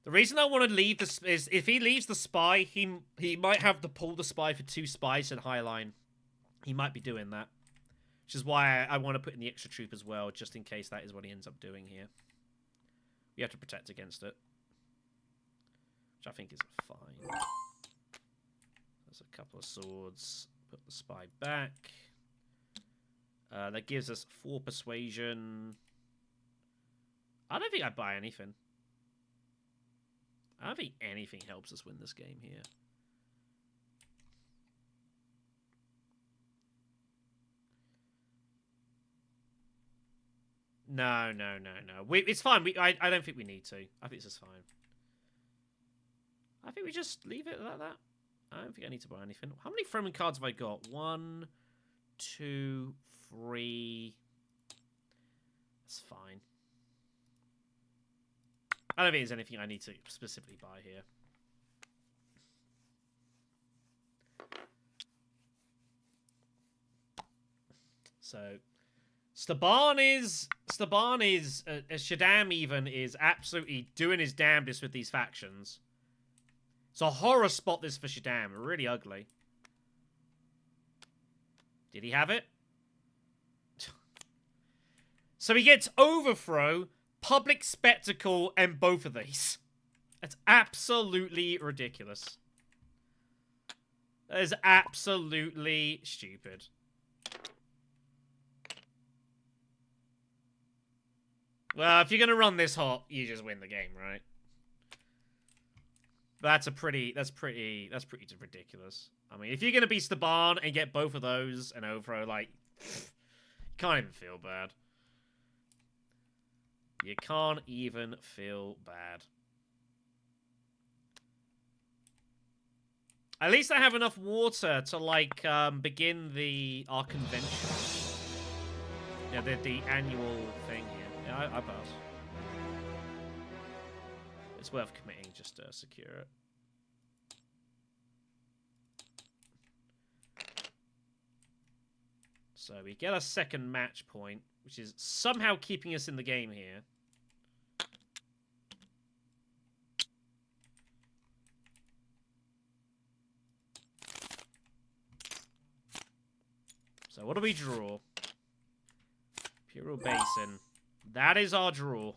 The reason I want to leave this is if he leaves the spy, he might have to pull the spy for 2 spies in high line. He might be doing that. Which is why I want to put in the extra troop as well, just in case that is what he ends up doing here. We have to protect against it. Which I think is fine. There's a couple of swords. Put the spy back. That gives us 4 persuasion. I don't think I buy anything. I don't think anything helps us win this game here. No. It's fine. I don't think we need to. I think this is fine. I think we just leave it like that. I don't think I need to buy anything. How many Fremen cards have I got? 1, 2, 3. That's fine. I don't think there's anything I need to specifically buy here. So, Staban is, Shaddam even is absolutely doing his damnedest with these factions. It's a horror spot this for Shaddam, really ugly. Did he have it? So he gets Overthrow, Public Spectacle, and both of these. That's absolutely ridiculous. That is absolutely stupid. Well, if you're gonna run this hot, you just win the game, right? That's pretty ridiculous. I mean, if you're gonna be Staban and get both of those and Overthrow, like, can't even feel bad. You can't even feel bad. At least I have enough water to, like, begin our convention. Yeah, the annual thing here. Yeah, I pass. It's worth committing just to secure it. So we get a second match point, which is somehow keeping us in the game here. So what do we draw? Imperial Basin. That is our draw.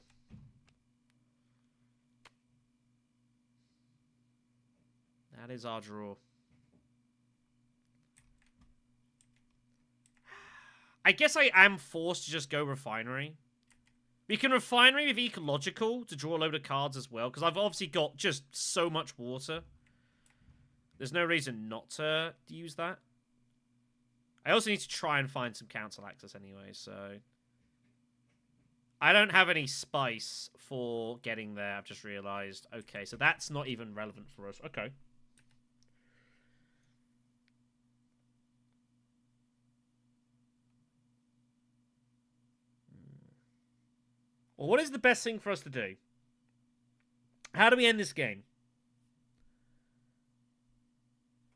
That is our draw. I guess I am forced to just go Refinery. We can Refinery with Ecological to draw a load of cards as well, because I've obviously got just so much water. There's no reason not to use that. I also need to try and find some council access anyway, so... I don't have any spice for getting there, I've just realised. Okay, so that's not even relevant for us. Okay. Well, what is the best thing for us to do? How do we end this game?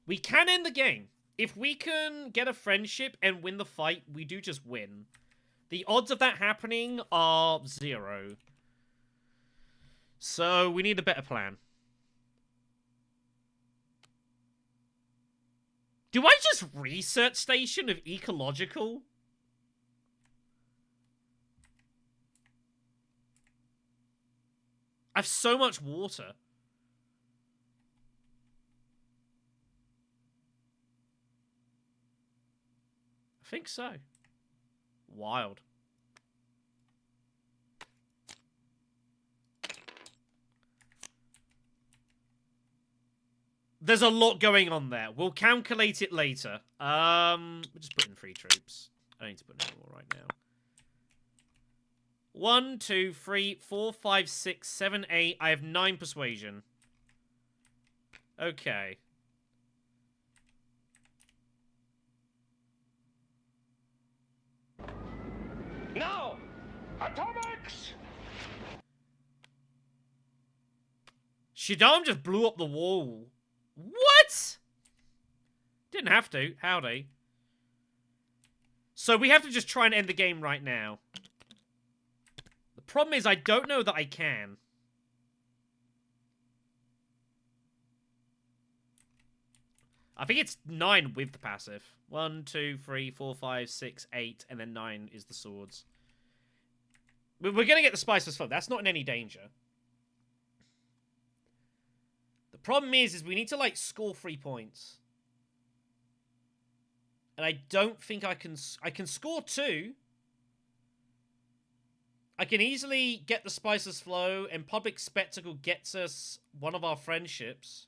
We can end the game. If we can get a friendship and win the fight, we do just win. The odds of that happening are 0. So we need a better plan. Do I just research station of Ecological? I have so much water. I think so. Wild. There's a lot going on there. We'll calculate it later. We'll just put in 3 troops. I don't need to put any more right now. 1, 2, 3, 4, 5, 6, 7, 8. I have 9 persuasion. Okay. Now! Atomics! Shaddam just blew up the wall. What? Didn't have to. Howdy. So we have to just try and end the game right now. The problem is I don't know that I can. I think it's 9 with the passive. 1, 2, 3, 4, 5, 6, 8, and then 9 is the swords. We're going to get the spiceless foe. That's not in any danger. The problem is we need to, like, score 3 points. And I don't think I can score 2. I can easily get the spiceless flow, and Public Spectacle gets us one of our friendships.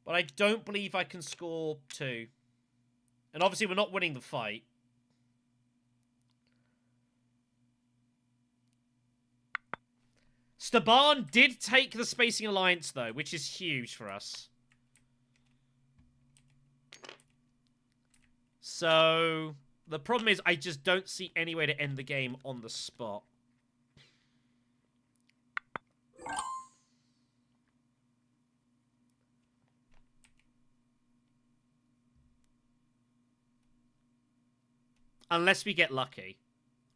But I don't believe I can score 2. And obviously we're not winning the fight. Staban did take the Spacing Alliance, though, which is huge for us. So, the problem is I just don't see any way to end the game on the spot. unless we get lucky.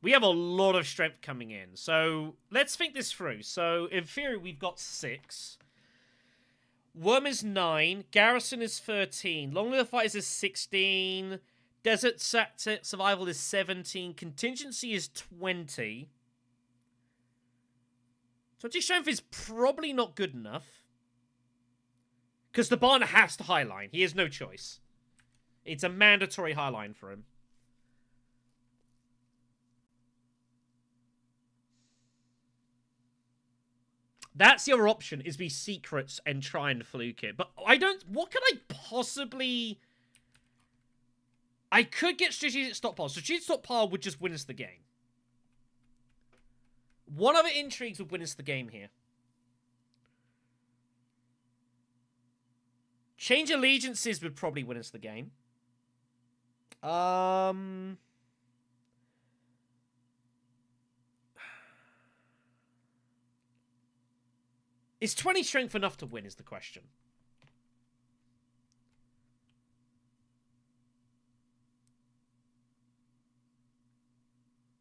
We have a lot of strength coming in. So let's think this through. So in theory, we've got 6. Worm is 9. Garrison is 13. Long Live the Fighters is 16. Desert Survival is 17. Contingency is 20. 20 strength is probably not good enough. Because the Barn has to highline. He has no choice. It's a mandatory highline for him. That's the other option, is be secrets and try and fluke it. But I don't... What could I possibly... I could get strategic stockpile. Strategic stockpile would just win us the game. One other intrigues would win us the game here. Change allegiances would probably win us the game. Is 20 strength enough to win is the question.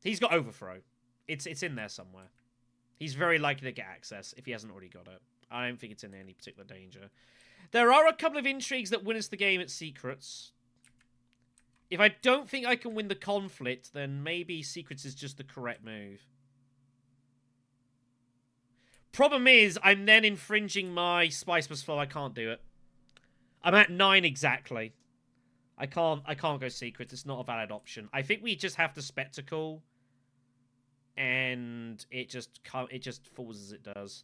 He's got overthrow. It's in there somewhere. He's very likely to get access if he hasn't already got it. I don't think it's in any particular danger. There are a couple of intrigues that win us the game at secrets. If I don't think I can win the conflict, then maybe secrets is just the correct move. Problem is, I'm then infringing my Spice plus flow. I can't do it. I'm at 9 exactly. I can't go secrets. It's not a valid option. I think we just have to spectacle, and it just falls as it does.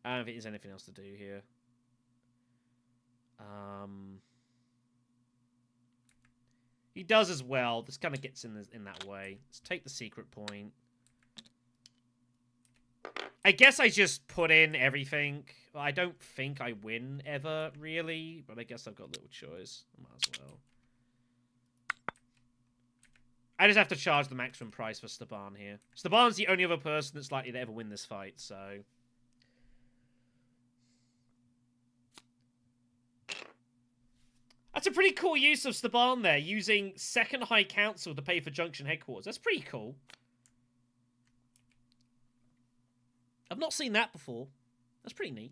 I don't think there's anything else to do here. He does as well. This kind of gets in that way. Let's take the secret point. I guess I just put in everything. Well, I don't think I win ever, really. But I guess I've got a little choice. I might as well. I just have to charge the maximum price for Staban here. Staban's the only other person that's likely to ever win this fight, so... That's a pretty cool use of Staban there, using Second High Council to pay for Junction Headquarters. That's pretty cool. I've not seen that before. That's pretty neat.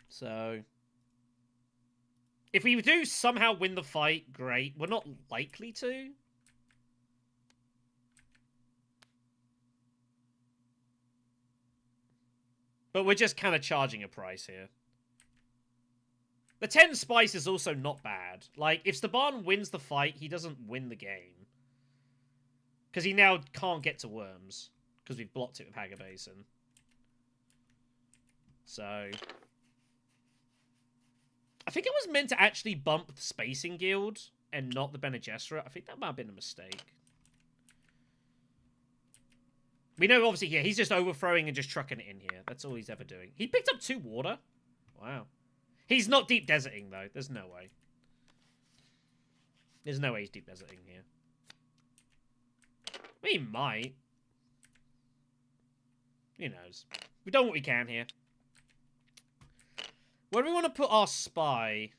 So, if we do somehow win the fight, great. We're not likely to. But we're just kind of charging a price here. The 10 spice is also not bad. Like, if Staban wins the fight, he doesn't win the game. Because he now can't get to Worms. Because we've blocked it with Haga Basin. So... I think it was meant to actually bump the Spacing Guild and not the Bene Gesserit. I think that might have been a mistake. We know, obviously, yeah, he's just overthrowing and just trucking it in here. That's all he's ever doing. He picked up 2 water. Wow. He's not deep deserting, though. There's no way. There's no way he's deep deserting here. He might. Who knows? We've done what we can here. Where do we want to put our spy?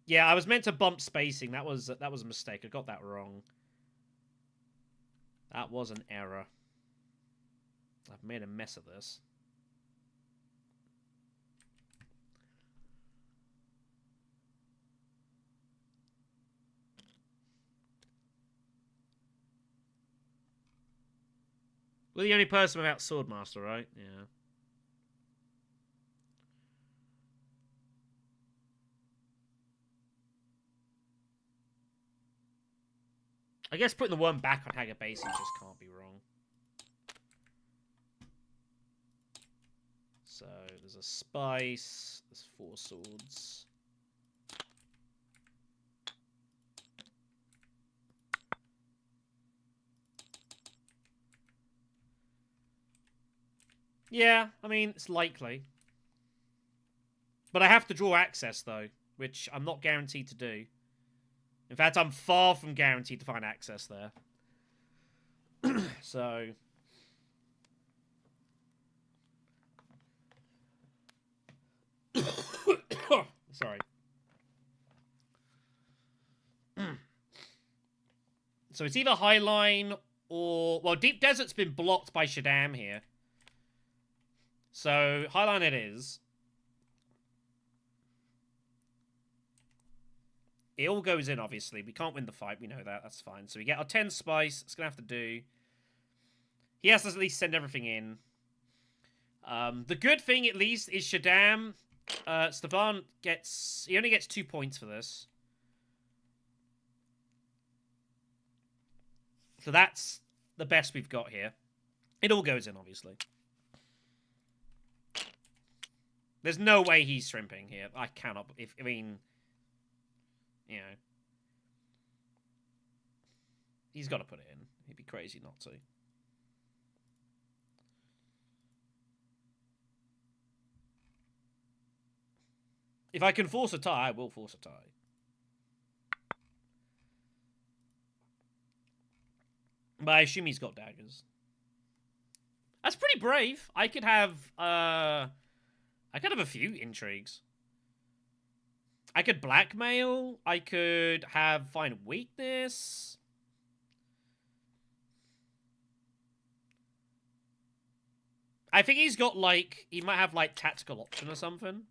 Yeah, I was meant to bump spacing. That was a mistake. I got that wrong. That was an error. I've made a mess of this. We're the only person without Swordmaster, right? Yeah. I guess putting the worm back on Haga Basin just can't be wrong. So, there's a spice. There's 4 swords. Yeah, I mean, it's likely. But I have to draw access, though, which I'm not guaranteed to do. In fact, I'm far from guaranteed to find access there. So... Sorry. So it's either Highline or... Well, Deep Desert's been blocked by Shaddam here. So, Highline it is. It all goes in, obviously. We can't win the fight. We know that. That's fine. So we get our 10 spice. It's going to have to do. He has to at least send everything in. The good thing, at least, is Shaddam... Stefan gets... He only gets 2 points for this. So that's the best we've got here. It all goes in, obviously. There's no way he's shrimping here. I cannot... I mean... You know. He's got to put it in. He'd be crazy not to. If I can force a tie, I will force a tie. But I assume he's got daggers. That's pretty brave. I could have a few intrigues. I could blackmail. I could find weakness. I think he's got, like... He might have, like, tactical option or something.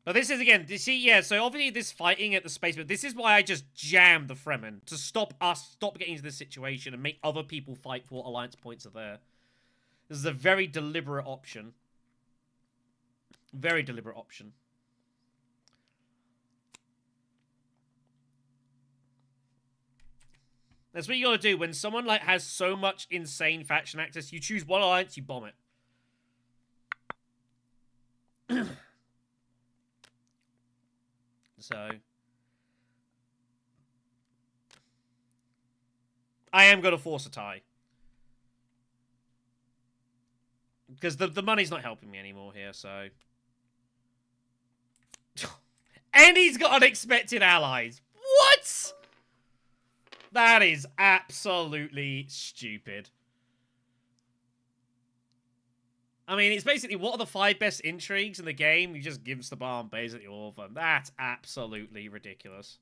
But this is, again, you see, yeah, so obviously this fighting at the space, but this is why I just jammed the Fremen, to stop getting into this situation and make other people fight for what alliance points are there. This is a very deliberate option. Very deliberate option. That's what you gotta do. When someone, like, has so much insane faction access, you choose one alliance, you bomb it. So, I am going to force a tie. Because the money's not helping me anymore here, so... And he's got unexpected allies! What?! That is absolutely stupid. I mean, it's basically, what are the 5 best intrigues in the game? You just give Staban basically all of them. That's absolutely ridiculous.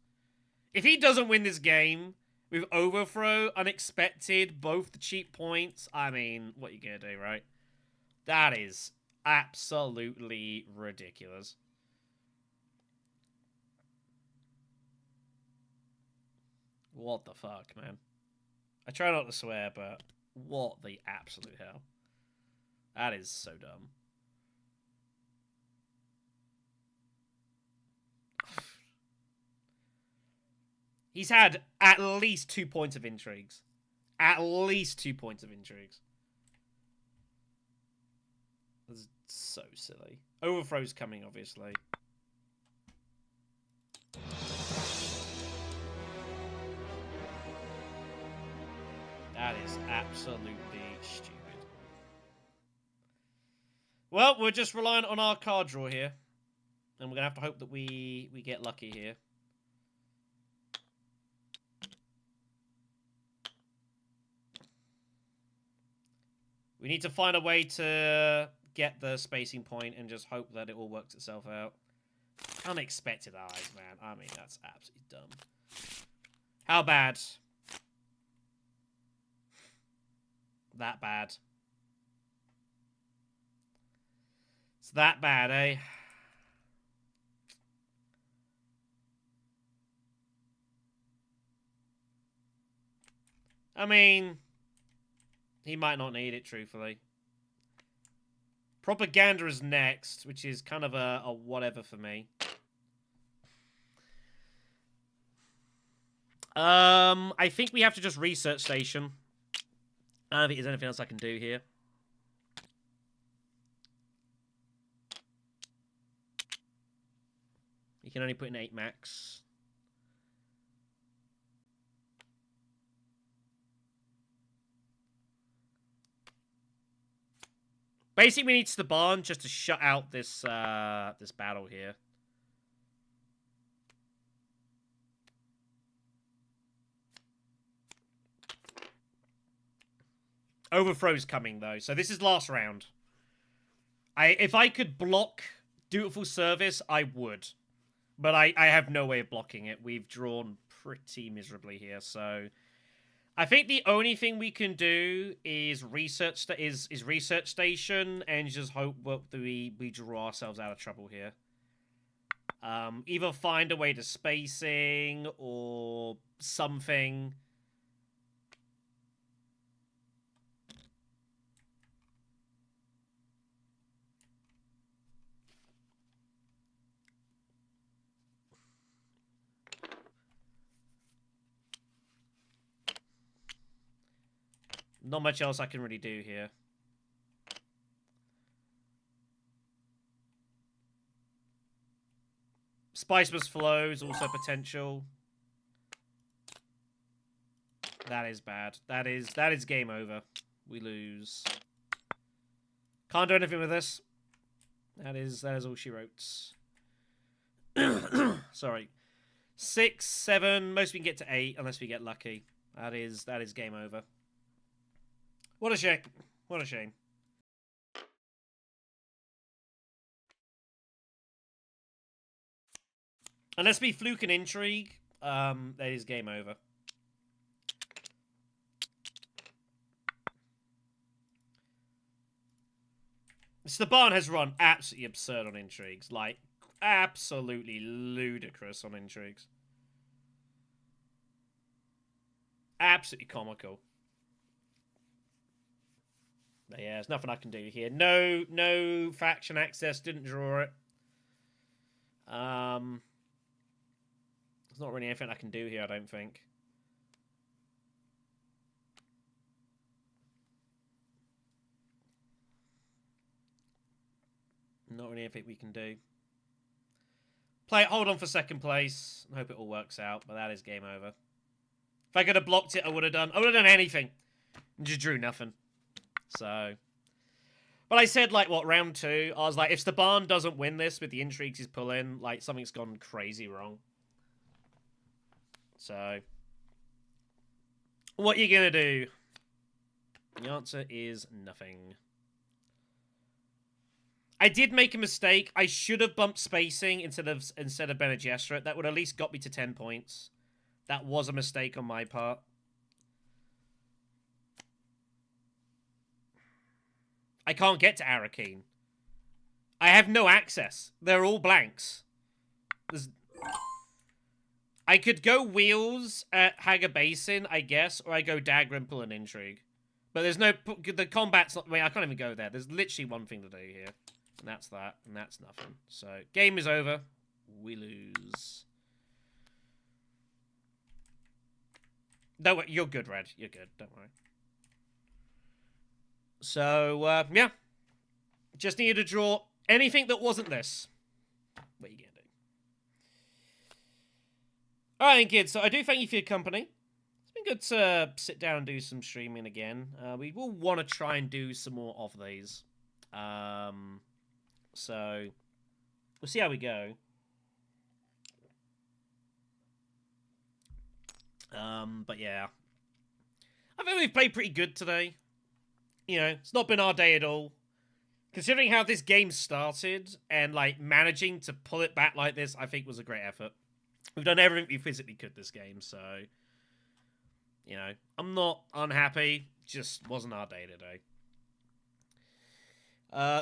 If he doesn't win this game with Overthrow, Unexpected, both the cheap points, I mean, what are you gonna do, right? That is absolutely ridiculous. What the fuck, man? I try not to swear, but what the absolute hell? That is so dumb. He's had at least 2 points of intrigues. At least 2 points of intrigues. That's so silly. Overthrow's coming, obviously. That is absolutely stupid. Well, we're just relying on our card draw here. And we're going to have to hope that we get lucky here. We need to find a way to get the spacing point and just hope that it all works itself out. Unexpected allies, man. I mean, that's absolutely dumb. How bad? That bad. It's that bad, eh? I mean, he might not need it, truthfully. Propaganda is next, which is kind of a whatever for me. I think we have to just research station. I don't think there's anything else I can do here. You can only put in 8 max. Basically, we need the barn just to shut out this this battle here. Overthrow's coming, though. So this is last round. If I could block Dutiful Service, I would. But I have no way of blocking it. We've drawn pretty miserably here, so... I think the only thing we can do is research station and just hope that we draw ourselves out of trouble here. Either find a way to spacing or something... Not much else I can really do here. Spice must flow is also potential. That is bad. That is game over. We lose. Can't do anything with this. That is all she wrote. Sorry. 6, 7. Most we can get to 8 unless we get lucky. That is game over. What a shame. What a shame. Unless we fluke an intrigue, that is game over. So the barn has run absolutely absurd on intrigues. Like, absolutely ludicrous on intrigues. Absolutely comical. But yeah, there's nothing I can do here. No faction access. Didn't draw it. There's not really anything I can do here, I don't think. Not really anything we can do. Hold on for second place. I hope it all works out, but that is game over. If I could have blocked it, I would have done anything. And just drew nothing. So, but I said, like, what, round 2? I was like, if the barn doesn't win this with the intrigues he's pulling, like, something's gone crazy wrong. So, what you gonna do? The answer is nothing. I did make a mistake. I should have bumped spacing instead of Bene Gesserit. That would at least got me to 10 points. That was a mistake on my part. I can't get to Arakeen. I have no access. They're all blanks. I could go Wheels at Haga Basin, I guess, or I go Dagrimple and Intrigue. But there's no... The combat's not... Wait, I can't even go there. There's literally one thing to do here. And that's that. And that's nothing. So, game is over. We lose. No, you're good, Red. You're good. Don't worry. So, yeah. Just needed to draw anything that wasn't this. What are you going to do? Alright then, kids. So, I do thank you for your company. It's been good to sit down and do some streaming again. We will want to try and do some more of these. So, we'll see how we go. But yeah. I think we've played pretty good today. You know, it's not been our day at all. Considering how this game started and, like, managing to pull it back like this, I think was a great effort. We've done everything we physically could this game, so... You know, I'm not unhappy. Just wasn't our day today.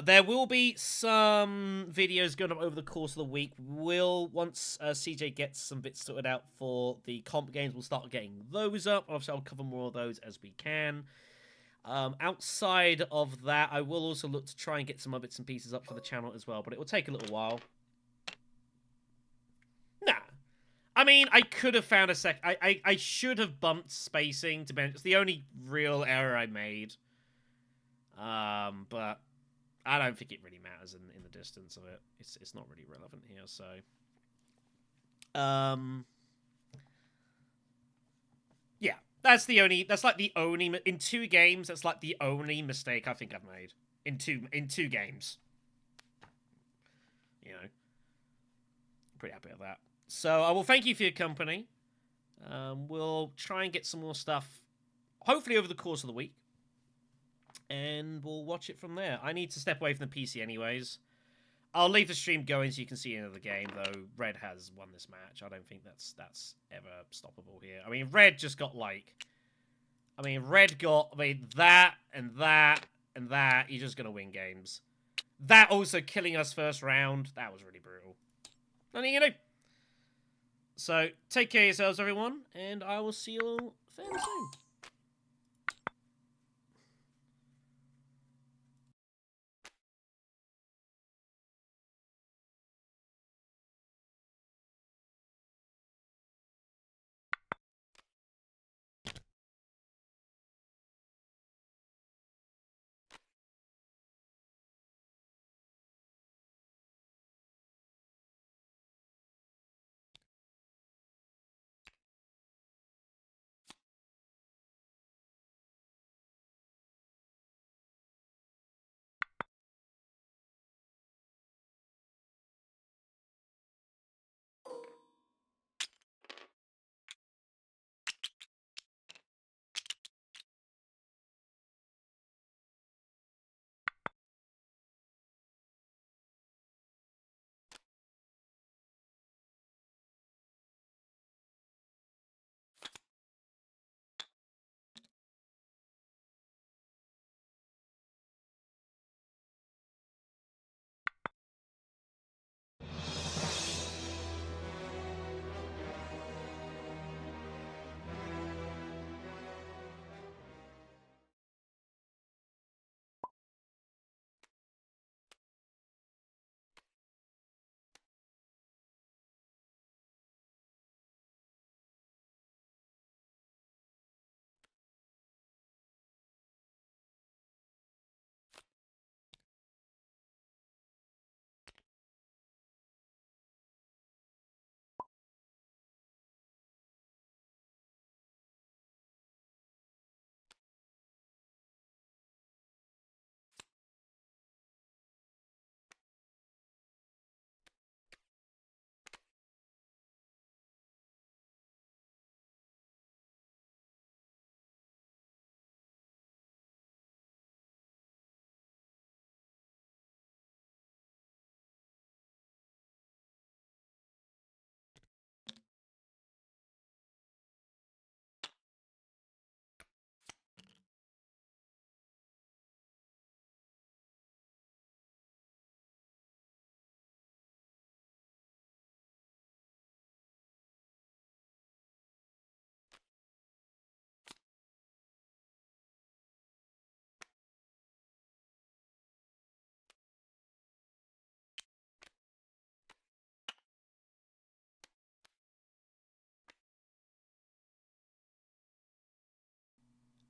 There will be some videos going up over the course of the week. Once CJ gets some bits sorted out for the comp games, we'll start getting those up. Obviously, I'll cover more of those as we can. Outside of that, I will also look to try and get some other bits and pieces up for the channel as well, but it will take a little while. Nah. I mean, I could have found a I should have bumped spacing to bench. It's the only real error I made. But I don't think it really matters in the distance of it. It's not really relevant here, so... Yeah. That's like the only... In 2 games, that's like the only mistake I think I've made. in two games. You know, pretty happy with that. So I will thank you for your company. We'll try and get some more stuff, hopefully over the course of the week, and we'll watch it from there. I need to step away from the PC anyways. I'll leave the stream going so you can see another game, though Red has won this match. I don't think that's ever stoppable here. I mean, Red just got Red got that and that and that. You're just gonna win games. That also killing us first round. That was really brutal. Nothing you can do. So take care of yourselves, everyone, and I will see you all fairly soon.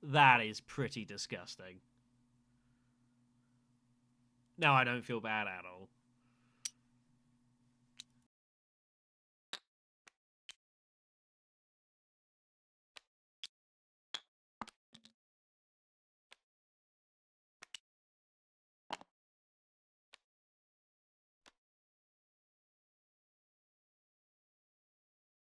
That is pretty disgusting. No, I don't feel bad at all.